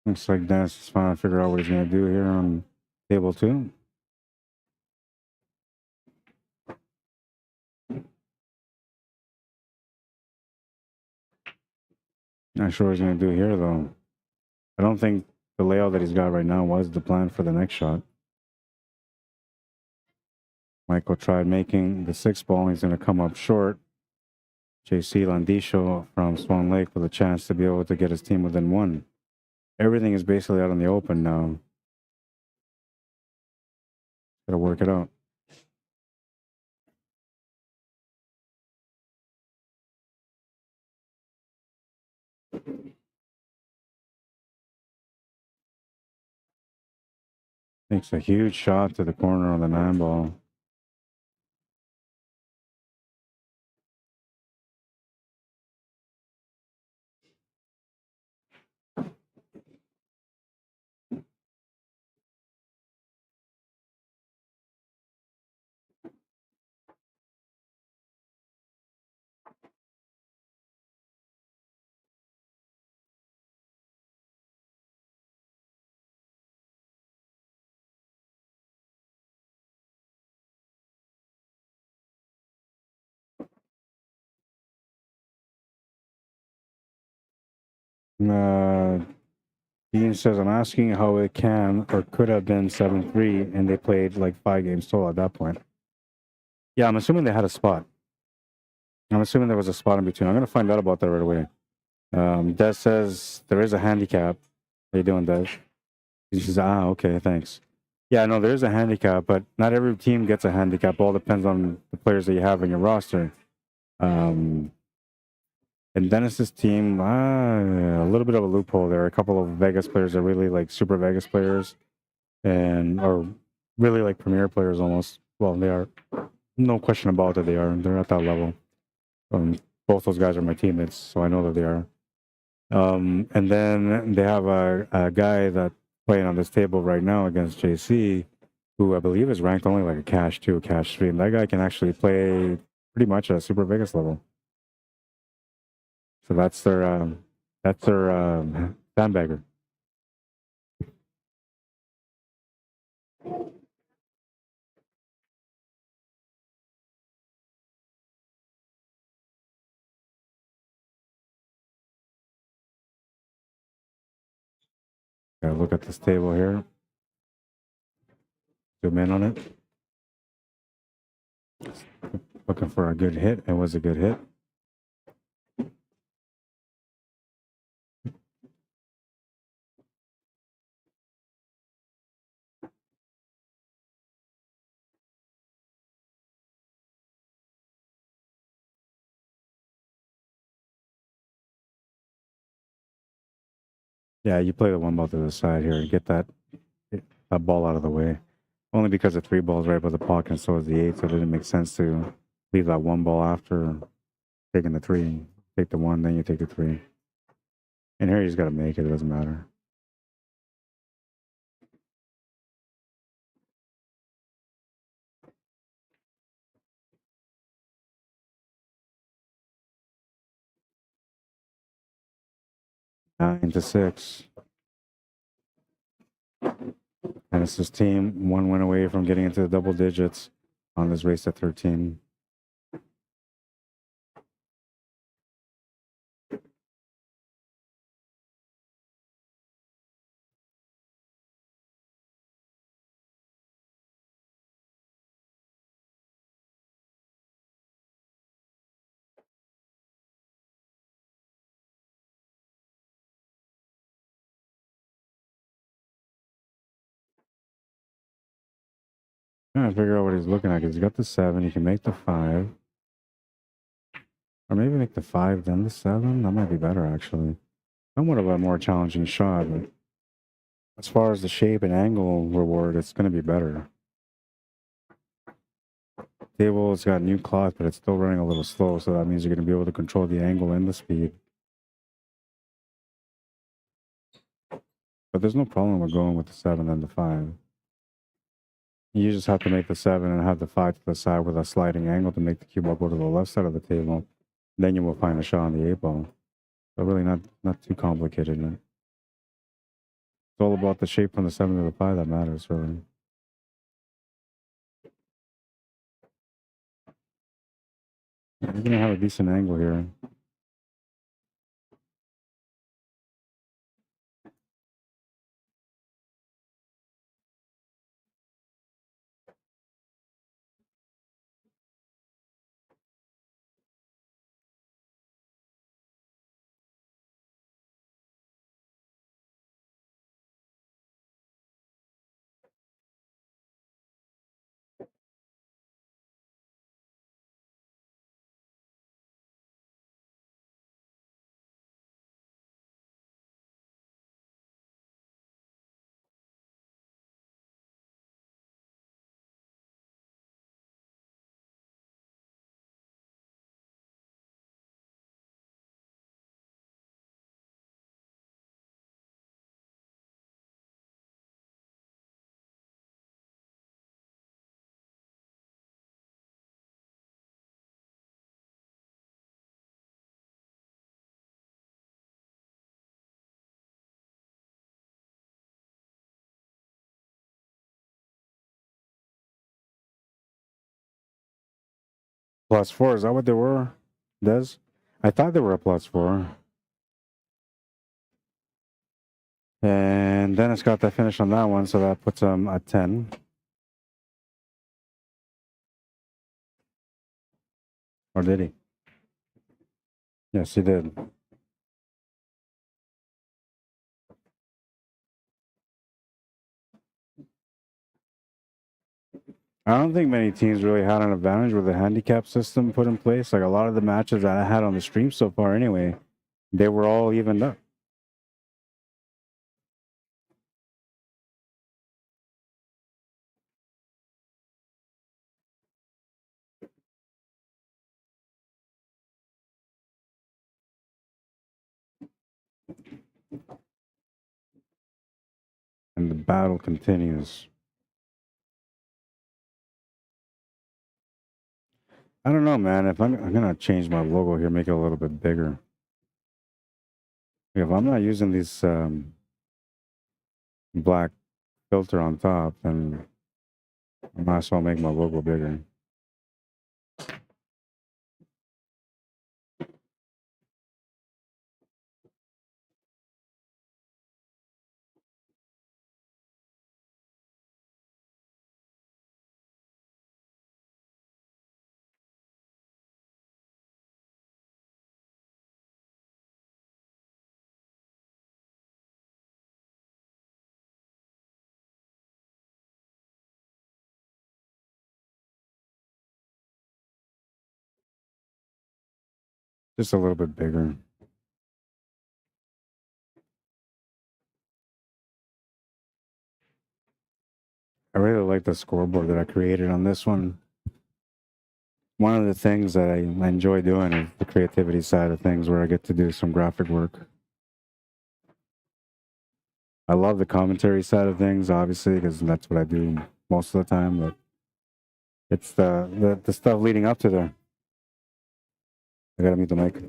Looks like Dennis is trying to figure out what he's going to do here on table 2. Not sure what he's going to do here, though. I don't think the layout that he's got right now was the plan for the next shot. Michael tried making the 6 ball. He's going to come up short. JC Landisho from Swan Lake with a chance to be able to get his team within 1. Everything is basically out in the open now. Gotta work it out. Makes a huge shot to the corner on the 9 ball. Dean says, I'm asking how it can or could have been 7-3, and they played like 5 games total at that point. Yeah, I'm assuming they had a spot. I'm assuming there was a spot in between. I'm going to find out about that right away. Des says there is a handicap. How you doing, Des? He says, okay, thanks. Yeah, no, there is a handicap, but not every team gets a handicap. All depends on the players that you have in your roster. And Dennis's team, a little bit of a loophole there. A couple of Vegas players are really like super Vegas players, and or really like premier players almost. Well, they are. No question about it. They are. They're at that level. Both those guys are my teammates, so I know that they are. And then they have a guy that's playing on this table right now against JC, who I believe is ranked only like a cash 2, cash 3. And that guy can actually play pretty much at Super Vegas level. So that's their sandbagger. Gotta look at this table here. Zoom in on it. Looking for a good hit. It was a good hit. Yeah, you play the one ball to the side here and get that ball out of the way. Only because the 3 balls right by the pocket and so is the 8, so it didn't make sense to leave that 1 ball after taking the 3. Take the 1, then you take the 3. And here you just gotta make it, it doesn't matter. Nine to 6. And it's this team 1 win away from getting into the double digits on this race at 13. Trying to figure out what he's looking at because he's got the 7. He can make the 5. Or maybe make the 5, then the 7. That might be better, actually. Somewhat of a more challenging shot, but as far as the shape and angle reward, it's going to be better. Table's got new cloth, but it's still running a little slow, so that means you're going to be able to control the angle and the speed. But there's no problem with going with the 7 and the 5. You just have to make the 7 and have the 5 to the side with a sliding angle to make the cue ball go to the left side of the table. Then you will find a shot on the 8 ball. So really not too complicated. It's all about the shape from the 7 to the 5 that matters, really. You're going to have a decent angle here. +4, is that what they were, Des? I thought they were a +4. And Dennis got the finish on that one, so that puts him at 10. Or did he? Yes, he did. I don't think many teams really had an advantage with the handicap system put in place. Like a lot of the matches that I had on the stream so far anyway, they were all evened up. And the battle continues. I don't know, man. If I'm gonna change my logo here, make it a little bit bigger. If I'm not using this black filter on top, then I might as well make my logo bigger. Just a little bit bigger. I really like the scoreboard that I created on this one. One of the things that I enjoy doing is the creativity side of things, where I get to do some graphic work. I love the commentary side of things, obviously, because that's what I do most of the time, but it's the stuff leading up to there. I gotta mute the mic.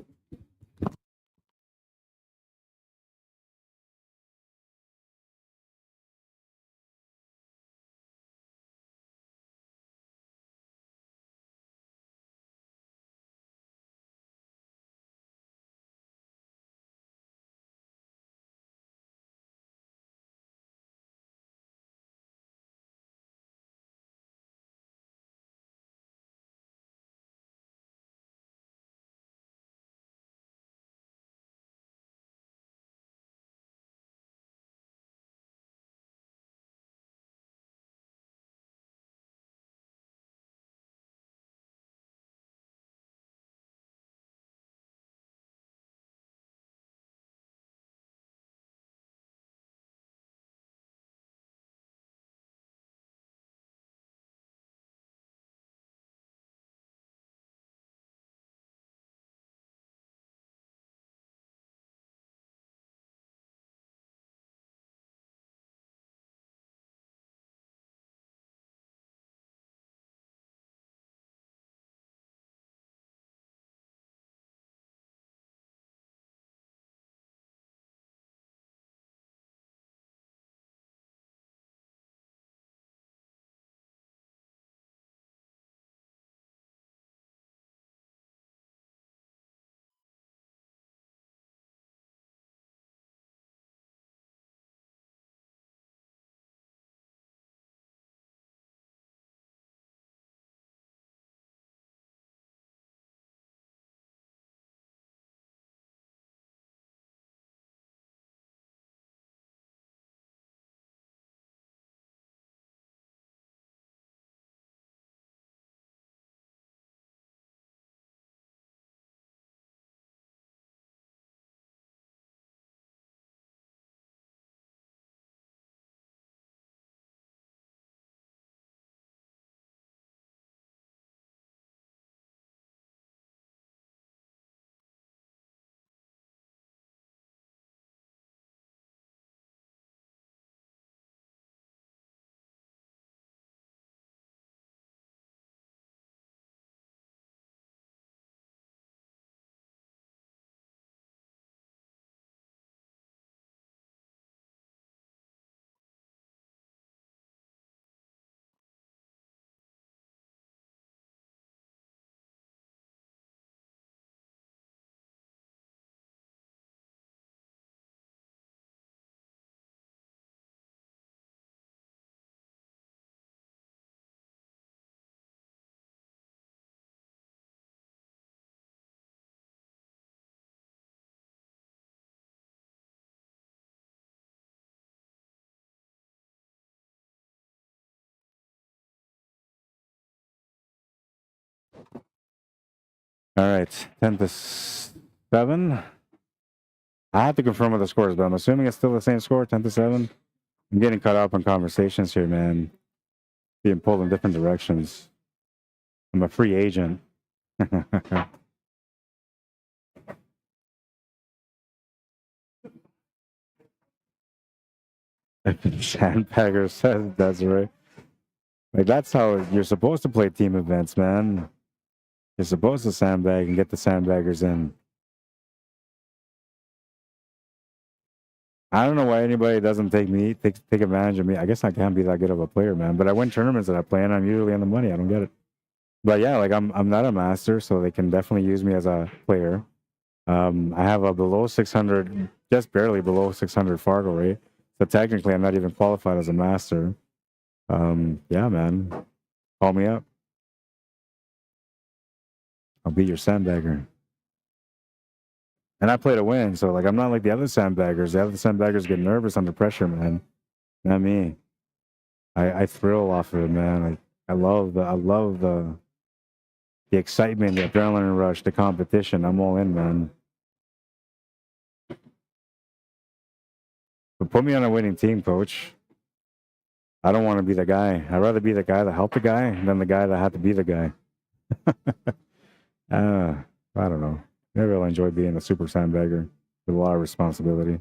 All right, 10-7. I have to confirm with the scores, but I'm assuming it's still the same score, 10-7. I'm getting caught up on conversations here, man. Being pulled in different directions. I'm a free agent. Sandbagger says that's right. Like, that's how you're supposed to play team events, man. You're supposed to sandbag and get the sandbaggers in. I don't know why anybody doesn't take advantage of me. I guess I can't be that good of a player, man. But I win tournaments that I play, and I'm usually on the money. I don't get it. But yeah, like I'm not a master, so they can definitely use me as a player. I have a below 600, just barely below 600 Fargo rate. So technically, I'm not even qualified as a master. Yeah, man, call me up. I'll be your sandbagger. And I play to win, so like I'm not like the other sandbaggers. The other sandbaggers get nervous under pressure, man. Not me. I thrill off of it, man. I love the excitement, the adrenaline rush, the competition. I'm all in, man. But put me on a winning team, coach. I don't want to be the guy. I'd rather be the guy that helped the guy than the guy that had to be the guy. I don't know. Maybe I'll enjoy being a super sandbagger with a lot of responsibility. A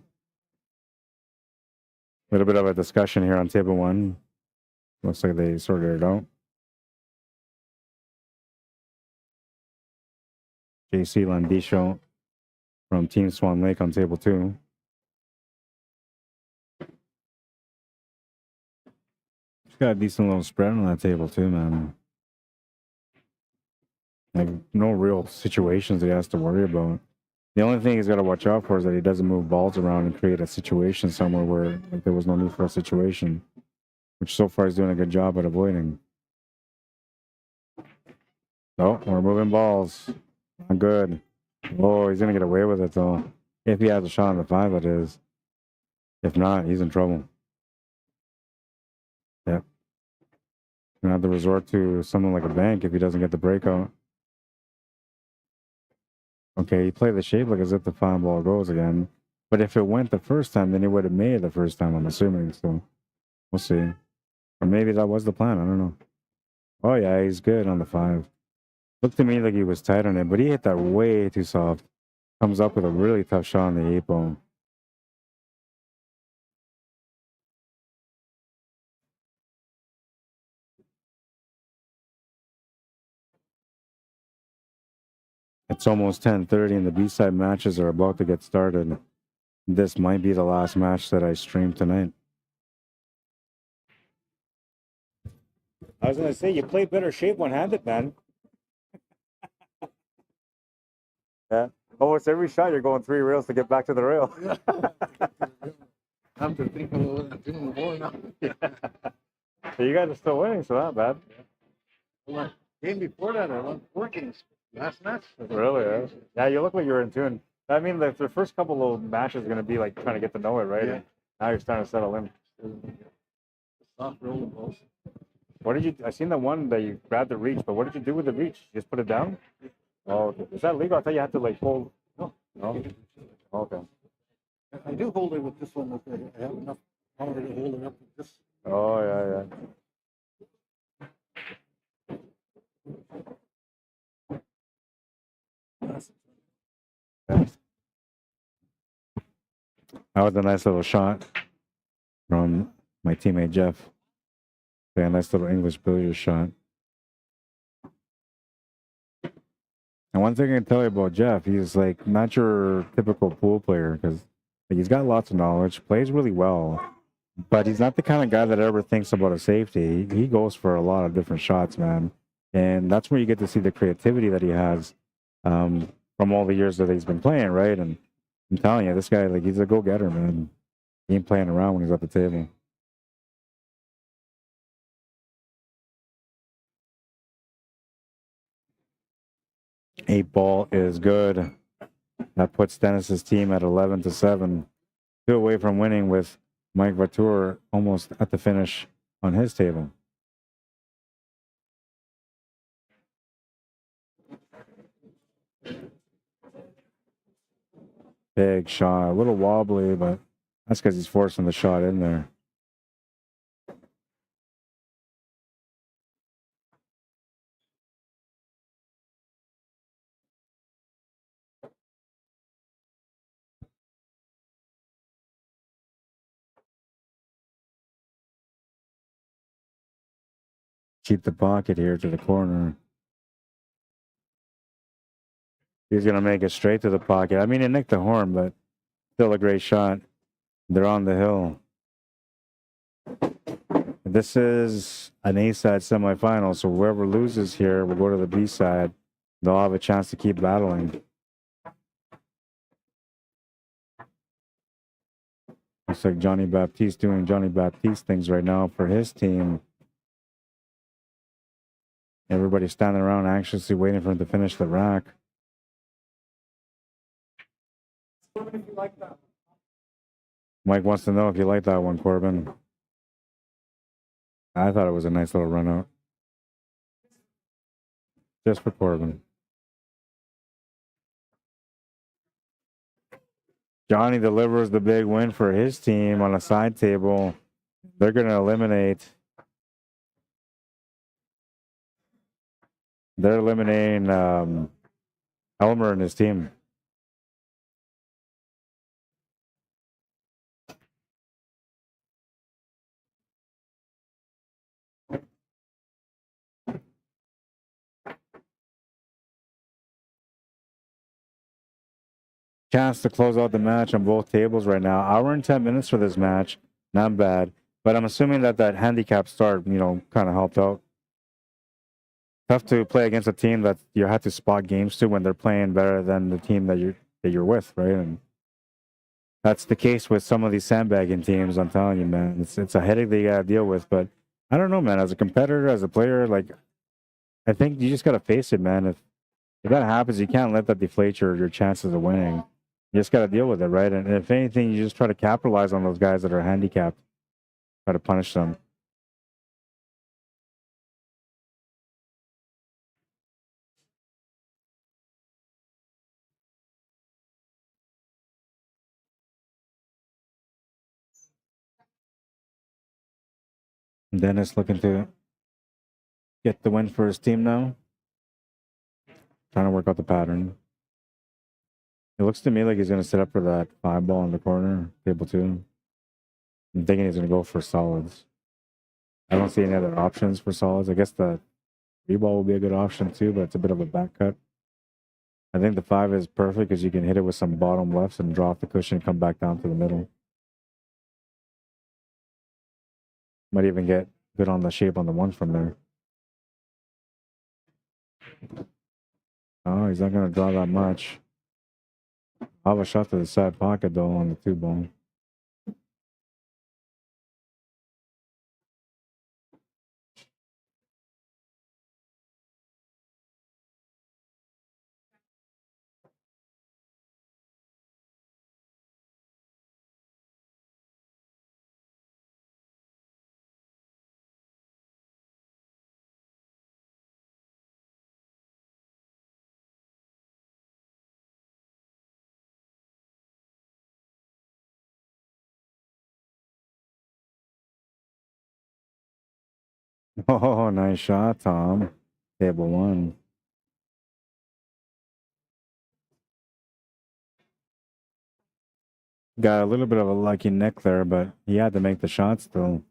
little bit of a discussion here on table one. Looks like they sorted it out. JC Landisho from Team Swan Lake on table two. He's got a decent little spread on that table too, man. Like, no real situations that he has to worry about. The only thing he's got to watch out for is that he doesn't move balls around and create a situation somewhere where like, there was no need for a situation, which so far he's doing a good job at avoiding. Oh, we're moving balls. Not good. Oh, he's going to get away with it, though. If he has a shot on the five, that is. If not, he's in trouble. Yep. Gonna have to resort to something like a bank if he doesn't get the breakout. Okay, he played the shape like as if the fine ball goes again. But if it went the first time, then he would have made it the first time, I'm assuming. So we'll see. Or maybe that was the plan. I don't know. Oh, yeah, he's good on the five. Looked to me like he was tight on it, but he hit that way too soft. Comes up with a really tough shot on the eight ball. It's almost 10:30 and the B-side matches are about to get started. This might be the last match that I stream tonight. I was going to say, you play better shape one-handed, man. Yeah. Almost every shot you're going 3 rails to get back to the rail. I have to think a little bit doing more now. So you guys are still winning, so not bad. Well, game before that, I went working last match. Really? Yeah, you look like you're in tune. I mean, the first couple of matches are going to be like trying to get to know it, right? Yeah. And now you're starting to settle in. Soft roller balls. What did you? I seen the one that you grabbed the reach, but what did you do with the reach? You just put it down? Oh, okay. Is that legal? I thought you had to like hold. No. No. Okay. I do hold it with this one. I have enough power to hold it up with this. Oh yeah, yeah. That was a nice little shot from my teammate Jeff. Yeah, a nice little English billiards shot. And one thing I can tell you about Jeff, he's like not your typical pool player because like, he's got lots of knowledge, plays really well, but he's not the kind of guy that ever thinks about a safety. He goes for a lot of different shots, man. And that's where you get to see the creativity that he has from all the years that he's been playing, right? And I'm telling you, this guy, like, he's a go-getter, man. He ain't playing around when he's at the table. Eight ball is good. That puts Dennis's team at 11-7. 2 away from winning with Mike Vatour almost at the finish on his table. Big shot. A little wobbly, but that's because he's forcing the shot in there. cheat the pocket here to the corner. He's going to make it straight to the pocket. I mean, he nicked the horn, but still a great shot. They're on the hill. This is an A-side semifinal, so whoever loses here will go to the B-side. They'll have a chance to keep battling. Looks like Johnny Baptiste doing Johnny Baptiste things right now for his team. Everybody's standing around anxiously waiting for him to finish the rack. Mike wants to know if you like that one, Corbin. I thought it was a nice little run out. Just for Corbin. Johnny delivers the big win for his team on a side table. They're going to eliminate. They're eliminating Elmer and his team. Chance to close out the match on both tables right now. Hour and 10 minutes for this match. Not bad. But I'm assuming that handicap start, you know, kind of helped out. Tough to play against a team that you have to spot games to when they're playing better than the team that you're with, right? And that's the case with some of these sandbagging teams. I'm telling you, man, it's a headache that you gotta deal with. But I don't know, man. As a competitor, as a player, like I think you just gotta face it, man. If that happens, you can't let that deflate your chances of winning. You just gotta deal with it, right? And if anything, you just try to capitalize on those guys that are handicapped. Try to punish them. Dennis looking to get the win for his team now. Trying to work out the pattern. It looks to me like he's going to set up for that 5-ball in the corner, table 2. I'm thinking he's going to go for solids. I don't see any other options for solids. I guess the 3-ball will be a good option too, but it's a bit of a back cut. I think the 5 is perfect because you can hit it with some bottom lefts and draw off the cushion and come back down to the middle. Might even get good on the shape on the 1 from there. Oh, he's not going to draw that much. I'll have a shot to the side pocket though on the 2-ball. Oh, nice shot, Tom. Table 1. Got a little bit of a lucky nick there, but he had to make the shot still.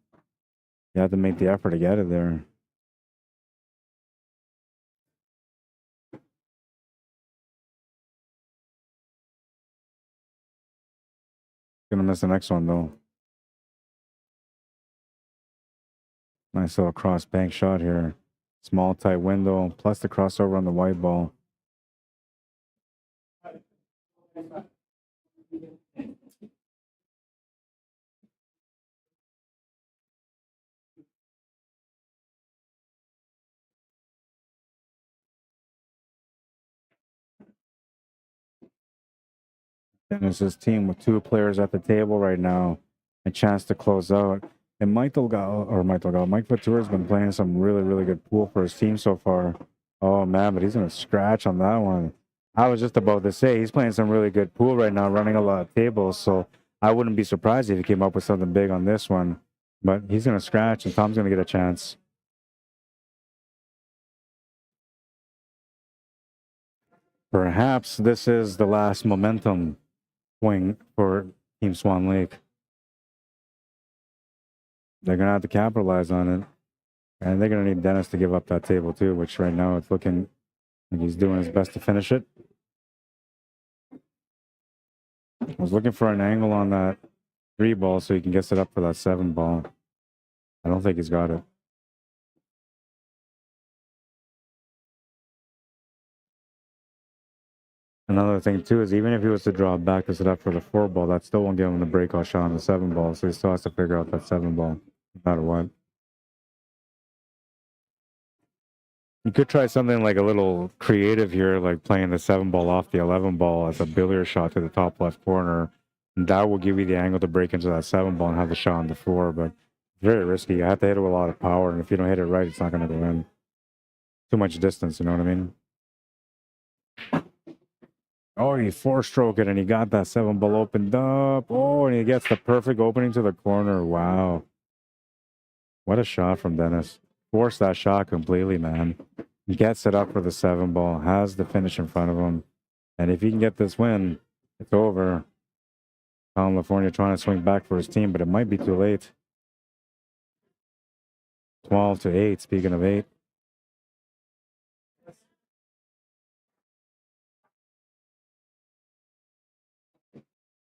He had to make the effort to get it there. Gonna miss the next one though. Nice little cross bank shot here. Small tight window, plus the crossover on the white ball. Dennis's team with 2 players at the table right now. A chance to close out. And Mike Latour has been playing some really, really good pool for his team so far. Oh man, but he's gonna scratch on that one. I was just about to say he's playing some really good pool right now, running a lot of tables. So I wouldn't be surprised if he came up with something big on this one. But he's gonna scratch, and Tom's gonna get a chance. Perhaps this is the last momentum swing for Team Swan Lake. They're gonna have to capitalize on it. And they're going to need Dennis to give up that table too, which right now it's looking like he's doing his best to finish it. I was looking for an angle on that 3 ball so he can get set up for that 7 ball. I don't think he's got it. Another thing too is even if he was to draw back to set up for the 4 ball, that still won't give him the breakout shot on the 7 ball. So he still has to figure out that 7 ball, no matter what. You could try something like a little creative here, like playing the 7 ball off the 11 ball as a billiard shot to the top left corner. And that will give you the angle to break into that 7 ball and have the shot on the 4. But it's very risky. You have to hit it with a lot of power. And if you don't hit it right, it's not going to go in. Too much distance, you know what I mean? Oh, he 4-stroke it and he got that 7 ball opened up. Oh, and he gets the perfect opening to the corner. Wow. What a shot from Dennis. Forced that shot completely, man. He gets it up for the 7 ball, has the finish in front of him. And if he can get this win, it's over. California trying to swing back for his team, but it might be too late. 12-8, speaking of 8.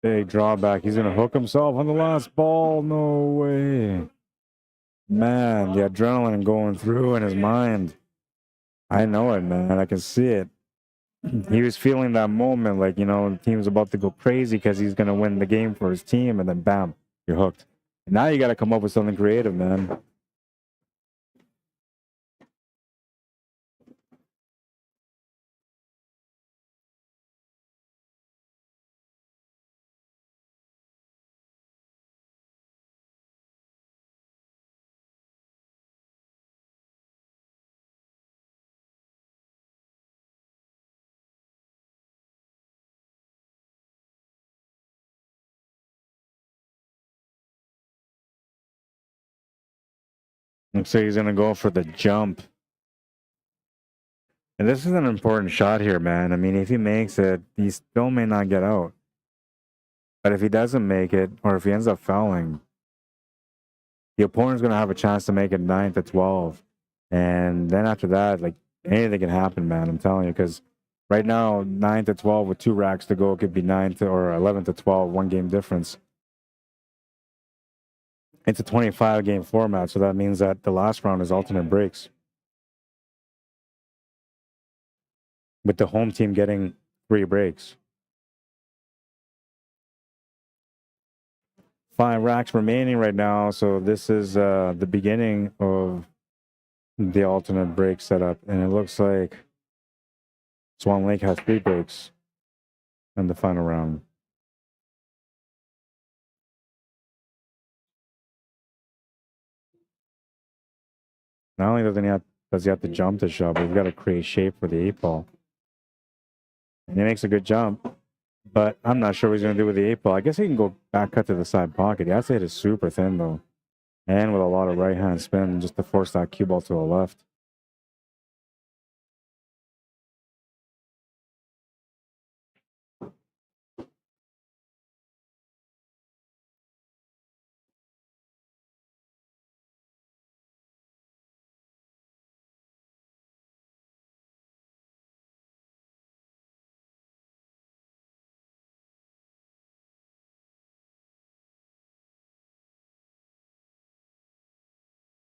Big drawback. He's going to hook himself on the last ball. No way. Man, the adrenaline going through in his mind. I know it, man. I can see it. He was feeling that moment like, you know, the team's about to go crazy because he's going to win the game for his team. And then, bam, you're hooked. Now you got to come up with something creative, man. Looks like he's going to go for the jump. And this is an important shot here, man. I mean, if he makes it, he still may not get out. But if he doesn't make it, or if he ends up fouling, the opponent's going to have a chance to make it 9-12. And then after that, like, anything can happen, man. I'm telling you, because right now, 9-12 with 2 racks to go, it could be 11-12, 1 game difference. It's a 25-game format, so that means that the last round is alternate breaks, with the home team getting 3 breaks. 5 racks remaining right now, so this is the beginning of the alternate break setup, and it looks like Swan Lake has 3 breaks in the final round. Not only does he have to jump the shot, but we've got to create shape for the 8 ball. And he makes a good jump, but I'm not sure what he's going to do with the 8 ball. I guess he can go back cut to the side pocket. He has to hit it super thin, though. And with a lot of right-hand spin just to force that cue ball to the left.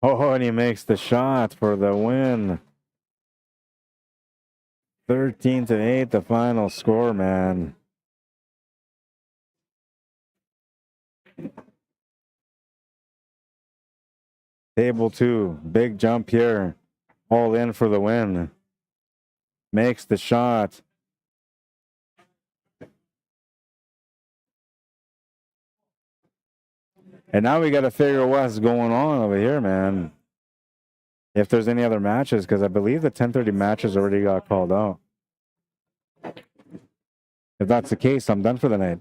Oh, and he makes the shot for the win. 13-8, the final score, man. Table 2, big jump here. All in for the win. Makes the shot. And now we got to figure out what's going on over here, man. If there's any other matches, because I believe the 10:30 matches already got called out. If that's the case, I'm done for the night.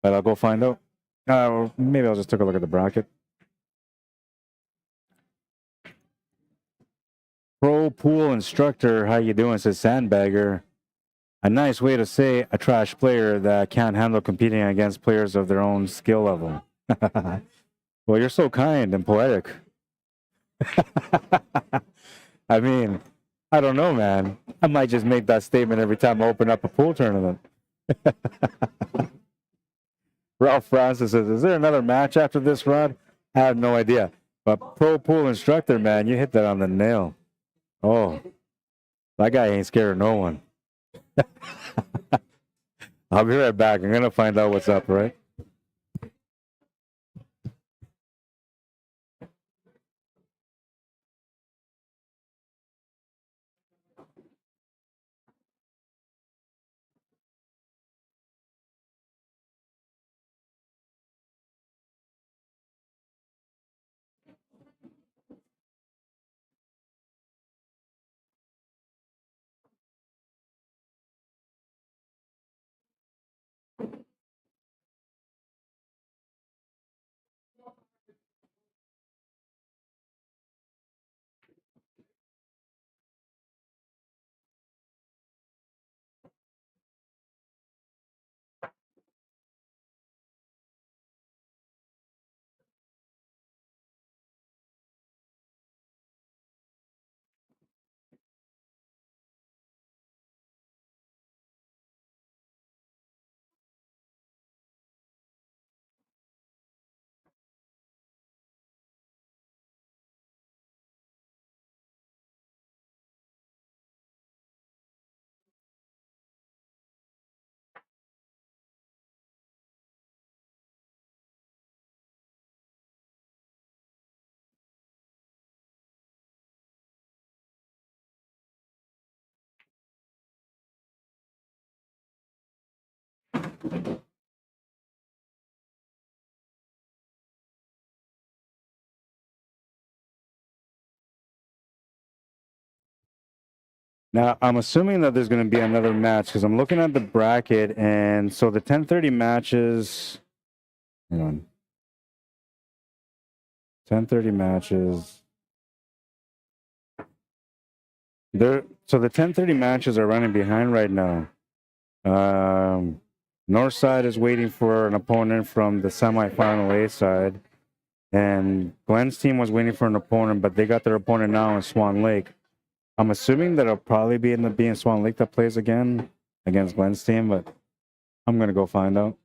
But I'll go find out. Maybe I'll just take a look at the bracket. Pro pool instructor, how you doing? Says Sandbagger. A nice way to say a trash player that can't handle competing against players of their own skill level. Well, you're so kind and poetic. I mean, I don't know, man. I might just make that statement every time I open up a pool tournament. Ralph Francis says, is there another match after this, Rod? I have no idea. But pro pool instructor, man, you hit that on the nail. Oh, that guy ain't scared of no one. I'll be right back. I'm going to find out what's up, right? Now, I'm assuming that there's going to be another match because I'm looking at the bracket, and so the 10:30 matches. Hang on. 10:30 matches. So the 10:30 matches are running behind right now. Northside is waiting for an opponent from the semifinal A side, and Glenn's team was waiting for an opponent, but they got their opponent now in Swan Lake. I'm assuming that it'll probably be in Swan Lake that plays again against Glenn's team, but I'm gonna go find out.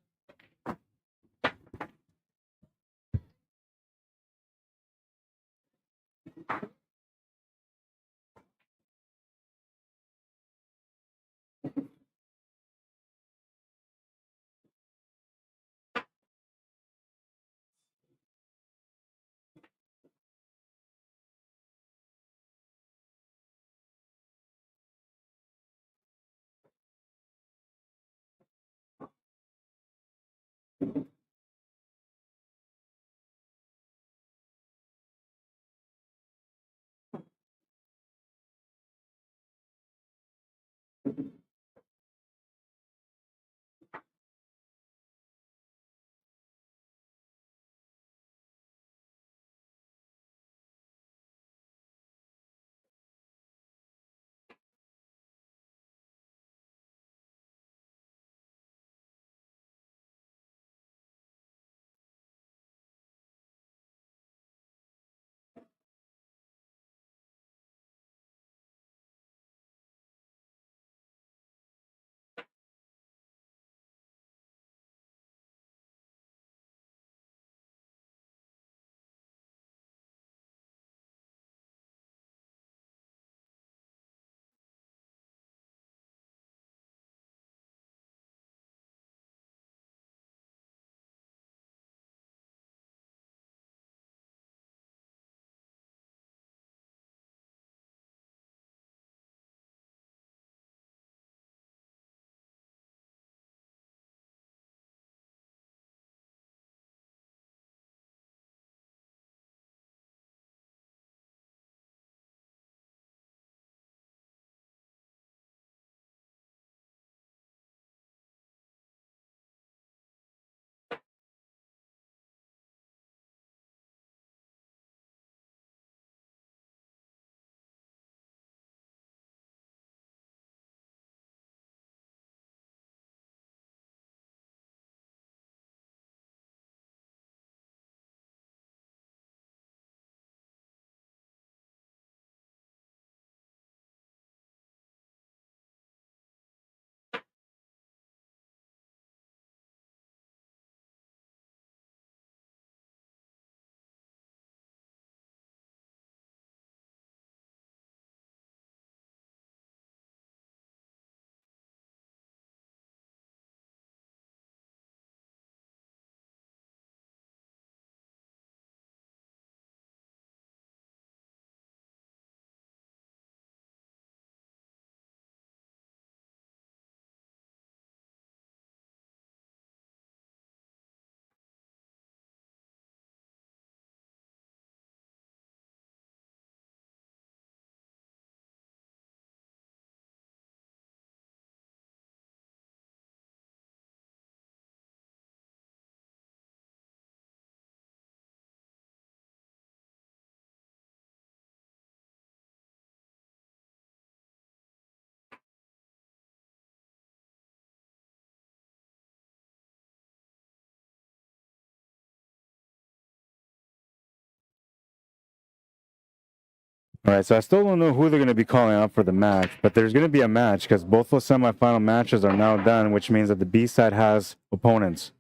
All right, so I still don't know who they're going to be calling up for the match, but there's going to be a match because both those semifinal matches are now done, which means that the B side has opponents.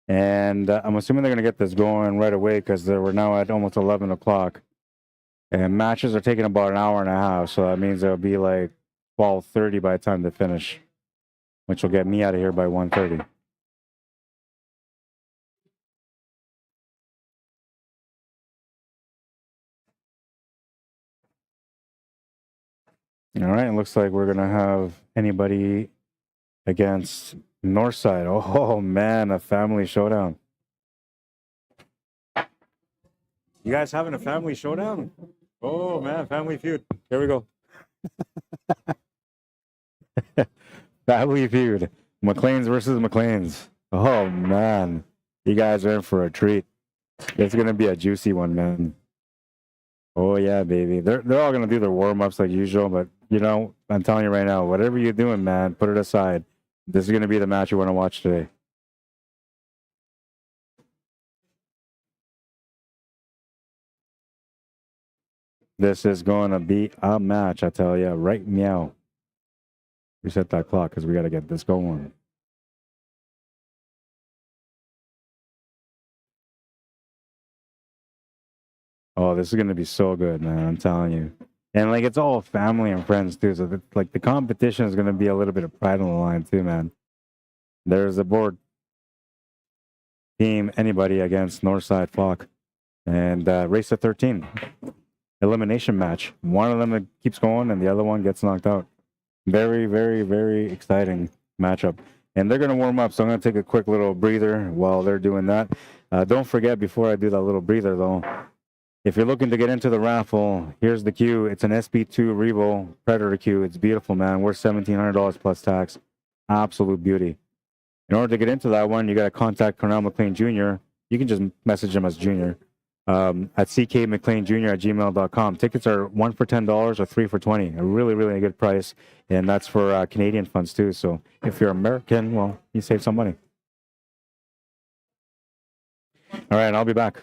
And I'm assuming they're going to get this going right away because we're now at almost 11 o'clock. And matches are taking about an hour and a half, so that means it'll be like 12:30 by the time they finish, which will get me out of here by 1:30. All right, it looks like we're going to have anybody against Northside. Oh, man, a family showdown. You guys having a family showdown? Oh, man, family feud. Here we go. Family feud. McLean's versus McLean's. Oh, man. You guys are in for a treat. It's going to be a juicy one, man. Oh, yeah, baby. They're all going to do their warm-ups like usual, but, you know, I'm telling you right now, whatever you're doing, man, put it aside. This is going to be the match you want to watch today. This is going to be a match, I tell you, right meow. Reset that clock because we got to get this going. Oh, this is going to be so good, man. I'm telling you. And, like, it's all family and friends, too. So, like, the competition is going to be a little bit of pride on the line, too, man. There's the board. Team anybody against Northside Flock. And race to 13. Elimination match. One of them keeps going and the other one gets knocked out. Very, very, very exciting matchup. And they're going to warm up, so I'm going to take a quick little breather while they're doing that. Don't forget, before I do that little breather, though, if you're looking to get into the raffle, here's the queue. It's an SB2 Revo Predator queue. It's beautiful, man. Worth $1,700 plus tax. Absolute beauty. In order to get into that one, you got to contact Cornell McLean Jr. You can just message him as Junior at ckmcleanjr@gmail.com. Tickets are 1 for $10 or 3 for $20. A really, really good price. And that's for Canadian funds, too. So if you're American, well, you save some money. All right, I'll be back.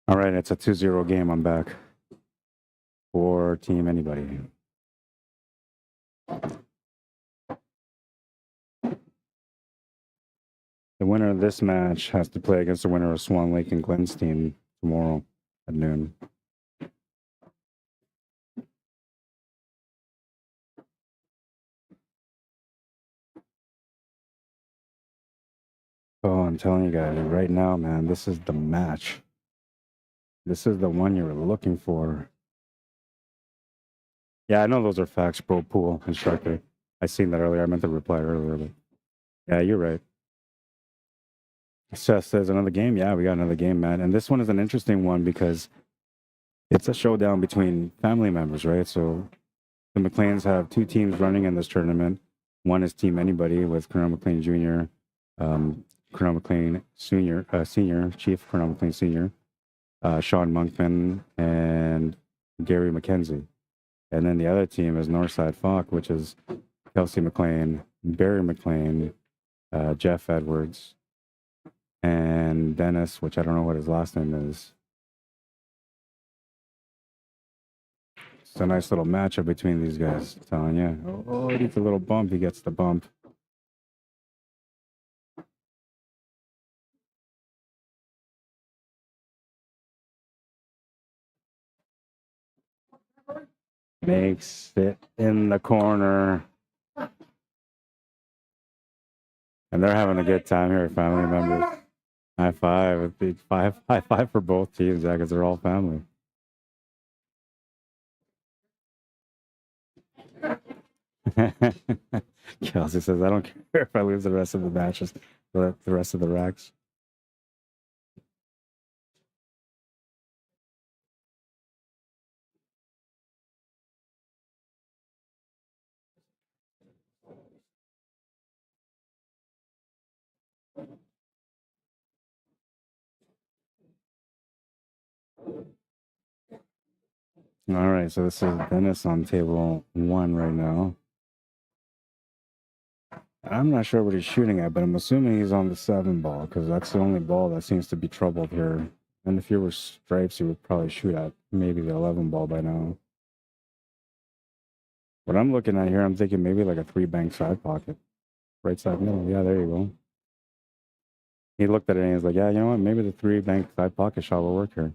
All right, it's a 2-0 game. I'm back. For team anybody. The winner of this match has to play against the winner of Swan Lake and Glenn's team tomorrow at noon. Oh, I'm telling you guys right now, man, this is the match. This is the one you were looking for. Yeah, I know those are facts, bro. Pool instructor. I seen that earlier. I meant to reply earlier, but yeah, you're right. Seth says another game. Yeah, we got another game, man. And this one is an interesting one because it's a showdown between family members, right? So the McLeans have two teams running in this tournament. One is Team Anybody with Colonel McLean Jr., Colonel McLean Senior, Chief Colonel McLean Senior, Sean Monkman, and Gary McKenzie. And then the other team is Northside Falk, which is Kelsey McLean, Barry McLean, Jeff Edwards, and Dennis, which I don't know what his last name is. It's a nice little matchup between these guys, I'm telling you. Oh, he gets a little bump. He gets the bump. Makes it in the corner. And they're having a good time here, family members. High five. High five for both teams, yeah, because they're all family. Kelsey says, I don't care if I lose the rest of the matches, the rest of the racks. All right, so this is Dennis on table 1 right now. I'm not sure what he's shooting at, but I'm assuming he's on the 7 ball because that's the only ball that seems to be troubled here. And if you were stripes, you would probably shoot at maybe the 11 ball by now. What I'm looking at here, I'm thinking maybe like a 3-bank side pocket. Right side middle. Yeah, there you go. He looked at it and he's like, yeah, you know what? Maybe the 3-bank side pocket shot will work here.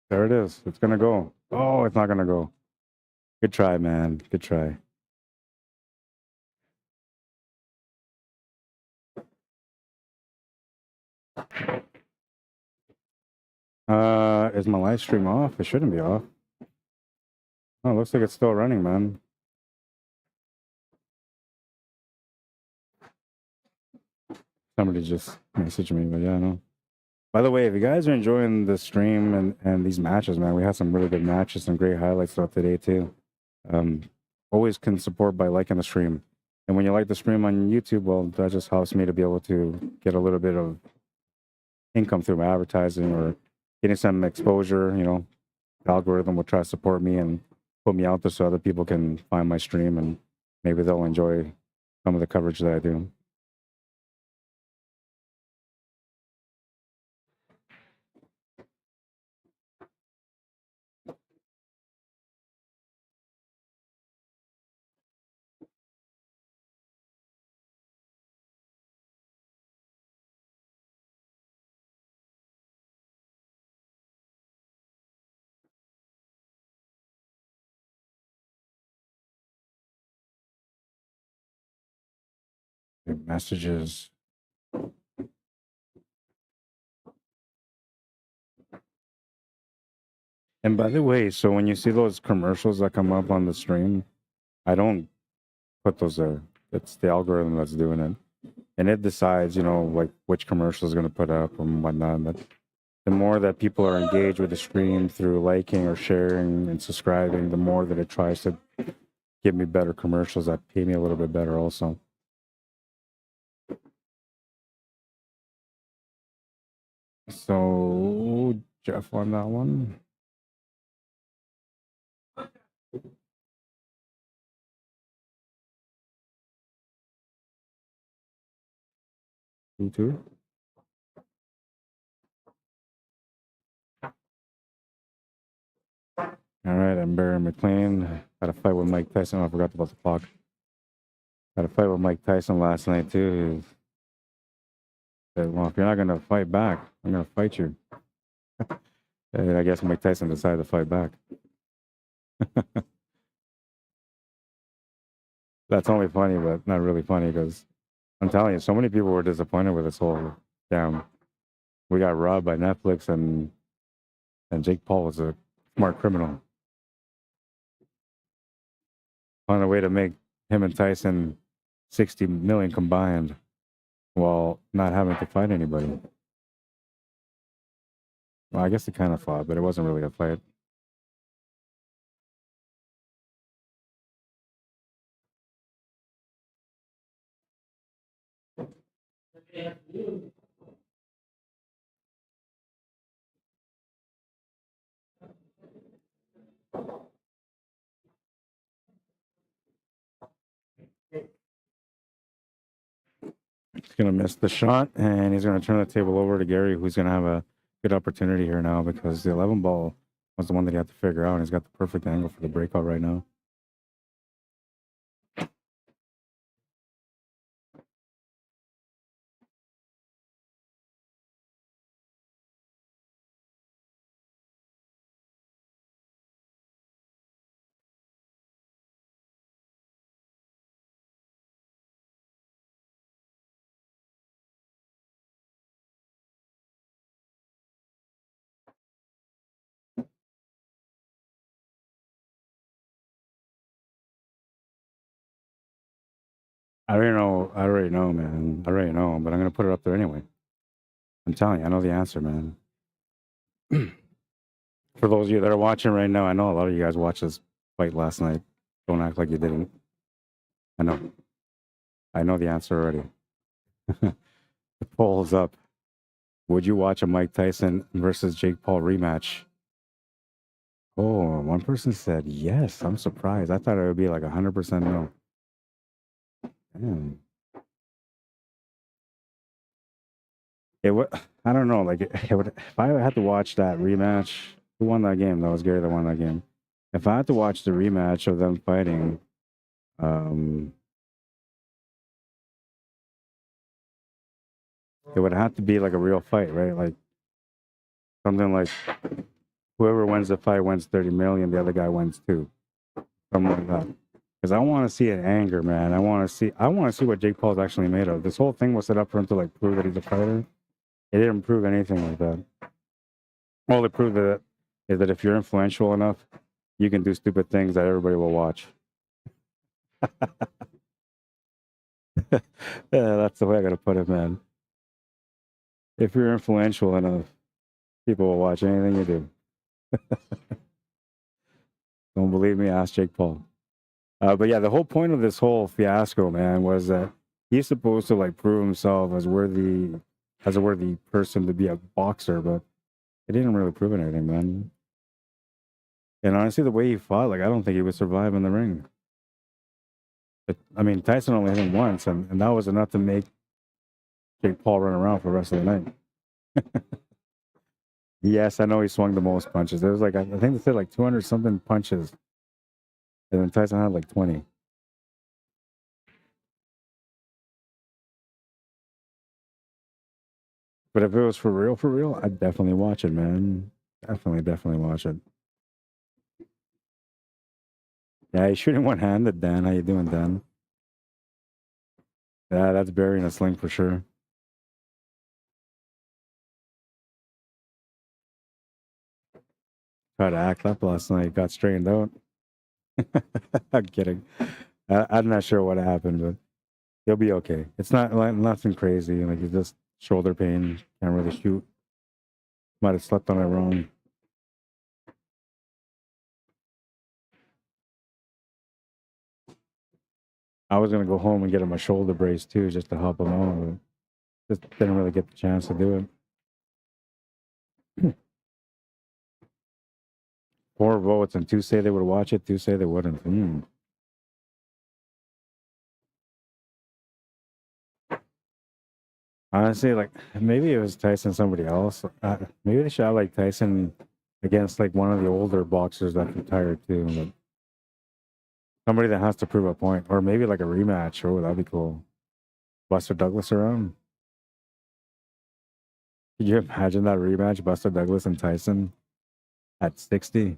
There it is. It's going to go. Oh, it's not going to go. Good try, man. Good try. Is my live stream off? It shouldn't be off. Oh, looks like it's still running, man. Somebody just messaged me, but yeah, no. By the way, if you guys are enjoying the stream and these matches, man, we had some really good matches, some great highlights throughout the day too. Always can support by liking the stream. And when you like the stream on YouTube, well, that just helps me to be able to get a little bit of income through my advertising or getting some exposure. You know, the algorithm will try to support me and put me out there so other people can find my stream and maybe they'll enjoy some of the coverage that I do. Messages. And by the way, so when you see those commercials that come up on the stream, I don't put those there. It's the algorithm that's doing it. And it decides, you know, like which commercial is going to put up and whatnot. But the more that people are engaged with the stream through liking or sharing and subscribing, the more that it tries to give me better commercials that pay me a little bit better also. So Jeff won that one. 2-2. All right, I'm Barry McLean. Had a fight with Mike Tyson. Oh, I forgot about the clock. Had a fight with Mike Tyson last night too. He said, "Well, if you're not gonna fight back, I'm gonna fight you." And I guess Mike Tyson decided to fight back. That's only funny, but not really funny because I'm telling you, so many people were disappointed with this whole damn. We got robbed by Netflix, and Jake Paul was a smart criminal. Found a way to make him and Tyson 60 million combined while not having to fight anybody. Well, I guess they kind of fought, but it wasn't really a fight. He's going to miss the shot, and he's going to turn the table over to Gary, who's going to have a good opportunity here now because the 11 ball was the one that he had to figure out, and he's got the perfect angle for the breakout right now. I already know, man. I already know, but I'm going to put it up there anyway. I'm telling you, I know the answer, man. For those of you that are watching right now, I know a lot of you guys watched this fight last night. Don't act like you didn't. I know. I know the answer already. The poll is up. Would you watch a Mike Tyson versus Jake Paul rematch? Oh, one person said yes. I'm surprised. I thought it would be like 100% no. Damn. It would. I don't know. Like it would. If I had to watch that rematch, who won that game? That was Gary that won that game. If I had to watch the rematch of them fighting, it would have to be like a real fight, right? Like something like whoever wins the fight wins 30 million, the other guy wins 2. Something like that. Because I want to see an anger, man. I want to see what Jake Paul's actually made of. This whole thing was set up for him to like prove that he's a fighter. It didn't prove anything like that. All it proved that is that if you're influential enough, you can do stupid things that everybody will watch. Yeah, that's the way I gotta put it, man. If you're influential enough, people will watch anything you do. Don't believe me? Ask Jake Paul. But yeah, the whole point of this whole fiasco, man, was that he's supposed to like prove himself as a worthy person to be a boxer, but it didn't really prove anything, man. And honestly, the way he fought, like I don't think he would survive in the ring. But, I mean, Tyson only hit him once, and that was enough to make Jake Paul run around for the rest of the night. Yes, I know he swung the most punches. There was like I think they said like 200 something punches, and then Tyson had like 20. But if it was for real, I'd definitely watch it, man. Definitely watch it. Yeah, he's shooting one-handed, Dan. How you doing, Dan? Yeah, that's burying a sling for sure. Tried to act up last night, got straightened out. I'm kidding. I'm not sure what happened, but he'll be okay. It's not like nothing crazy. Like it's just shoulder pain. Can't really shoot. Might have slept on it wrong. I was gonna go home and get him a shoulder brace too, just to help him out, but just didn't really get the chance to do it. 4 votes, and 2 say they would watch it, 2 say they wouldn't. Honestly, like maybe it was Tyson somebody else. Maybe they should have like Tyson against like one of the older boxers that's retired too. But somebody that has to prove a point, or maybe like a rematch. Oh, that'd be cool. Buster Douglas around. Could you imagine that rematch, Buster Douglas and Tyson at 60?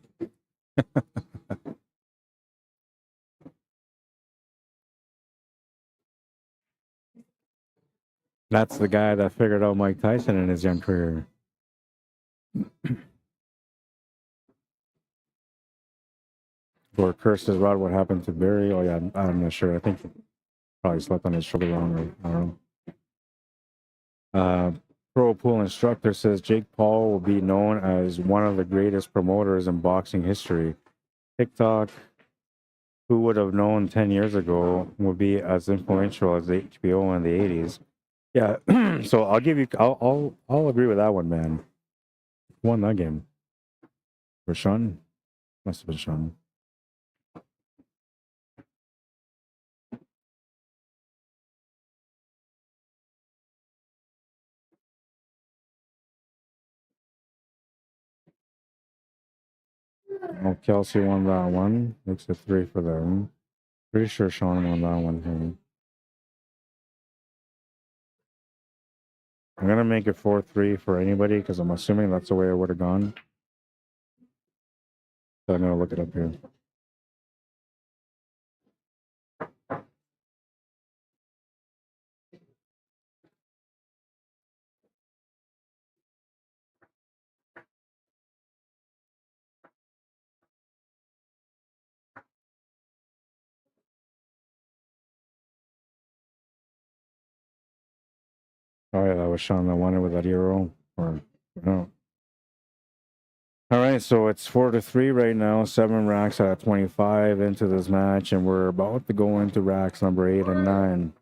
That's the guy that figured out Mike Tyson in his young career. Or cursed his rod, what happened to Barry? Oh yeah, I'm not sure. I think he probably slept on his shoulder wrong, or I don't know. Pro Pool instructor says Jake Paul will be known as one of the greatest promoters in boxing history. TikTok, who would have known 10 years ago, would be as influential as HBO in the 80s. Yeah, so I'll agree with that one, man. Won that game. For Sean? Must have been Sean. Oh, Kelsey won that one. Makes it 3 for them. Pretty sure Sean won that one too. I'm gonna make it 4-3 for anybody because I'm assuming that's the way it would have gone. So I'm gonna look it up here. Oh yeah, that was Sean that won it with that hero. Or no. All right, so it's 4-3 right now. 7 racks out of 25 into this match, and we're about to go into racks number 8 and 9.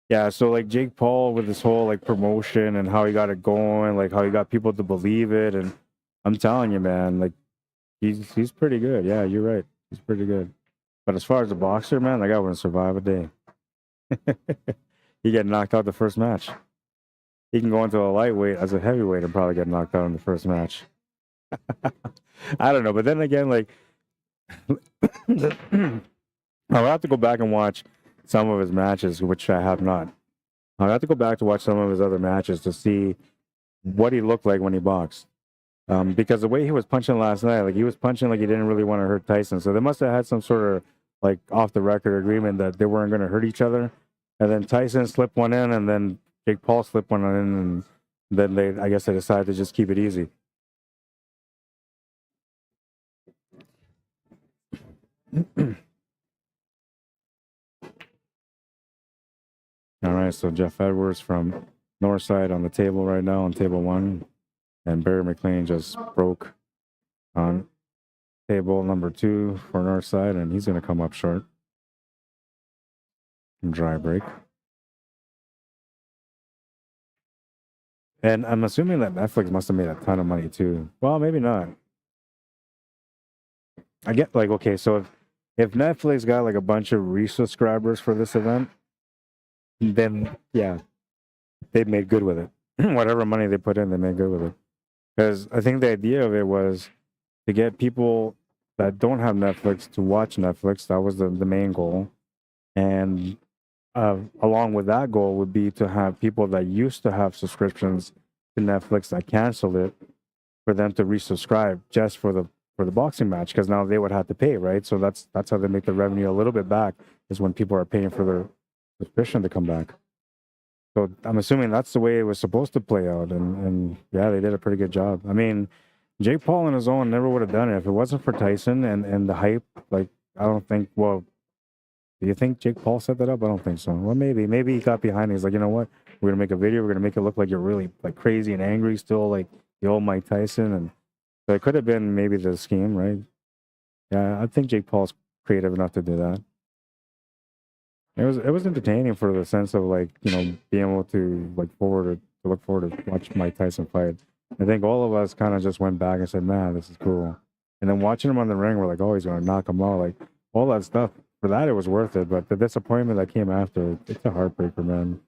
Yeah, so like Jake Paul with this whole like promotion and how he got it going, like how he got people to believe it, and I'm telling you, man, like he's pretty good. Yeah, you're right. He's pretty good. But as far as a boxer, man, that guy wouldn't survive a day. He get knocked out the first match. He can go into a lightweight as a heavyweight and probably get knocked out in the first match. I don't know, but then again, like I'll have to go back and watch some of his matches, which I have not. I'll have to go back to watch some of his other matches to see what he looked like when he boxed. Because the way he was punching last night, like he was punching like he didn't really want to hurt Tyson. So they must have had some sort of like off the record agreement that they weren't going to hurt each other. And then Tyson slipped one in, and then Jake Paul slipped one in, and then I guess they decided to just keep it easy. All right, so Jeff Edwards from Northside on the table right now on table 1, and Barry McLean just broke on table number 2 for Northside, and he's going to come up short. Dry break. And I'm assuming that Netflix must have made a ton of money too. Well, maybe not. I get like, okay, so if Netflix got like a bunch of resubscribers for this event, then yeah, they made good with it. Whatever money they put in, they made good with it. Because I think the idea of it was to get people that don't have Netflix to watch Netflix. That was the main goal. And along with that goal would be to have people that used to have subscriptions to Netflix that canceled it for them to resubscribe just for the boxing match, because now they would have to pay, right? So that's how they make the revenue a little bit back, is when people are paying for their subscription to come back. So I'm assuming that's the way it was supposed to play out, and yeah, they did a pretty good job. I mean, Jake Paul on his own never would have done it if it wasn't for Tyson and the hype. Like, I don't think. Well, do you think Jake Paul set that up? I don't think so. Well, maybe he got behind it. He's like, you know what? We're gonna make a video. We're gonna make it look like you're really like crazy and angry, still like the old Mike Tyson, and so it could have been maybe the scheme, right? Yeah, I think Jake Paul's creative enough to do that. It was entertaining for the sense of like, you know, being able to look forward to watch Mike Tyson fight. I think all of us kind of just went back and said, man, this is cool. And then watching him on the ring, we're like, oh, he's gonna knock him out, like all that stuff. For that, it was worth it. But the disappointment that came after, it's a heartbreaker, man.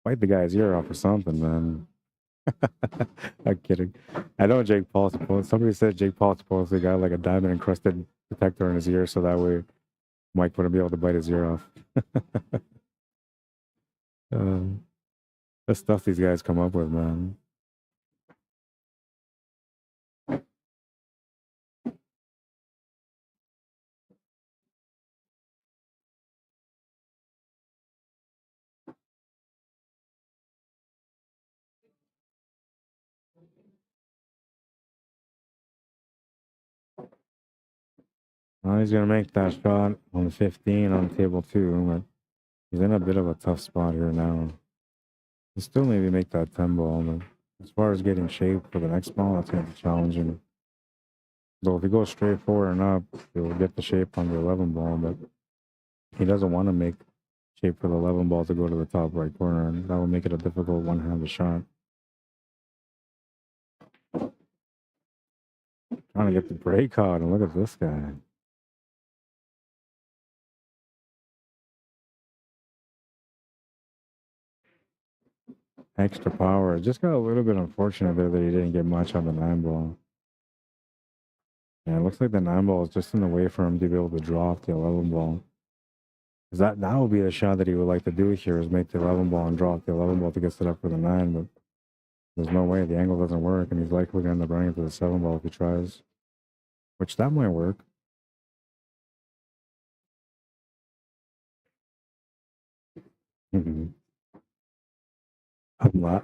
bite the guy's ear off or something, man. I'm kidding. I know Jake Paul's supposed. Somebody said Jake Paul's supposedly got like a diamond encrusted protector in his ear, so that way Mike wouldn't be able to bite his ear off. The stuff these guys come up with, man. Well, he's gonna make that shot on the 15 on table 2, but he's in a bit of a tough spot here now. He'll still maybe make that 10 ball, but as far as getting shape for the next ball, that's gonna be challenging. Though if he goes straight forward and up, he'll get the shape on the 11 ball, but he doesn't want to make shape for the 11 ball to go to the top right corner, and that will make it a difficult one-handed shot. Trying to get the break out, and look at this guy. Extra power. Just got a little bit unfortunate there that he didn't get much on the 9 ball. Yeah, it looks like the 9 ball is just in the way for him to be able to draw off the 11 ball. Because that would be the shot that he would like to do here, is make the 11 ball and draw off the 11 ball to get set up for the 9, but there's no way. The angle doesn't work, and he's likely going to end up running into the 7 ball if he tries. Which that might work.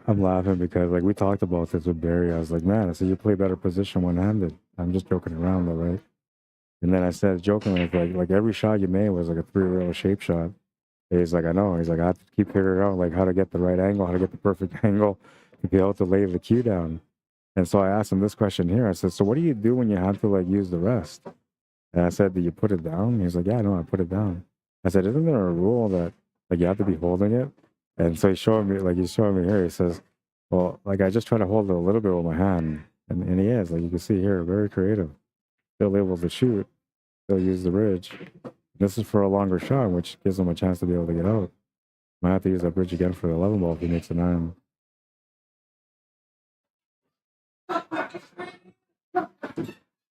I'm laughing because like we talked about this with Barry. I was like, man, I said you play better position one-handed. I'm just joking around though, right? And then I said jokingly, like every shot you made was like a 3-rail shape shot. And he's like, I know. He's like, I have to keep figuring out like how to get the right angle, how to get the perfect angle to be able to lay the cue down. And so I asked him this question here. I said, so what do you do when you have to like use the rest? And I said, do you put it down? He's like, yeah, no, I put it down. I said, isn't there a rule that like you have to be holding it? And so he's showing me here. He says, well, like I just try to hold it a little bit with my hand. And he is, like you can see here, very creative. Still able to shoot, still use the bridge. This is for a longer shot, which gives him a chance to be able to get out. Might have to use that bridge again for the 11 ball if he makes a 9.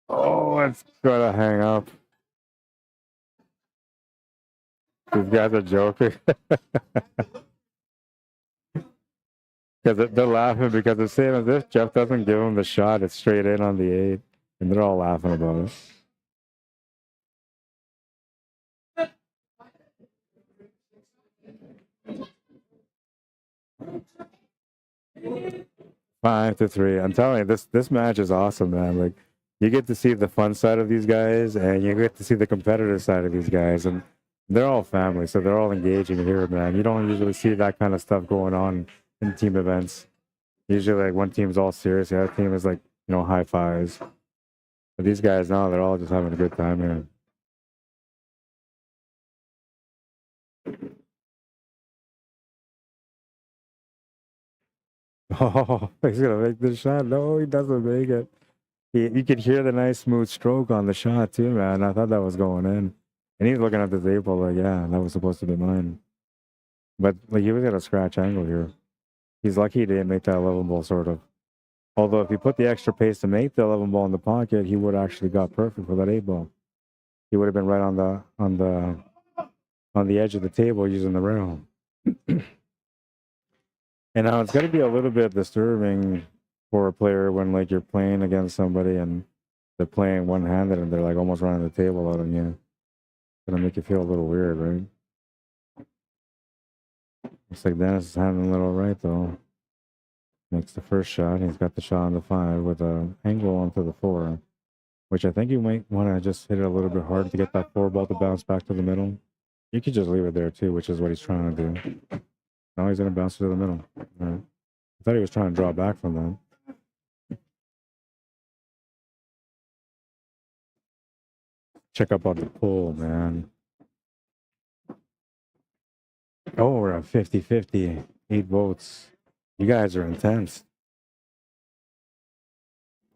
Oh, it's gonna hang up. These guys are joking. Because they're laughing because the same as if Jeff doesn't give him the shot, it's straight in on the 8. And they're all laughing about it. 5-3. I'm telling you, this match is awesome, man. Like you get to see the fun side of these guys, and you get to see the competitive side of these guys, and they're all family, so they're all engaging here, man. You don't usually see that kind of stuff going on in team events. Usually, like one team's all serious, the other team is like, you know, high fives. But these guys now, they're all just having a good time here. Oh, he's gonna make the shot. No, he doesn't make it. You could hear the nice smooth stroke on the shot too, man. I thought that was going in. And he's looking at the table like, yeah, that was supposed to be mine. But like he was at a scratch angle here. He's lucky he didn't make that 11 ball sort of. Although if he put the extra pace to make the 11 ball in the pocket, he would have actually got perfect for that 8 ball. He would have been right on the edge of the table using the rail. And now it's got to be a little bit disturbing for a player when like you're playing against somebody and they're playing one-handed and they're like almost running the table out on you. It's gonna make you feel a little weird, right? Looks like Dennis is handling a little right though. Makes the first shot. He's got the shot on the 5 with an angle onto the 4, which I think you might want to just hit it a little bit hard to get that 4 ball to bounce back to the middle. You could just leave it there too, which is what he's trying to do. Now he's gonna bounce it to the middle. All right. I thought he was trying to draw back from that. Check up on the pool, man. Oh, we're at 50-50. 8 votes. You guys are intense.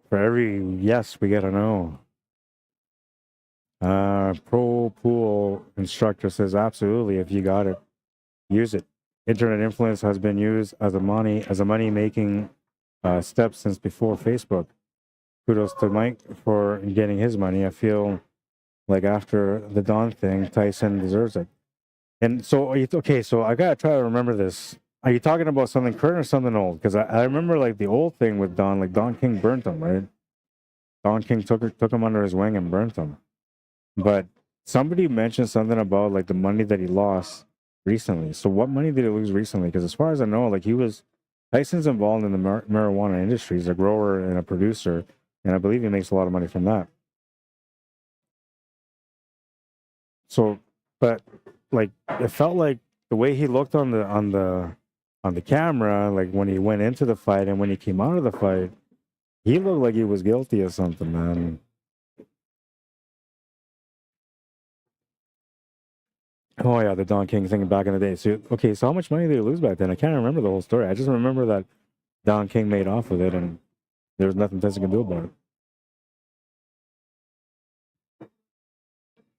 For every yes, we get a no. Pro pool instructor says absolutely. If you got it, use it. Internet influence has been used as a money making step since before Facebook. Kudos to Mike for getting his money. I feel like after the Don thing, Tyson deserves it. And so, okay, so I gotta try to remember this. Are you talking about something current or something old? Because I remember like the old thing with Don, like Don King burnt him, right? Don King took him under his wing and burnt him. But somebody mentioned something about like the money that he lost recently. So what money did he lose recently? Because as far as I know, like Tyson's involved in the marijuana industry. He's a grower and a producer, and I believe he makes a lot of money from that. So, but like it felt like the way he looked on the camera, like when he went into the fight and when he came out of the fight, he looked like he was guilty of something, man. Oh yeah, the Don King thing back in the day. So okay, so how much money did he lose back then? I can't remember the whole story. I just remember that Don King made off with it, and there was nothing Tyson could do about it.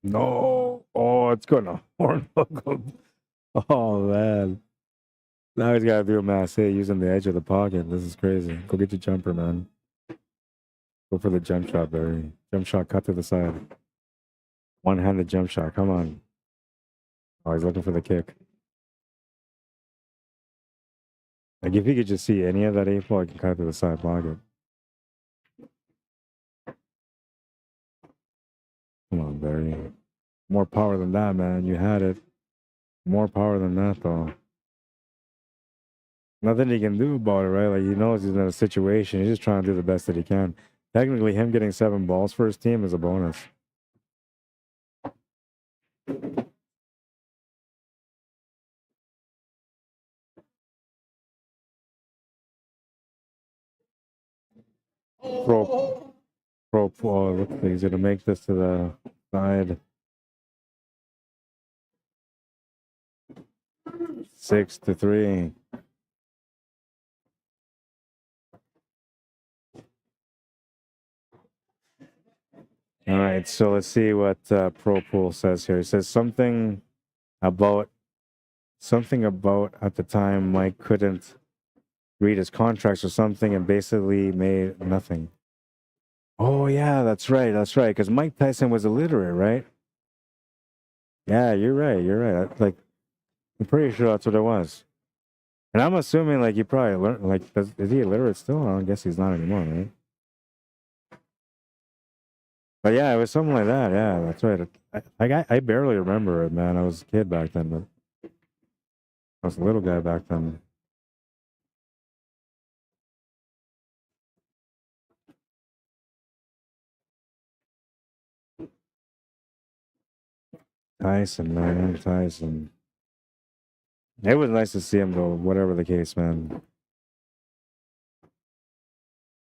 No, oh, it's gonna horn. Oh man, now he's gotta do a mass hit using the edge of the pocket. This is crazy. Go get your jumper, man. Go for the jump shot, Barry. Jump shot, cut to the side. One-handed jump shot. Come on. Oh, he's looking for the kick. Like if you could just see any of that 8-ball, I can cut to the side pocket. Come on, Barry. More power than that, man. You had it. More power than that, though. Nothing he can do about it, right? Like he knows he's in a situation. He's just trying to do the best that he can. Technically, him getting 7 balls for his team is a bonus. Pro, looks like he's gonna make this to the side. 6-3. All right, so let's see what Pro Pool says here. It says something about at the time Mike couldn't read his contracts or something and basically made nothing. Oh yeah, that's right, because Mike Tyson was illiterate, right? Yeah, you're right. Like, I'm pretty sure that's what it was. And I'm assuming like you probably learned, like, is he illiterate still? I don't guess he's not anymore, right? But yeah, it was something like that. Yeah, that's right. I barely remember it, man. I was a kid back then, but I was a little guy back then. Tyson, man, Tyson. It was nice to see him though, whatever the case, man.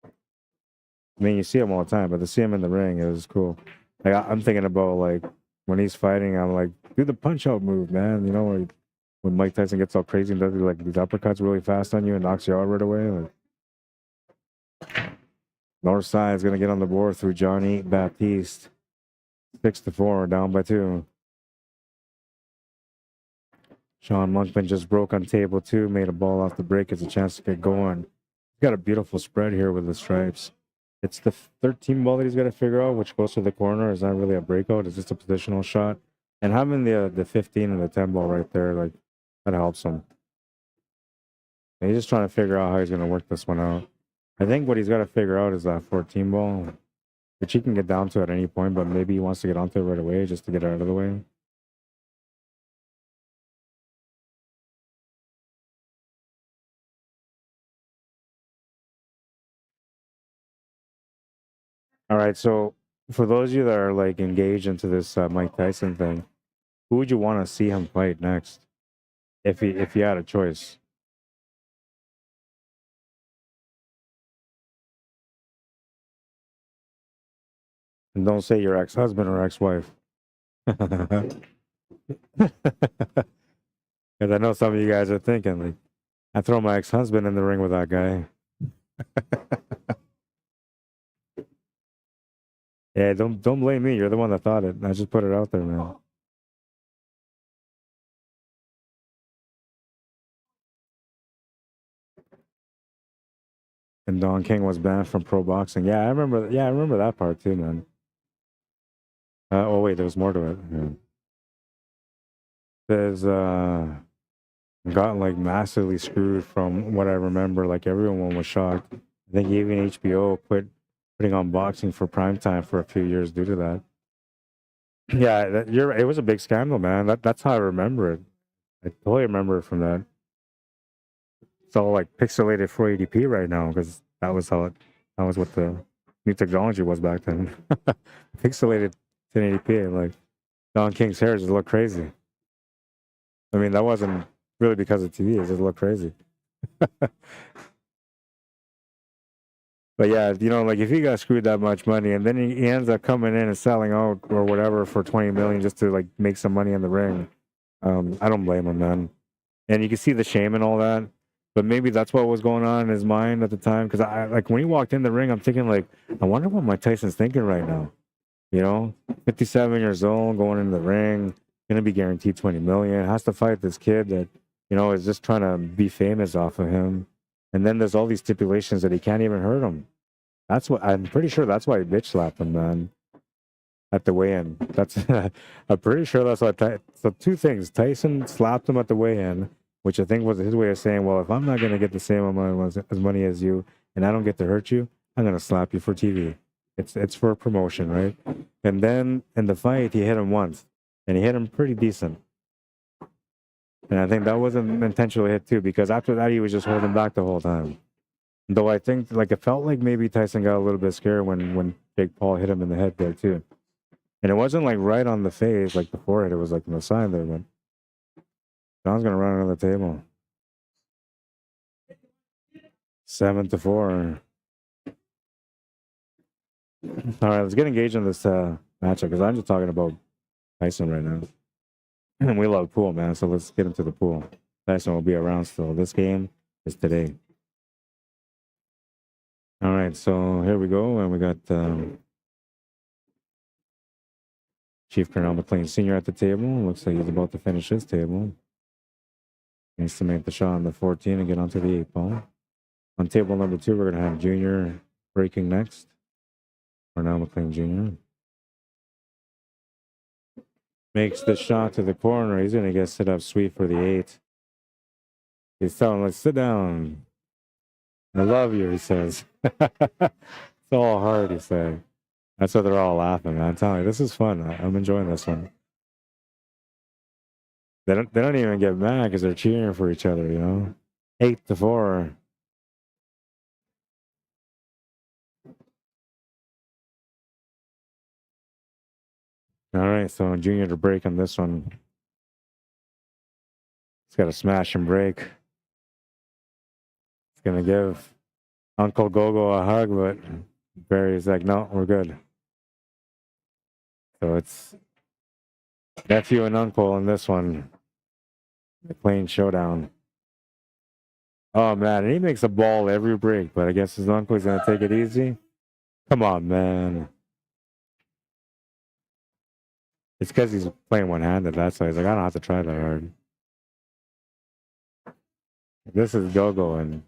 I mean, you see him all the time, but to see him in the ring, it was cool. Like I'm thinking about like when he's fighting, I'm like, do the punch out move, man. You know, like when Mike Tyson gets all crazy and does like these uppercuts really fast on you and knocks you out right away. Like North Side's gonna get on the board through Johnny Baptiste. 6-4, down by 2. Sean Monkman just broke on table 2, made a ball off the break. It's a chance to get going. He's got a beautiful spread here with the stripes. It's the 13 ball that he's got to figure out, which goes to the corner. It's not really a breakout. It's just a positional shot. And having the 15 and the 10 ball right there, like, that helps him. And he's just trying to figure out how he's going to work this one out. I think what he's got to figure out is that 14 ball, which he can get down to at any point, but maybe he wants to get onto it right away just to get it out of the way. All right, so for those of you that are like engaged into this Mike Tyson thing, who would you want to see him fight next, if he had a choice? And don't say your ex-husband or ex-wife, because I know some of you guys are thinking like, I throw my ex-husband in the ring with that guy. Yeah, don't blame me. You're the one that thought it. I just put it out there, man. and Don King was banned from pro boxing. Yeah, I remember. Yeah, I remember that part too, man. Oh wait, there was more to it. Yeah. There's got like massively screwed from what I remember. Like everyone was shocked. I think even HBO putting on boxing for prime time for a few years due to that. Yeah, it was a big scandal, man. That's how I remember it. I totally remember it from that. It's all like pixelated 480p right now because that was what the new technology was back then. Pixelated 1080p, like Don King's hair just looked crazy. I mean, that wasn't really because of TV; it just looked crazy. But yeah, you know, like if he got screwed that much money and then he ends up coming in and selling out or whatever for 20 million just to like make some money in the ring, I don't blame him, man. And you can see the shame and all that. But maybe that's what was going on in his mind at the time. Because I like when he walked in the ring, I'm thinking like, I wonder what Mike Tyson's thinking right now. You know, 57 years old, going into the ring, gonna be guaranteed 20 million, has to fight this kid that, you know, is just trying to be famous off of him. And then there's all these stipulations that he can't even hurt him. That's what I'm pretty sure that's why he bitch slapped him, man. At the weigh-in. That's I'm pretty sure that's why. So two things: Tyson slapped him at the weigh-in, which I think was his way of saying, "Well, if I'm not going to get the same amount of money as you, and I don't get to hurt you, I'm going to slap you for TV. It's for promotion, right?" And then in the fight, he hit him once, and he hit him pretty decent. And I think that was an intentional hit too, because after that, he was just holding back the whole time. Though I think, like, it felt like maybe Tyson got a little bit scared when Jake Paul hit him in the head there too. And it wasn't like right on the face, like the forehead. It was like on the side there. But John's gonna run another table. 7-4. All right, let's get engaged in this matchup because I'm just talking about Tyson right now. And we love pool, man. So let's get into the pool. Tyson will be around still. This game is today. All right, so here we go, and we got Chief Colonel McLean Sr. at the table. Looks like he's about to finish his table. He needs to make the shot on the 14 and get onto the 8 ball. On table number 2, we're going to have Junior breaking next. Colonel McLean Jr. Makes the shot to the corner. He's going to get set up sweet for the 8. He's telling him, let's sit down. I love you, he says. It's all hard, he said. That's why they're all laughing, man. I'm telling you, this is fun. I'm enjoying this one. They don't even get mad because they're cheering for each other, you know? 8-4. All right, so Junior to break on this one. He's got to smash and break. He's going to give Uncle Gogo a hug, but Barry's like, no, we're good. So it's nephew and uncle in this one. They're playing showdown. Oh, man, and he makes a ball every break, but I guess his uncle's going to take it easy. Come on, man. It's because he's playing one-handed. That's why he's like, I don't have to try that hard. This is Gogo, and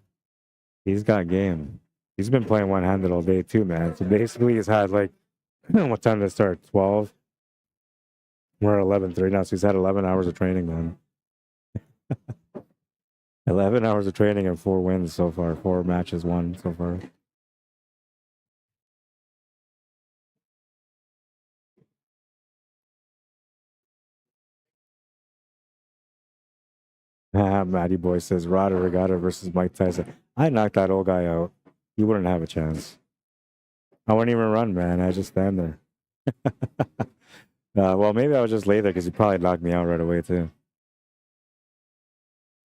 he's got game. He's been playing one-handed all day too, man. So basically, he's had like, what time did it start? 12? We're at 11:30 now, so he's had 11 hours of training, man. 11 hours of training and 4 wins so far. 4 matches won so far. Matty Boy says, Arriagada versus Mike Tyson. I knocked that old guy out. He wouldn't have a chance. I wouldn't even run, man. I just stand there. Well, maybe I would just lay there because he probably knocked me out right away, too.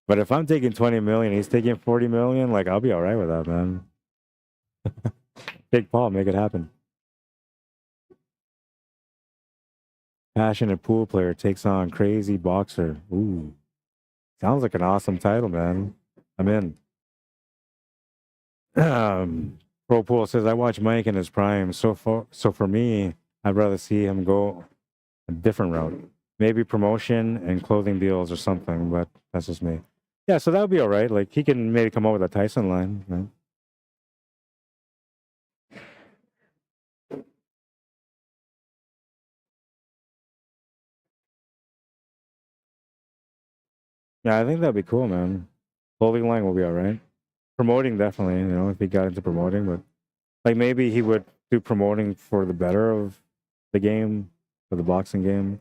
But if I'm taking 20 million, he's taking 40 million, like, I'll be all right with that, man. Big Paul, make it happen. Passionate pool player takes on crazy boxer. Ooh. Sounds like an awesome title, man. I'm in. Pro Pool says, I watch Mike in his prime. So for me, I'd rather see him go a different route. Maybe promotion and clothing deals or something, but that's just me. Yeah, so that would be all right. Like, he can maybe come up with a Tyson line. Right? Yeah, I think that'd be cool, man. Clothing line will be all right. Promoting definitely, you know, if he got into promoting, but like maybe he would do promoting for the better of the game, for the boxing game,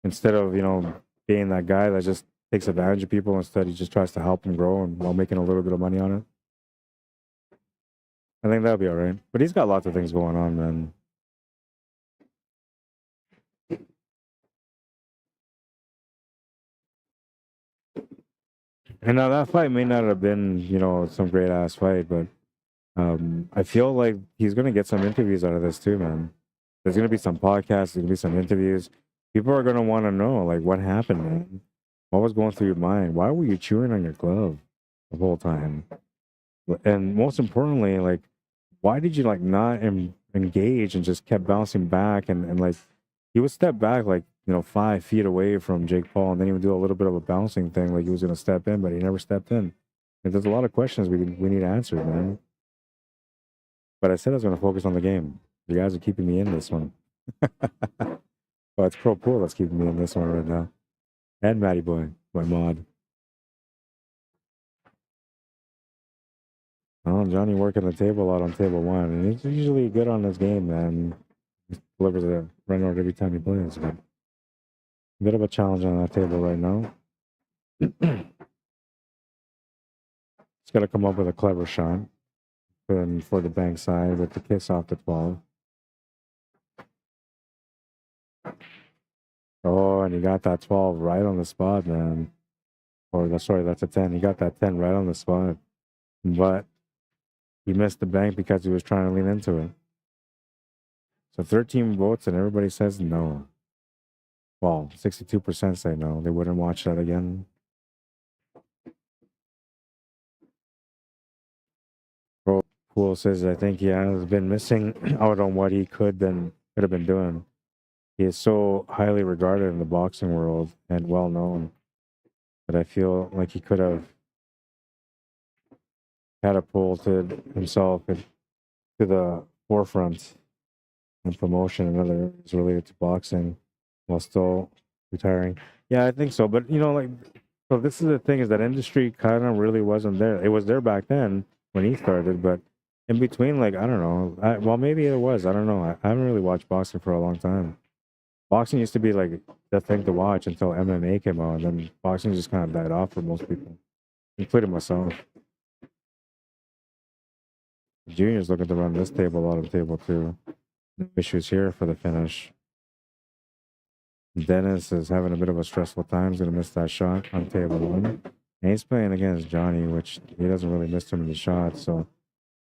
instead of, you know, being that guy that just takes advantage of people. Instead, he just tries to help them grow and while making a little bit of money on it. I think that'd be all right. But he's got lots of things going on, man. And now that fight may not have been, you know, some great ass fight, but I feel like he's gonna get some interviews out of this too, man. There's gonna be some podcasts, there's gonna be some interviews. People are gonna want to know, like, what happened, man. What was going through your mind? Why were you chewing on your glove the whole time? And most importantly, like, why did you like not engage and just kept bouncing back and like he would step back like, you know, 5 feet away from Jake Paul, and then he would do a little bit of a bouncing thing, like he was gonna step in, but he never stepped in. And there's a lot of questions we need answered, man. But I said I was gonna focus on the game. You guys are keeping me in this one. Well, it's Pro Pool that's keeping me in this one right now. And Matty Boy, my mod. Oh, Johnny working the table out on table one, and he's usually good on this game, man. He delivers a run out every time he plays. But a bit of a challenge on that table right now. He's got to come up with a clever shot. And for the bank side with the kiss off the 12. Oh, and he got that 12 right on the spot, man. Or sorry, that's a 10. He got that 10 right on the spot. But he missed the bank because he was trying to lean into it. So 13 votes and everybody says no. Well, 62% say no. They wouldn't watch that again. Pro Pool says I think he has been missing out on what he could have been doing. He is so highly regarded in the boxing world and well known that I feel like he could have catapulted himself to the forefront in promotion and other areas related to boxing while still retiring. Yeah, I think so. But you know, like, so this is the thing, is that industry kind of really wasn't there. It was there back then when he started, but in between, like, I don't know. Well, maybe it was. I don't know. I haven't really watched boxing for a long time. Boxing used to be like the thing to watch until MMA came out, and then boxing just kind of died off for most people, including myself. Junior's looking to run this table out of table two. No issues here for the finish. Dennis is having a bit of a stressful time. He's going to miss that shot on table one. And he's playing against Johnny, which he doesn't really miss too many shots. So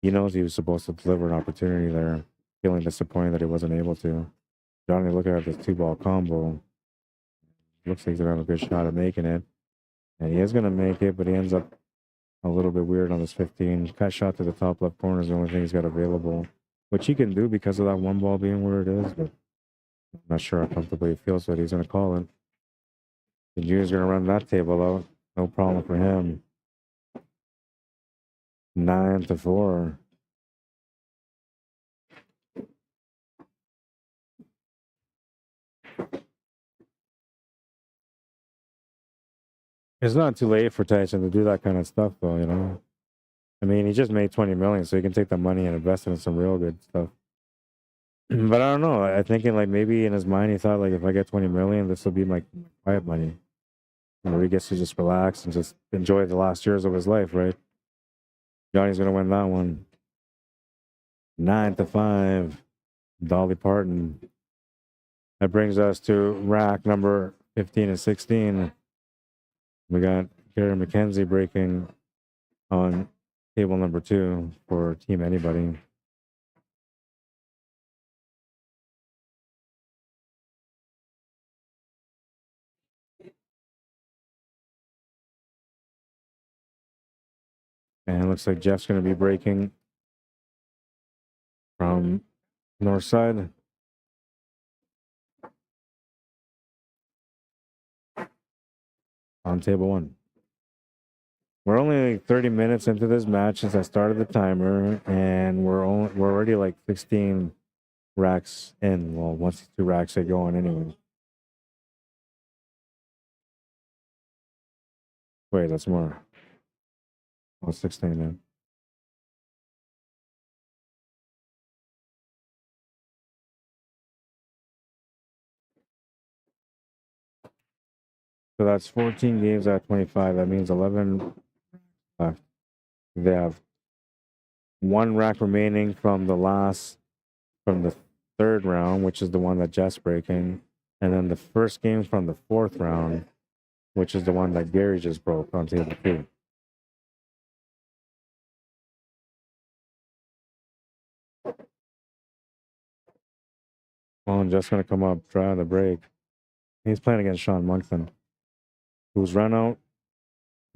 he knows he was supposed to deliver an opportunity there. Feeling disappointed that he wasn't able to. Johnny looking at this 2-ball combo. Looks like he's going to have a good shot at making it. And he is going to make it, but he ends up a little bit weird on this 15. Cut shot to the top left corner is the only thing he's got available, which he can do because of that one ball being where it is. But I'm not sure how comfortable he feels that he's going to call it. The junior's going to run that table out. No problem for him. 9-4. It's not too late for Tyson to do that kind of stuff, though, you know? I mean, he just made 20 million, so he can take the money and invest it in some real good stuff. But I don't know. I thinking like maybe in his mind he thought like if I get 20 million, this will be my quiet money. Where he gets to just relax and just enjoy the last years of his life, right? Johnny's gonna win that one. 9-5. Dolly Parton. That brings us to rack number 15 and 16. We got Gary McKenzie breaking on table number 2 for Team Anybody. And it looks like Jeff's going to be breaking from north side. On table 1. We're only 30 minutes into this match since I started the timer, and we're already like 16 racks in. Well, once these 2 racks get going anyway. Wait, that's more. Oh, 16 then. So that's 14 games out of 25. That means 11 left. They have one rack remaining from the third round, which is the one that Jeff's breaking, and then the first game from the fourth round, which is the one that Gary just broke on table 2. Well, I'm just gonna come up, try the break. He's playing against Sean Monkman, who's run out,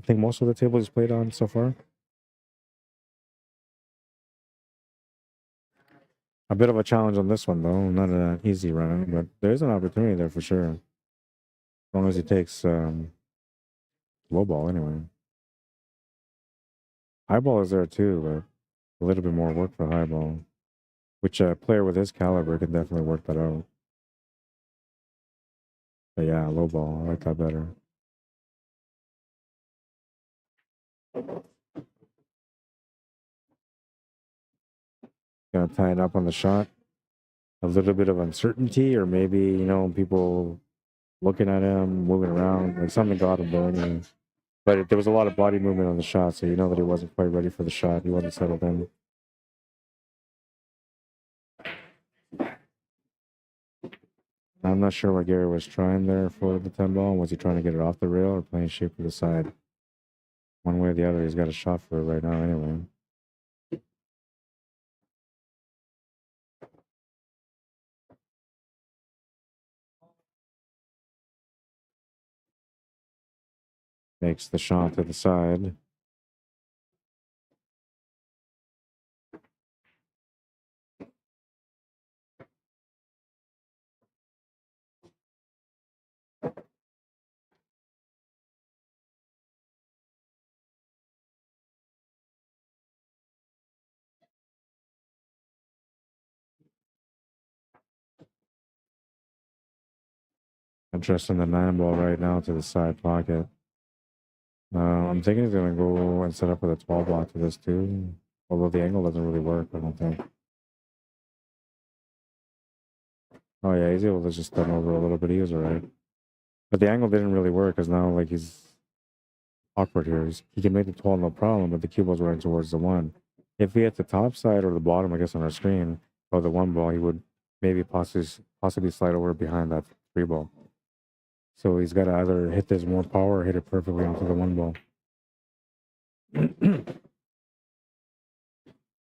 I think, most of the tables he's played on so far. A bit of a challenge on this one, though. Not an easy run, but there's an opportunity there for sure. As long as he takes low ball, anyway. High ball is there too, but a little bit more work for high ball, which a player with his caliber can definitely work that out. But yeah, low ball, I like that better. Gonna tie it up on the shot. A little bit of uncertainty, or maybe, you know, people looking at him, moving around, like something got him there. But there was a lot of body movement on the shot, so you know that he wasn't quite ready for the shot. He wasn't settled in. I'm not sure what Gary was trying there for the 10 ball. Was he trying to get it off the rail or playing shape to the side? One way or the other, he's got a shot for it right now anyway. Makes the shot to the side. Addressing the 9 ball right now to the side pocket. I'm thinking he's going to go and set up with a 12 block to this too. Although the angle doesn't really work, I don't think. Oh yeah, he's able to just turn over a little bit. He was alright. But the angle didn't really work because now, like, he's awkward here. He can make the 12 no problem, but the cue ball's running towards the 1. If he hit the top side or the bottom, I guess, on our screen, or the 1 ball, he would maybe possibly slide over behind that 3 ball. So he's got to either hit this more power or hit it perfectly onto the 1 ball.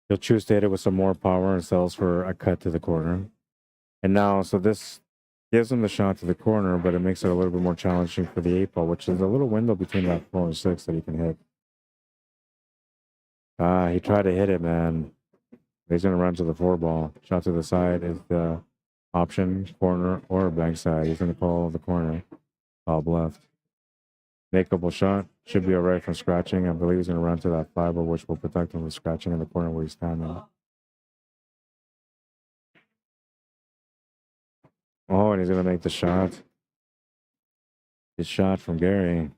He'll choose to hit it with some more power and settles for a cut to the corner. And now, so this gives him the shot to the corner, but it makes it a little bit more challenging for the 8 ball, which is a little window between that 4 and 6 that he can hit. He tried to hit it, man. He's going to run to the 4 ball. Shot to the side is the option, corner, or bank side. He's going to call the corner. Top left. Makeable shot. Should be all right from scratching. I believe he's going to run to that 5 ball, which will protect him from scratching in the corner where he's standing. Oh, and he's going to make the shot. His shot from Gary.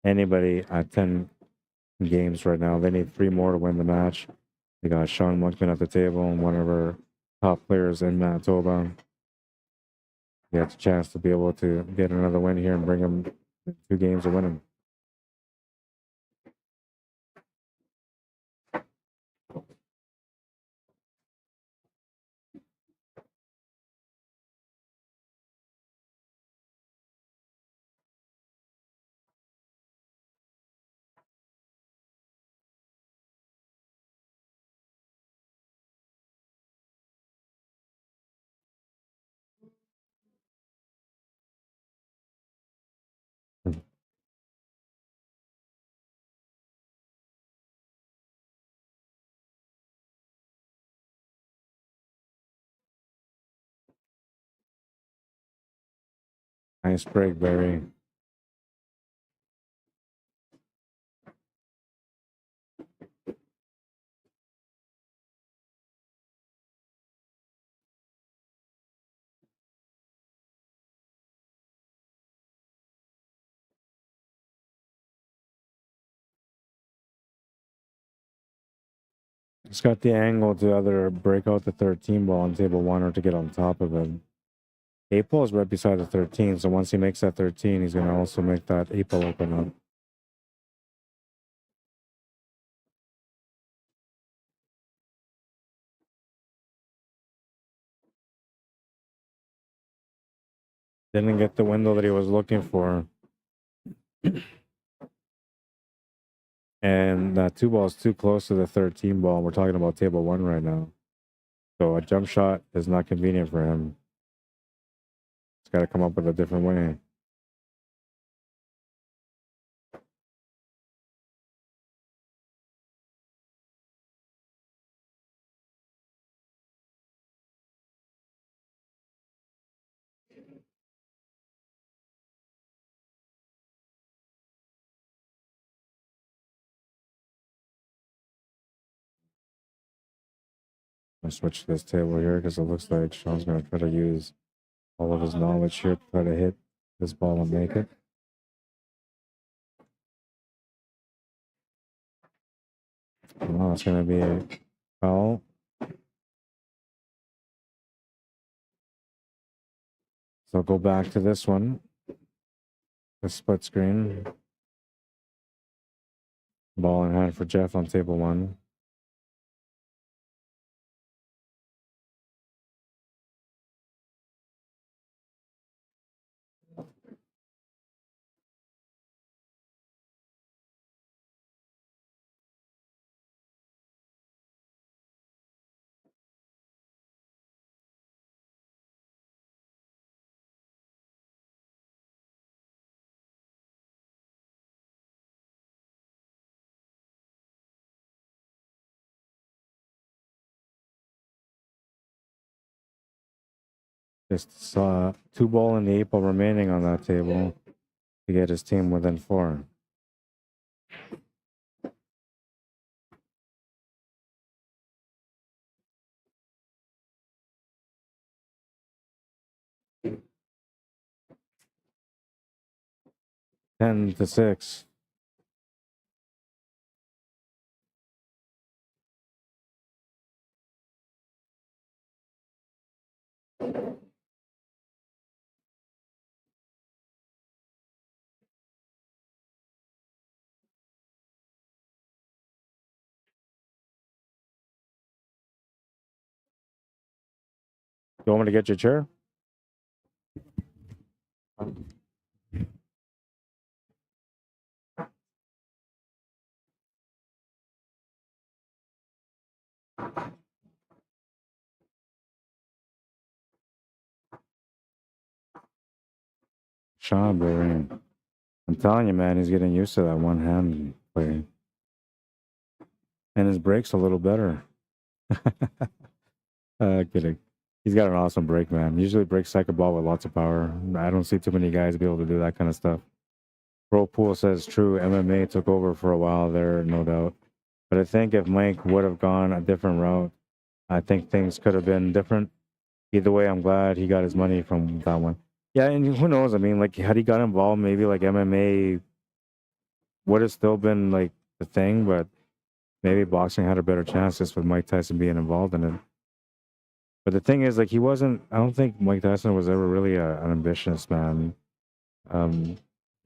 Anybody at 10 games right now, they need 3 more to win the match. They got Sean Monkman at the table and one of our top players in Manitoba. He has a chance to be able to get another win here and bring him 2 games to win him. Nice break, Barry. It's got the angle to either break out the 13 ball on table 1 or to get on top of it. 8 ball is right beside the 13, so once he makes that 13, he's going to also make that 8 ball open up. Didn't get the window that he was looking for. And that 2 ball is too close to the 13 ball. We're talking about table 1 right now. So a jump shot is not convenient for him. He's got to come up with a different way. I'll switch this table here because it looks like Sean's going to try to use all of his knowledge here to try to hit this ball and make it. Oh, it's going to be a foul. So go back to this one. The split screen. Ball in hand for Jeff on table 1. Just saw 2 ball and the 8 ball remaining on that table to get his team within 4. Ten to 6. You want me to get your chair? Sean, baby. I'm telling you, man, he's getting used to that one hand play. And his break's a little better. Kidding. He's got an awesome break, man. Usually breaks second ball with lots of power. I don't see too many guys be able to do that kind of stuff. Pro Pool says true. MMA took over for a while there, no doubt. But I think if Mike would have gone a different route, I think things could have been different. Either way, I'm glad he got his money from that one. Yeah, and who knows? I mean, like, had he got involved, maybe like MMA would have still been like the thing, but maybe boxing had a better chance just with Mike Tyson being involved in it. But the thing is, like, I don't think Mike Tyson was ever really an ambitious man.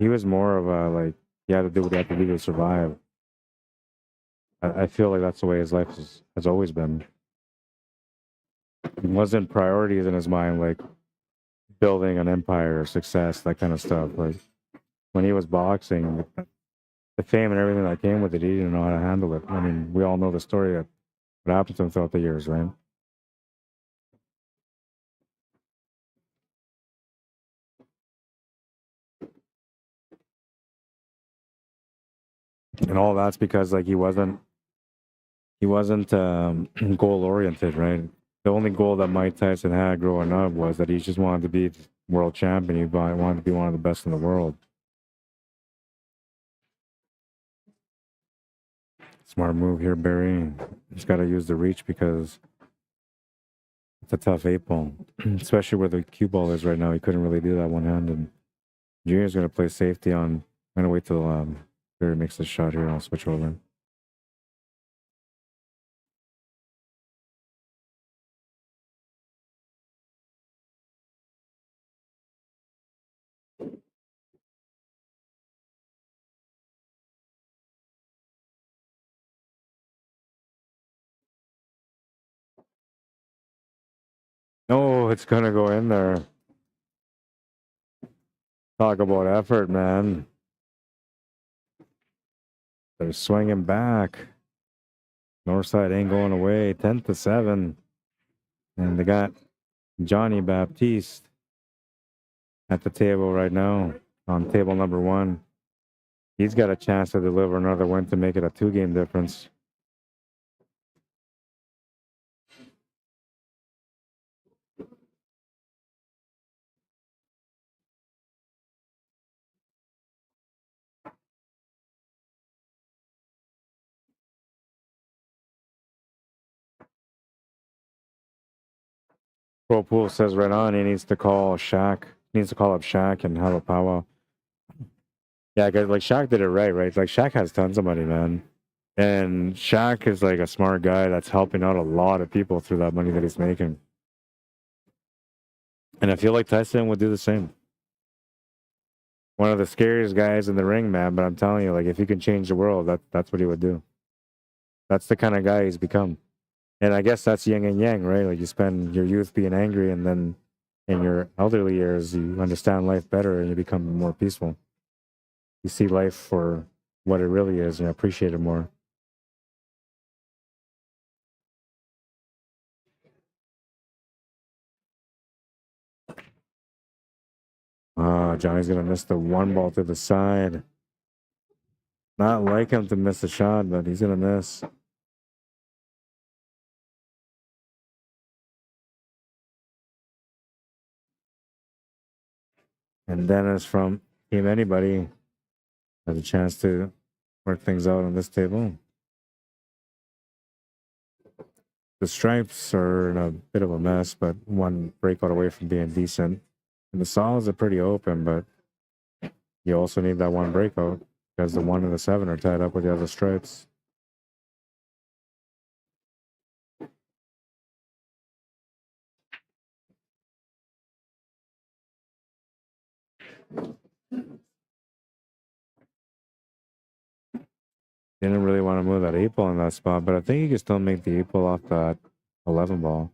He was more of a, like, he had to do what he had to do to survive. I feel like that's the way his life has always been. It wasn't priorities in his mind, like building an empire or success, that kind of stuff. Like, when he was boxing, the fame and everything that came with it, he didn't know how to handle it. I mean, we all know the story of what happened to him throughout the years, right? And all that's because, like, he wasn't goal oriented, right? The only goal that Mike Tyson had growing up was that he just wanted to be world champion. He wanted to be one of the best in the world. Smart move here, Barry. He's got to use the reach because it's a tough 8 ball, especially where the cue ball is right now. He couldn't really do that one handed. Junior's going to play safety on. I'm going to wait till Barry makes the shot here. I'll switch over. No, it's gonna go in there. Talk about effort, man. They're swinging back. Northside ain't going away. 10-7. And they got Johnny Baptiste at the table right now on table number 1. He's got a chance to deliver another win to make it a 2-game difference. Pro Pool says right on he needs to call Shaq. He needs to call up Shaq and have a powwow. Yeah, because like Shaq did it right? Like Shaq has tons of money, man. And Shaq is like a smart guy that's helping out a lot of people through that money that he's making. And I feel like Tyson would do the same. One of the scariest guys in the ring, man. But I'm telling you, like, if he can change the world, that's what he would do. That's the kind of guy he's become. And I guess that's yin and yang, right? Like you spend your youth being angry, and then in your elderly years, you understand life better and you become more peaceful. You see life for what it really is and appreciate it more. Johnny's gonna miss the 1 ball to the side. Not like him to miss a shot, but he's gonna miss. And Dennis from Team Anybody has a chance to work things out on this table. The stripes are in a bit of a mess, but 1 breakout away from being decent. And the solids are pretty open, but you also need that 1 breakout because the 1 and the 7 are tied up with the other stripes. Didn't really want to move that 8 ball in that spot, but I think you can still make the 8 ball off that 11 ball,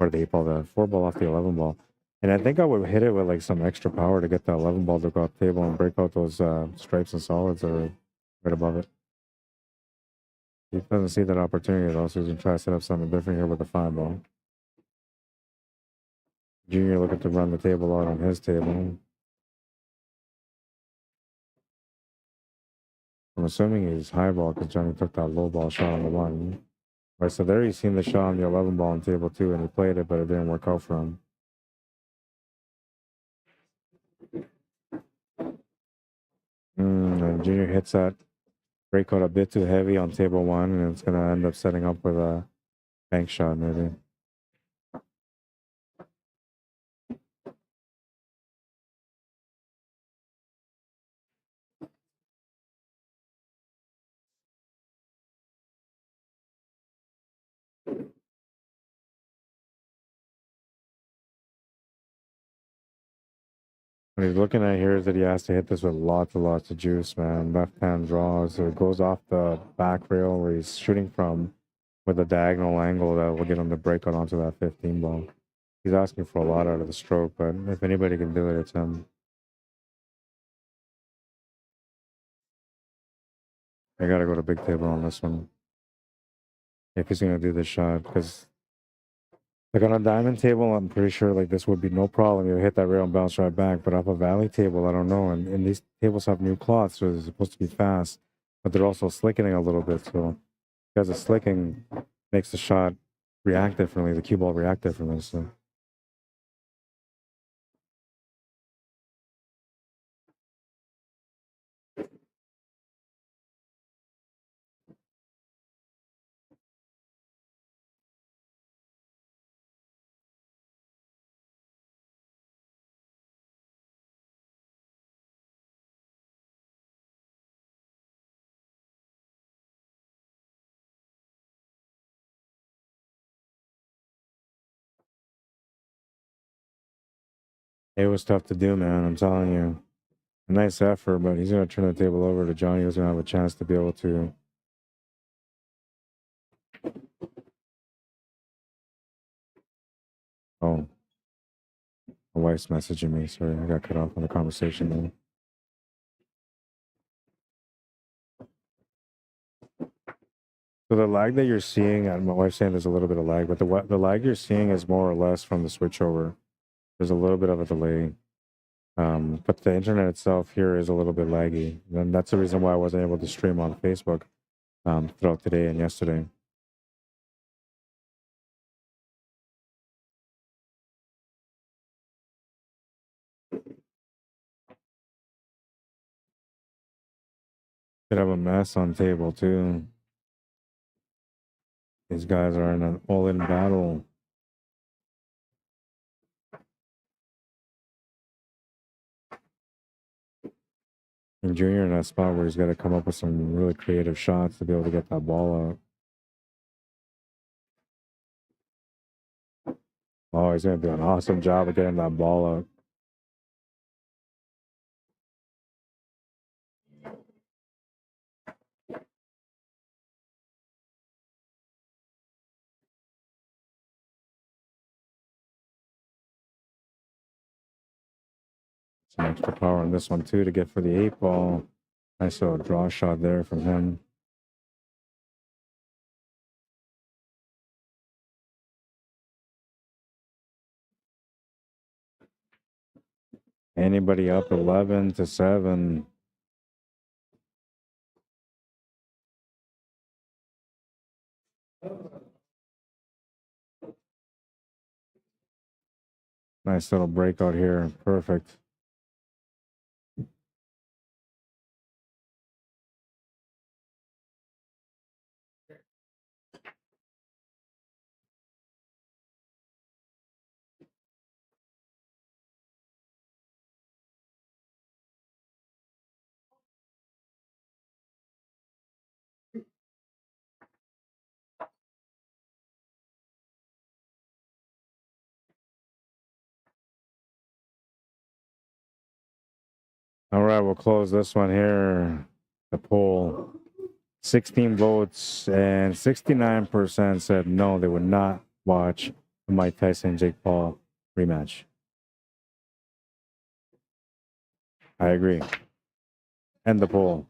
or the 8 ball, the 4 ball off the 11 ball. And I think I would hit it with like some extra power to get that 11 ball to go off the table and break out those stripes and solids that are right above it. He doesn't see that opportunity though, so he's gonna try to set up something different here with the 5 ball. Junior looking to run the table out on his table. I'm assuming he's high ball because Johnny took that low ball shot on the 1. Right, so there he's seen the shot on the 11 ball on table 2 and he played it, but it didn't work out for him. And Junior hits that breakout a bit too heavy on table 1, and it's gonna end up setting up with a bank shot maybe. What he's looking at here is that he has to hit this with lots and lots of juice, man. Left hand draw, so it goes off the back rail where he's shooting from with a diagonal angle that will get him to break out onto that 15 ball. He's asking for a lot out of the stroke, but if anybody can do it, it's him. I gotta go to big table on this one. If he's gonna do this shot, because like on a diamond table, I'm pretty sure like this would be no problem. You hit that rail and bounce right back. But off a valley table, I don't know. And these tables have new cloths, so they're supposed to be fast, but they're also slicking a little bit. So because the slicking makes the shot react differently, the cue ball react differently. So it was tough to do, man. I'm telling you. A nice effort, but he's gonna turn the table over to Johnny, who's gonna have a chance to be able to Oh, my wife's messaging me. Sorry, I got cut off on the conversation there. So the lag that you're seeing, and my wife's saying there's a little bit of lag, but the lag you're seeing is more or less from the switchover. There's a little bit of a delay. But the internet itself here is a little bit laggy. And that's the reason why I wasn't able to stream on Facebook throughout today and yesterday. Could have a mess on table too. These guys are in an all-in battle. And Junior in that spot where he's got to come up with some really creative shots to be able to get that ball out. Oh, he's going to do an awesome job of getting that ball out. Some extra power on this one too to get for the 8-ball. Nice little draw shot there from him. Anybody up 11-7. Nice little breakout here. Perfect. All right, we'll close this one here. The poll. 16 votes and 69% said no, they would not watch the Mike Tyson Jake Paul rematch. I agree. End the poll.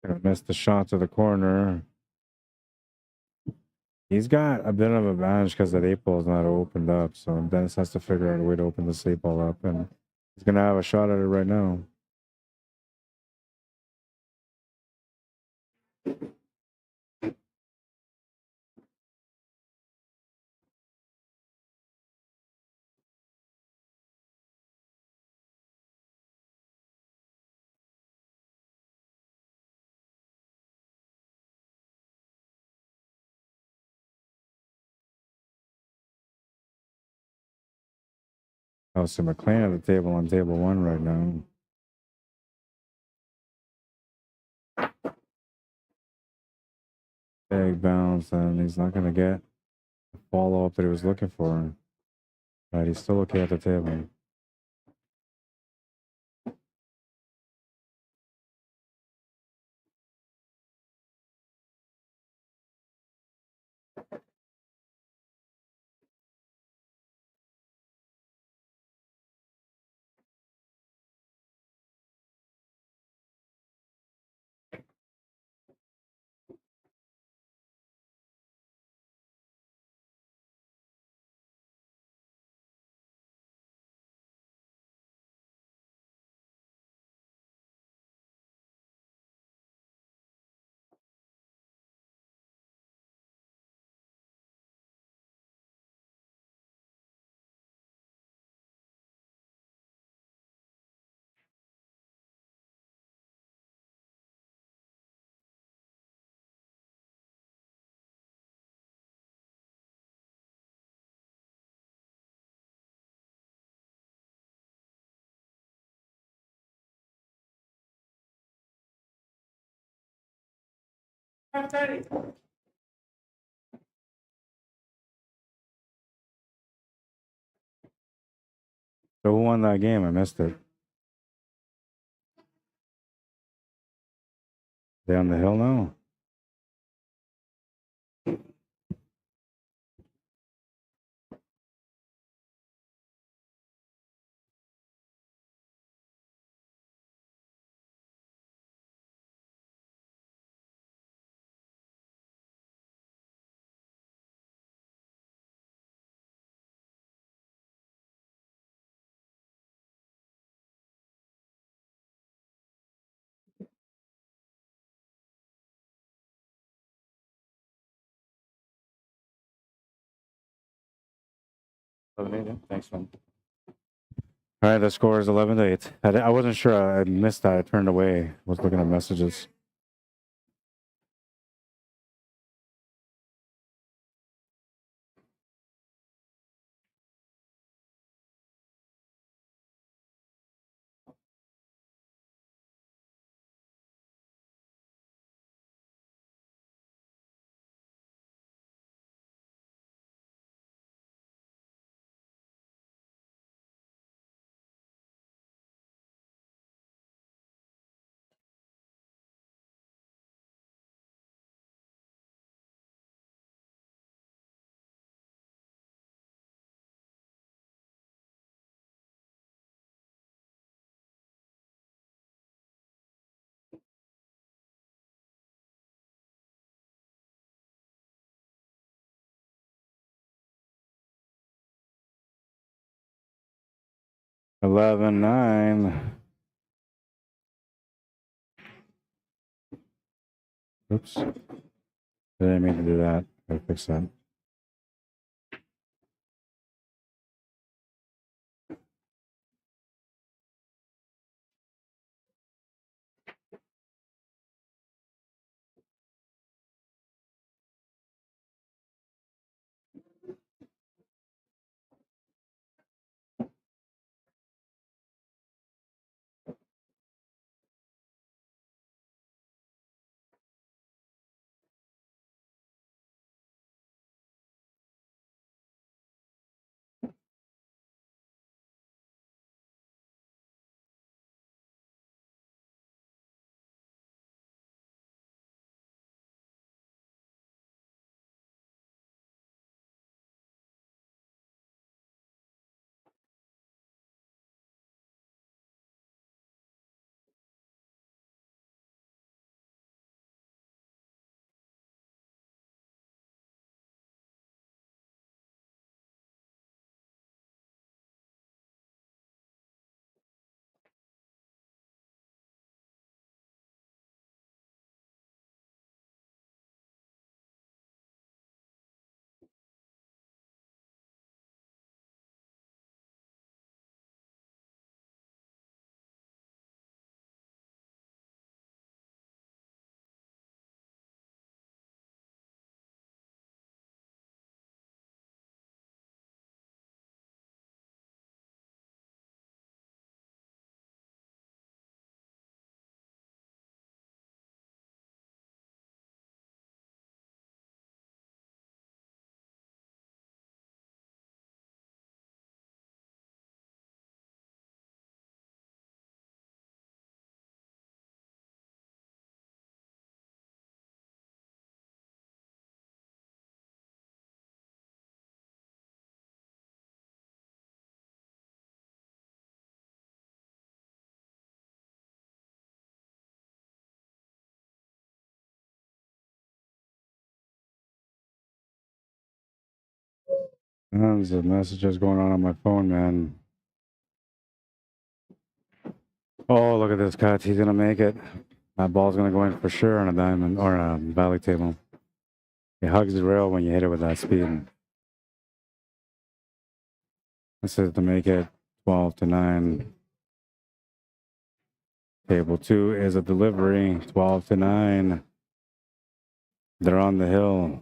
Gonna miss the shot to the corner. He's got a bit of advantage because that 8-ball is not opened up. So Dennis has to figure out a way to open this 8-ball up. And he's gonna have a shot at it right now. Oh, so McLean at the table on table 1 right now. Big bounce, and he's not gonna get the follow up that he was looking for. Right, he's still okay at the table. So who won that game? I missed it. They on the hill now? Thanks, man. All right, the score is 11-8. I wasn't sure. I missed that. I turned away. I was looking at messages. Eleven nine. Oops. Didn't mean to do that. Gotta fix that. There's a messages going on my phone, man. Oh, look at this cut. He's gonna make it. That ball's gonna go in for sure on a diamond or a valley table. It hugs the rail when you hit it with that speed. This is to make it 12-9. Table 2 is a delivery, 12-9. They're on the hill.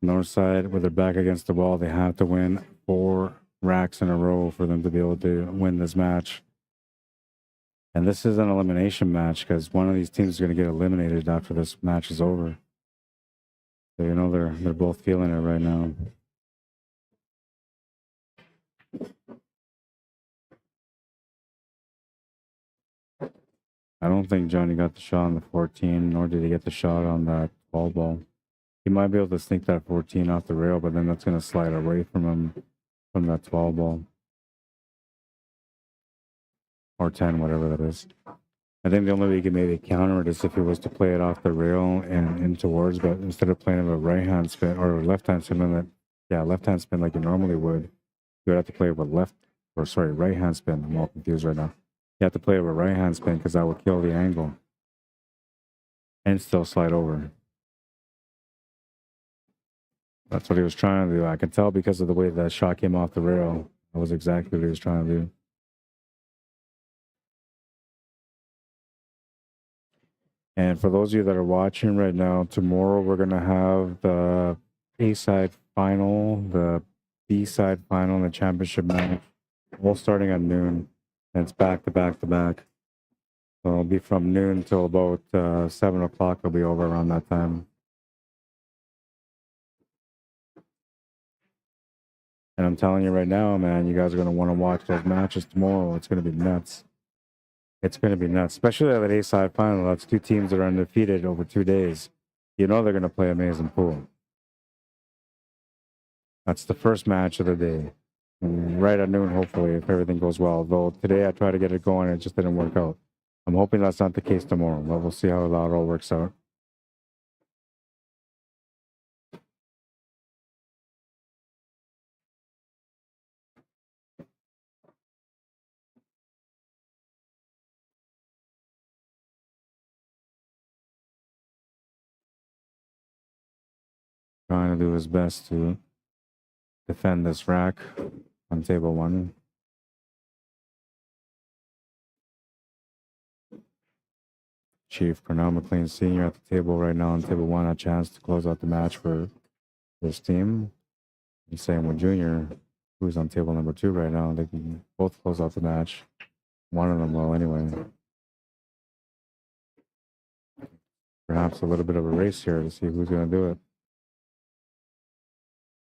North side with their back against the wall. They have to win 4 racks in a row for them to be able to win this match. And this is an elimination match because one of these teams is going to get eliminated after this match is over. So you know they're both feeling it right now. I don't think Johnny got the shot on the 14, nor did he get the shot on that 12 ball. He might be able to sneak that 14 off the rail, but then that's going to slide away from him from that 12 ball. Or 10, whatever that is. I think the only way he could maybe counter it is if he was to play it off the rail and in towards, but instead of playing it a right-hand spin or left-hand spin, left-hand spin like you normally would, you would have to play it with right-hand spin. I'm all confused right now. You have to play it with right-hand spin because that would kill the angle and still slide over. That's what he was trying to do. I could tell because of the way that shot came off the rail. That was exactly what he was trying to do. And for those of you that are watching right now, tomorrow we're going to have the A-side final, the B-side final, and the championship match, all starting at noon. And it's back to back to back. So it'll be from noon till about 7 o'clock. It'll be over around that time. And I'm telling you right now, man, you guys are going to want to watch those matches tomorrow. It's going to be nuts. It's going to be nuts, especially at that A-side final. That's two teams that are undefeated over 2 days. You know they're going to play amazing pool. That's the first match of the day. Right at noon, hopefully, if everything goes well. Though today I tried to get it going, it just didn't work out. I'm hoping that's not the case tomorrow, but we'll see how that all works out. Trying to do his best to defend this rack on table 1. Chief Wally Mclean Sr. at the table right now on table 1, a chance to close out the match for his team. And same with Junior, who's on table number 2 right now. They can both close out the match. One of them will anyway. Perhaps a little bit of a race here to see who's going to do it.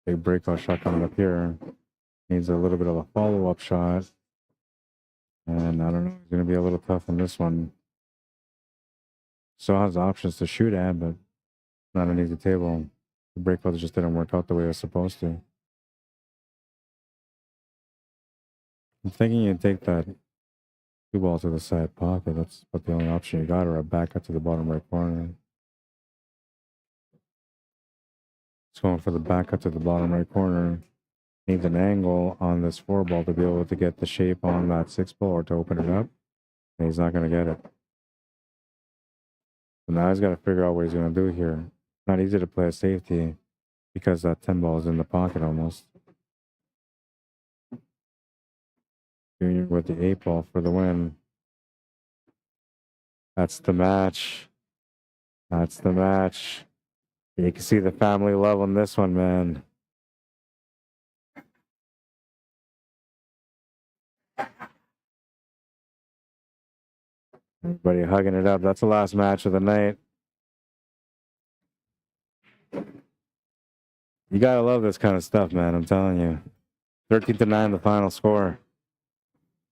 Big breakout shot coming up here. Needs a little bit of a follow-up shot. And I don't know, it's going to be a little tough on this one. Still has options to shoot at, but not an easy table. The breakout just didn't work out the way it was supposed to. I'm thinking you take that 2 ball to the side pocket. That's about the only option you got, or a back up to the bottom right corner. It's going for the back up to the bottom right corner. Needs an angle on this 4 ball to be able to get the shape on that 6 ball or to open it up. And he's not going to get it. So now he's got to figure out what he's going to do here. Not easy to play a safety because that 10 ball is in the pocket almost. Junior with the 8 ball for the win. That's the match. That's the match. You can see the family love on this one, man. Everybody hugging it up. That's the last match of the night. You gotta love this kind of stuff, man. I'm telling you. 13-9, the final score.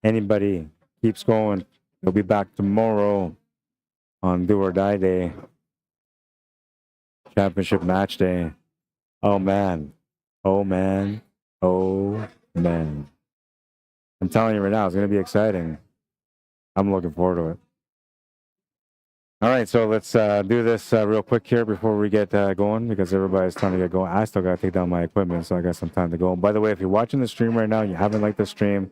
Anybody keeps going. They'll be back tomorrow on Do or Die Day. Championship match day. Oh, man. Oh, man. Oh, man. I'm telling you right now, it's going to be exciting. I'm looking forward to it. All right, so let's do this real quick here before we get going, because everybody's trying to get going. I still got to take down my equipment, so I got some time to go. By the way, if you're watching the stream right now and you haven't liked the stream,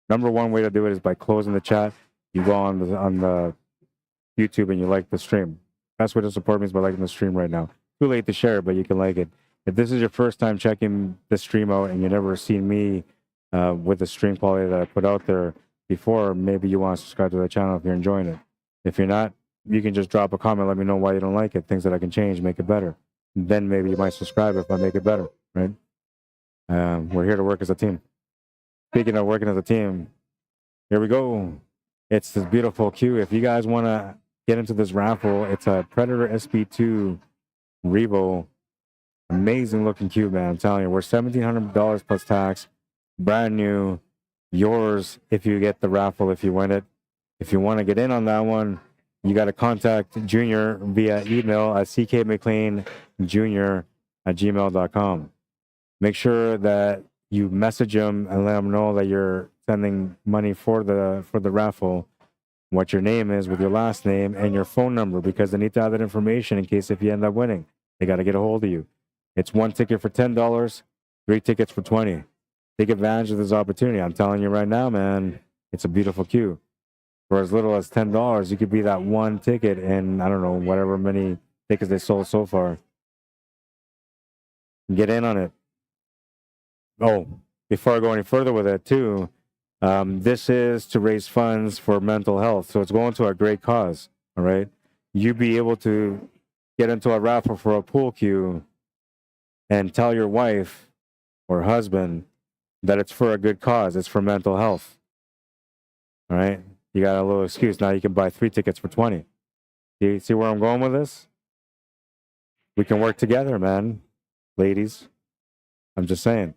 number one way to do it is by closing the chat. You go on the YouTube and you like the stream. Best way to support me is by liking the stream right now. Too late to share, but you can like it. If this is your first time checking the stream out and you've never seen me with the stream quality that I put out there before, maybe you want to subscribe to the channel if you're enjoying it. If you're not, you can just drop a comment, let me know why you don't like it, things that I can change, make it better. Then maybe you might subscribe if I make it better, right? We're here to work as a team. Speaking of working as a team, here we go. It's this beautiful cue. If you guys want to get into this raffle, it's a Predator SB2 Revo. Amazing looking cube, man. I'm telling you, we're $1,700 plus tax. Brand new. Yours if you get the raffle, if you win it. If you want to get in on that one, you got to contact Junior via email at ckmcleanjr@gmail.com. Make sure that you message him and let him know that you're sending money for the raffle, what your name is with your last name and your phone number, because they need to have that information in case if you end up winning. They got to get a hold of you. It's 1 ticket for $10, 3 tickets for $20. Take advantage of this opportunity. I'm telling you right now, man, it's a beautiful queue. For as little as $10, you could be that 1 ticket in, I don't know, whatever many tickets they sold so far. Get in on it. Oh, before I go any further with it, too, this is to raise funds for mental health. So it's going to a great cause, all right? You be able to get into a raffle for a pool cue and tell your wife or husband that it's for a good cause. It's for mental health, all right? You got a little excuse. Now you can buy 3 tickets for $20. You see where I'm going with this? We can work together, man. Ladies, I'm just saying.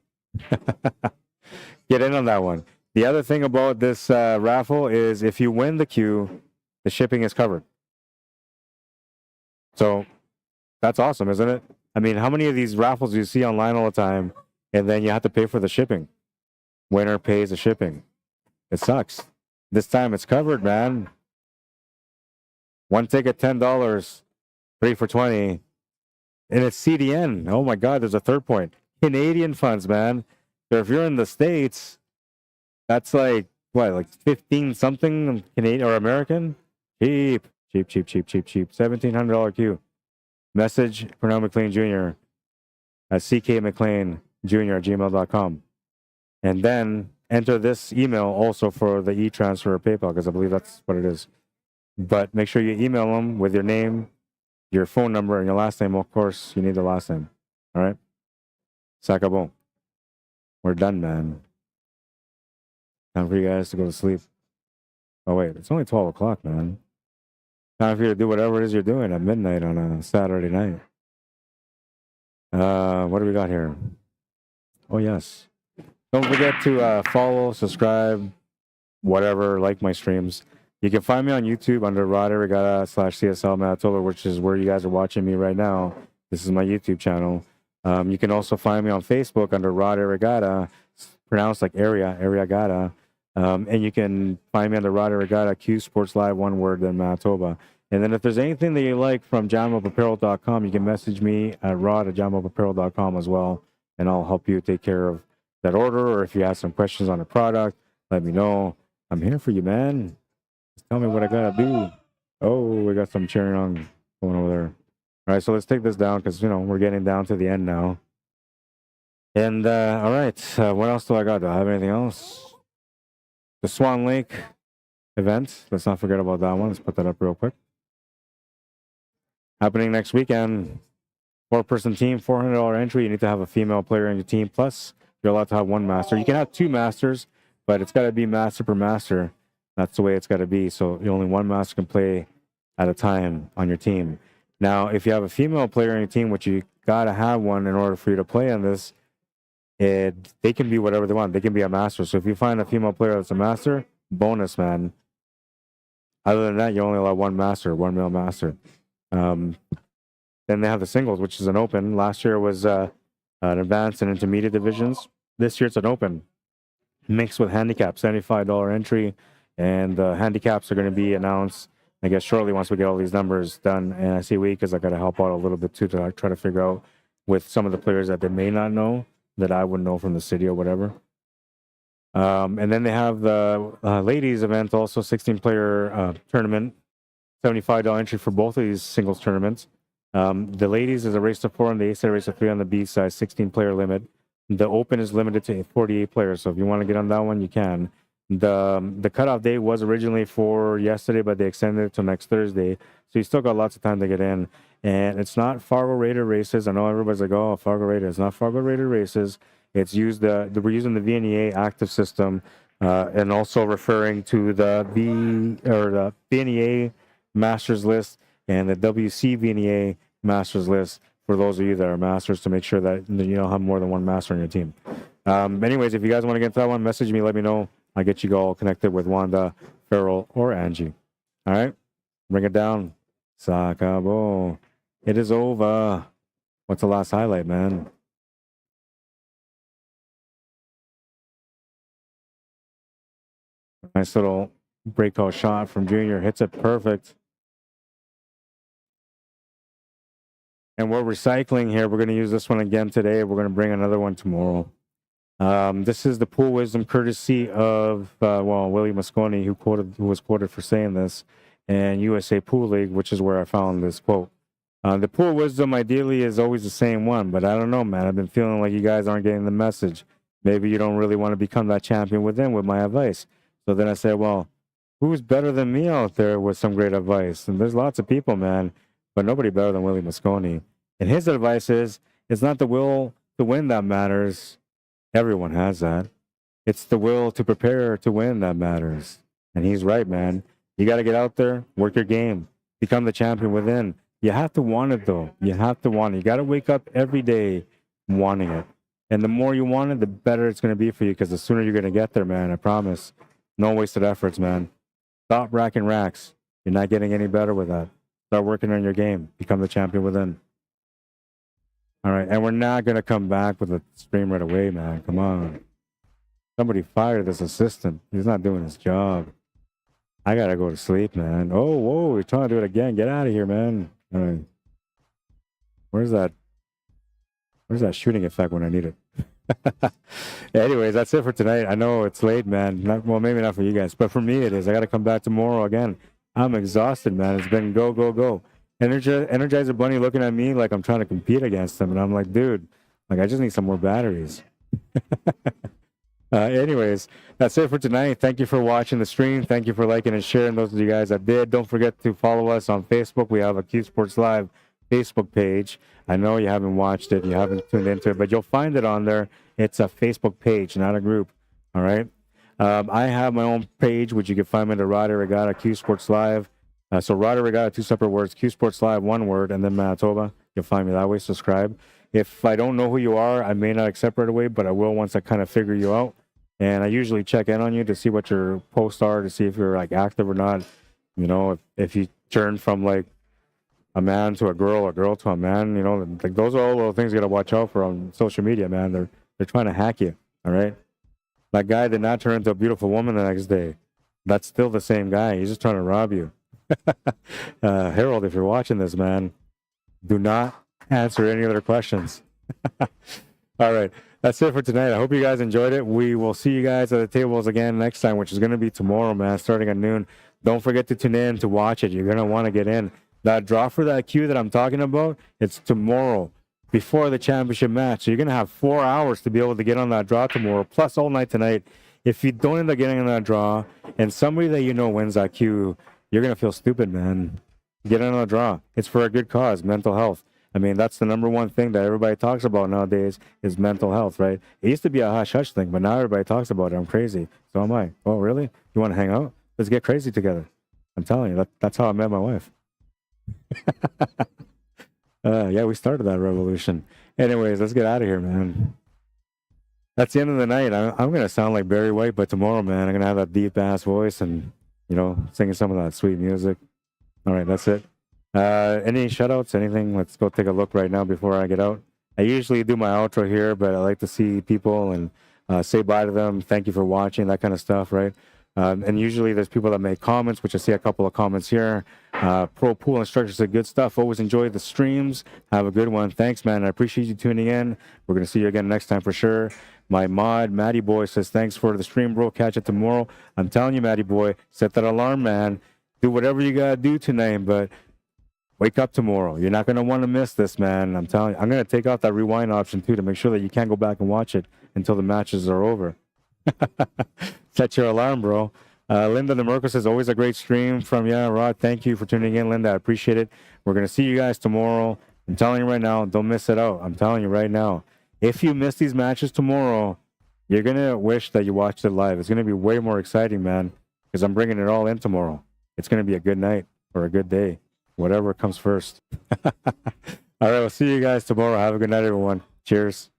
Get in on that one. The other thing about this raffle is if you win the queue, the shipping is covered. So that's awesome, isn't it? I mean, how many of these raffles do you see online all the time and then you have to pay for the shipping? Winner pays the shipping. It sucks. This time it's covered, man. 1 ticket, $10, 3 for $20. And it's CDN. Oh my God, there's a third point. Canadian funds, man. So if you're in the States, that's like, what, like 15 something Canadian or American? Cheap. $1,700 queue. Message Wally Mclean Jr. at ckmcleanjr@gmail.com. And then enter this email also for the e-transfer or PayPal, because I believe that's what it is. But make sure you email them with your name, your phone number, and your last name. Of course, you need the last name. All right? Sakabon. We're done, man. Time for you guys to go to sleep. Oh, wait. It's only 12 o'clock, man. Time for you to do whatever it is you're doing at midnight on a Saturday night. What do we got here? Oh, yes. Don't forget to follow, subscribe, whatever, like my streams. You can find me on YouTube under Arriagada /CSLMANITOBA, which is where you guys are watching me right now. This is my YouTube channel. You can also find me on Facebook under Arriagada, pronounced like Arriagada. And you can find me under Arriagada QUESPORTS Live, one word, then Manitoba. And then if there's anything that you like from jamupapparel.com, you can message me at rod@jamupapparel.com as well, and I'll help you take care of that order. Or if you have some questions on the product, let me know. I'm here for you, man. Just tell me what I gotta do. Oh, we got some cheering on going over there. All right, so let's take this down because, you know, we're getting down to the end now. And, all right, what else do I got? Do I have anything else? The Swan Lake event. Let's not forget about that one. Let's put that up real quick. Happening next weekend. 4-person team, $400 entry. You need to have a female player in your team. Plus, you're allowed to have 1 master. You can have 2 masters, but it's got to be master per master. That's the way it's got to be. So only 1 master can play at a time on your team. Now, if you have a female player on your team, which you got to have one in order for you to play on this, they can be whatever they want. They can be a master. So if you find a female player that's a master, bonus, man. Other than that, you only allow 1 master, 1 male master. Then they have the singles, which is an open. Last year was an advanced and intermediate divisions. This year it's an open, mixed with handicap, $75 entry. And the handicaps are going to be announced, I guess, shortly once we get all these numbers done. And I say we because I got to help out a little bit too to try to figure out with some of the players that they may not know that I would know from the city or whatever. And then they have the ladies event, also 16-player tournament, $75 entry for both of these singles tournaments. The ladies is a race to 4 on the A side, race to 3 on the B side, 16-player limit. The open is limited to 48 players, so if you want to get on that one, you can. The cutoff date was originally for yesterday, but they extended it to next Thursday. So you still got lots of time to get in. And it's not Fargo rated races. I know everybody's like, oh, Fargo rated. It's not Fargo rated races. It's used we're using the VNEA active system, and also referring to the VNEA Masters list and the WC VNEA Masters list for those of you that are masters, to make sure that you don't have more than 1 master on your team. Anyways, if you guys want to get into that one, message me, let me know. I'll get you all connected with Wanda, Farrell, or Angie. All right? Bring it down. Sakabo. It is over. What's the last highlight, man? Nice little breakout shot from Junior. Hits it perfect. And we're recycling here. We're going to use this one again today. We're going to bring another one tomorrow. This is the pool wisdom courtesy of, Willie Mosconi, who was quoted for saying this, and USA Pool League, which is where I found this quote. The pool wisdom ideally is always the same one, but I don't know, man. I've been feeling like you guys aren't getting the message. Maybe you don't really want to become that champion within with my advice. So then I said, well, who's better than me out there with some great advice? And there's lots of people, man, but nobody better than Willie Mosconi. And his advice is, it's not the will to win that matters. Everyone has that. It's the will to prepare to win that matters. And he's right, man. You got to get out there, work your game, become the champion within. You have to want it, though. You have to want it. You got to wake up every day wanting it. And the more you want it, the better it's going to be for you, because the sooner you're going to get there, man. I promise. No wasted efforts, man. Stop racking racks. You're not getting any better with that. Start working on your game. Become the champion within. All right, and we're not going to come back with a stream right away, man. Come on. Somebody fired this assistant. He's not doing his job. I got to go to sleep, man. Oh, whoa, you're trying to do it again. Get out of here, man. All right. Where's that shooting effect when I need it? Anyways, that's it for tonight. I know it's late, man. Well, maybe not for you guys, but for me it is. I got to come back tomorrow again. I'm exhausted, man. It's been go, go, go. Energizer Bunny looking at me like I'm trying to compete against him. And I'm like, dude, like I just need some more batteries. Anyways, that's it for tonight. Thank you for watching the stream. Thank you for liking and sharing. Those of you guys that did. Don't forget to follow us on Facebook. We have a Q Sports Live Facebook page. I know you haven't watched it. You haven't tuned into it, but you'll find it on there. It's a Facebook page, not a group. All right. I have my own page, which you can find me at Arriagada Q Sports Live. So Arriagada, 2 separate words, Q Sports Live, 1 word, and then Manitoba. You'll find me that way. Subscribe. If I don't know who you are, I may not accept right away, but I will once I kind of figure you out. And I usually check in on you to see what your posts are, to see if you're like active or not. You know, if you turn from like a man to a girl or girl to a man, you know, like those are all little things you got to watch out for on social media, man. They're trying to hack you. All right. That guy did not turn into a beautiful woman the next day. That's still the same guy. He's just trying to rob you. Harold, if you're watching this, man, do not answer any other questions. All right. That's it for tonight. I hope you guys enjoyed it. We will see you guys at the tables again next time, which is going to be tomorrow, man, starting at noon. Don't forget to tune in to watch it. You're going to want to get in. That draw for that queue that I'm talking about, it's tomorrow before the championship match. So you're going to have 4 hours to be able to get on that draw tomorrow, plus all night tonight. If you don't end up getting on that draw and somebody that you know wins that queue, you're going to feel stupid, man. Get on the draw. It's for a good cause, mental health. I mean, that's the #1 thing that everybody talks about nowadays is mental health, right? It used to be a hush-hush thing, but now everybody talks about it. I'm crazy. So am I. Oh, really? You want to hang out? Let's get crazy together. I'm telling you, that's how I met my wife. Yeah, we started that revolution. Anyways, let's get out of here, man. That's the end of the night. I'm going to sound like Barry White, but tomorrow, man, I'm going to have that deep-ass voice and, you know, singing some of that sweet music. All right, that's it. Any shout-outs, anything? Let's go take a look right now before I get out. I usually do my outro here, but I like to see people and say bye to them. Thank you for watching, that kind of stuff, right? And usually there's people that make comments, which I see a couple of comments here. Pro Pool Instructors said good stuff. Always enjoy the streams. Have a good one. Thanks, man. I appreciate you tuning in. We're going to see you again next time for sure. My mod, Matty Boy, says thanks for the stream, bro. Catch it tomorrow. I'm telling you, Matty Boy, set that alarm, man. Do whatever you got to do tonight, but wake up tomorrow. You're not going to want to miss this, man. I'm telling you. I'm going to take out that rewind option, too, to make sure that you can't go back and watch it until the matches are over. Set your alarm, bro. Linda DeMerco says, always a great stream from Rod. Thank you for tuning in, Linda. I appreciate it. We're going to see you guys tomorrow. I'm telling you right now, don't miss it out. I'm telling you right now. If you miss these matches tomorrow, you're going to wish that you watched it live. It's going to be way more exciting, man, because I'm bringing it all in tomorrow. It's going to be a good night or a good day, whatever comes first. All right, we'll see you guys tomorrow. Have a good night, everyone. Cheers.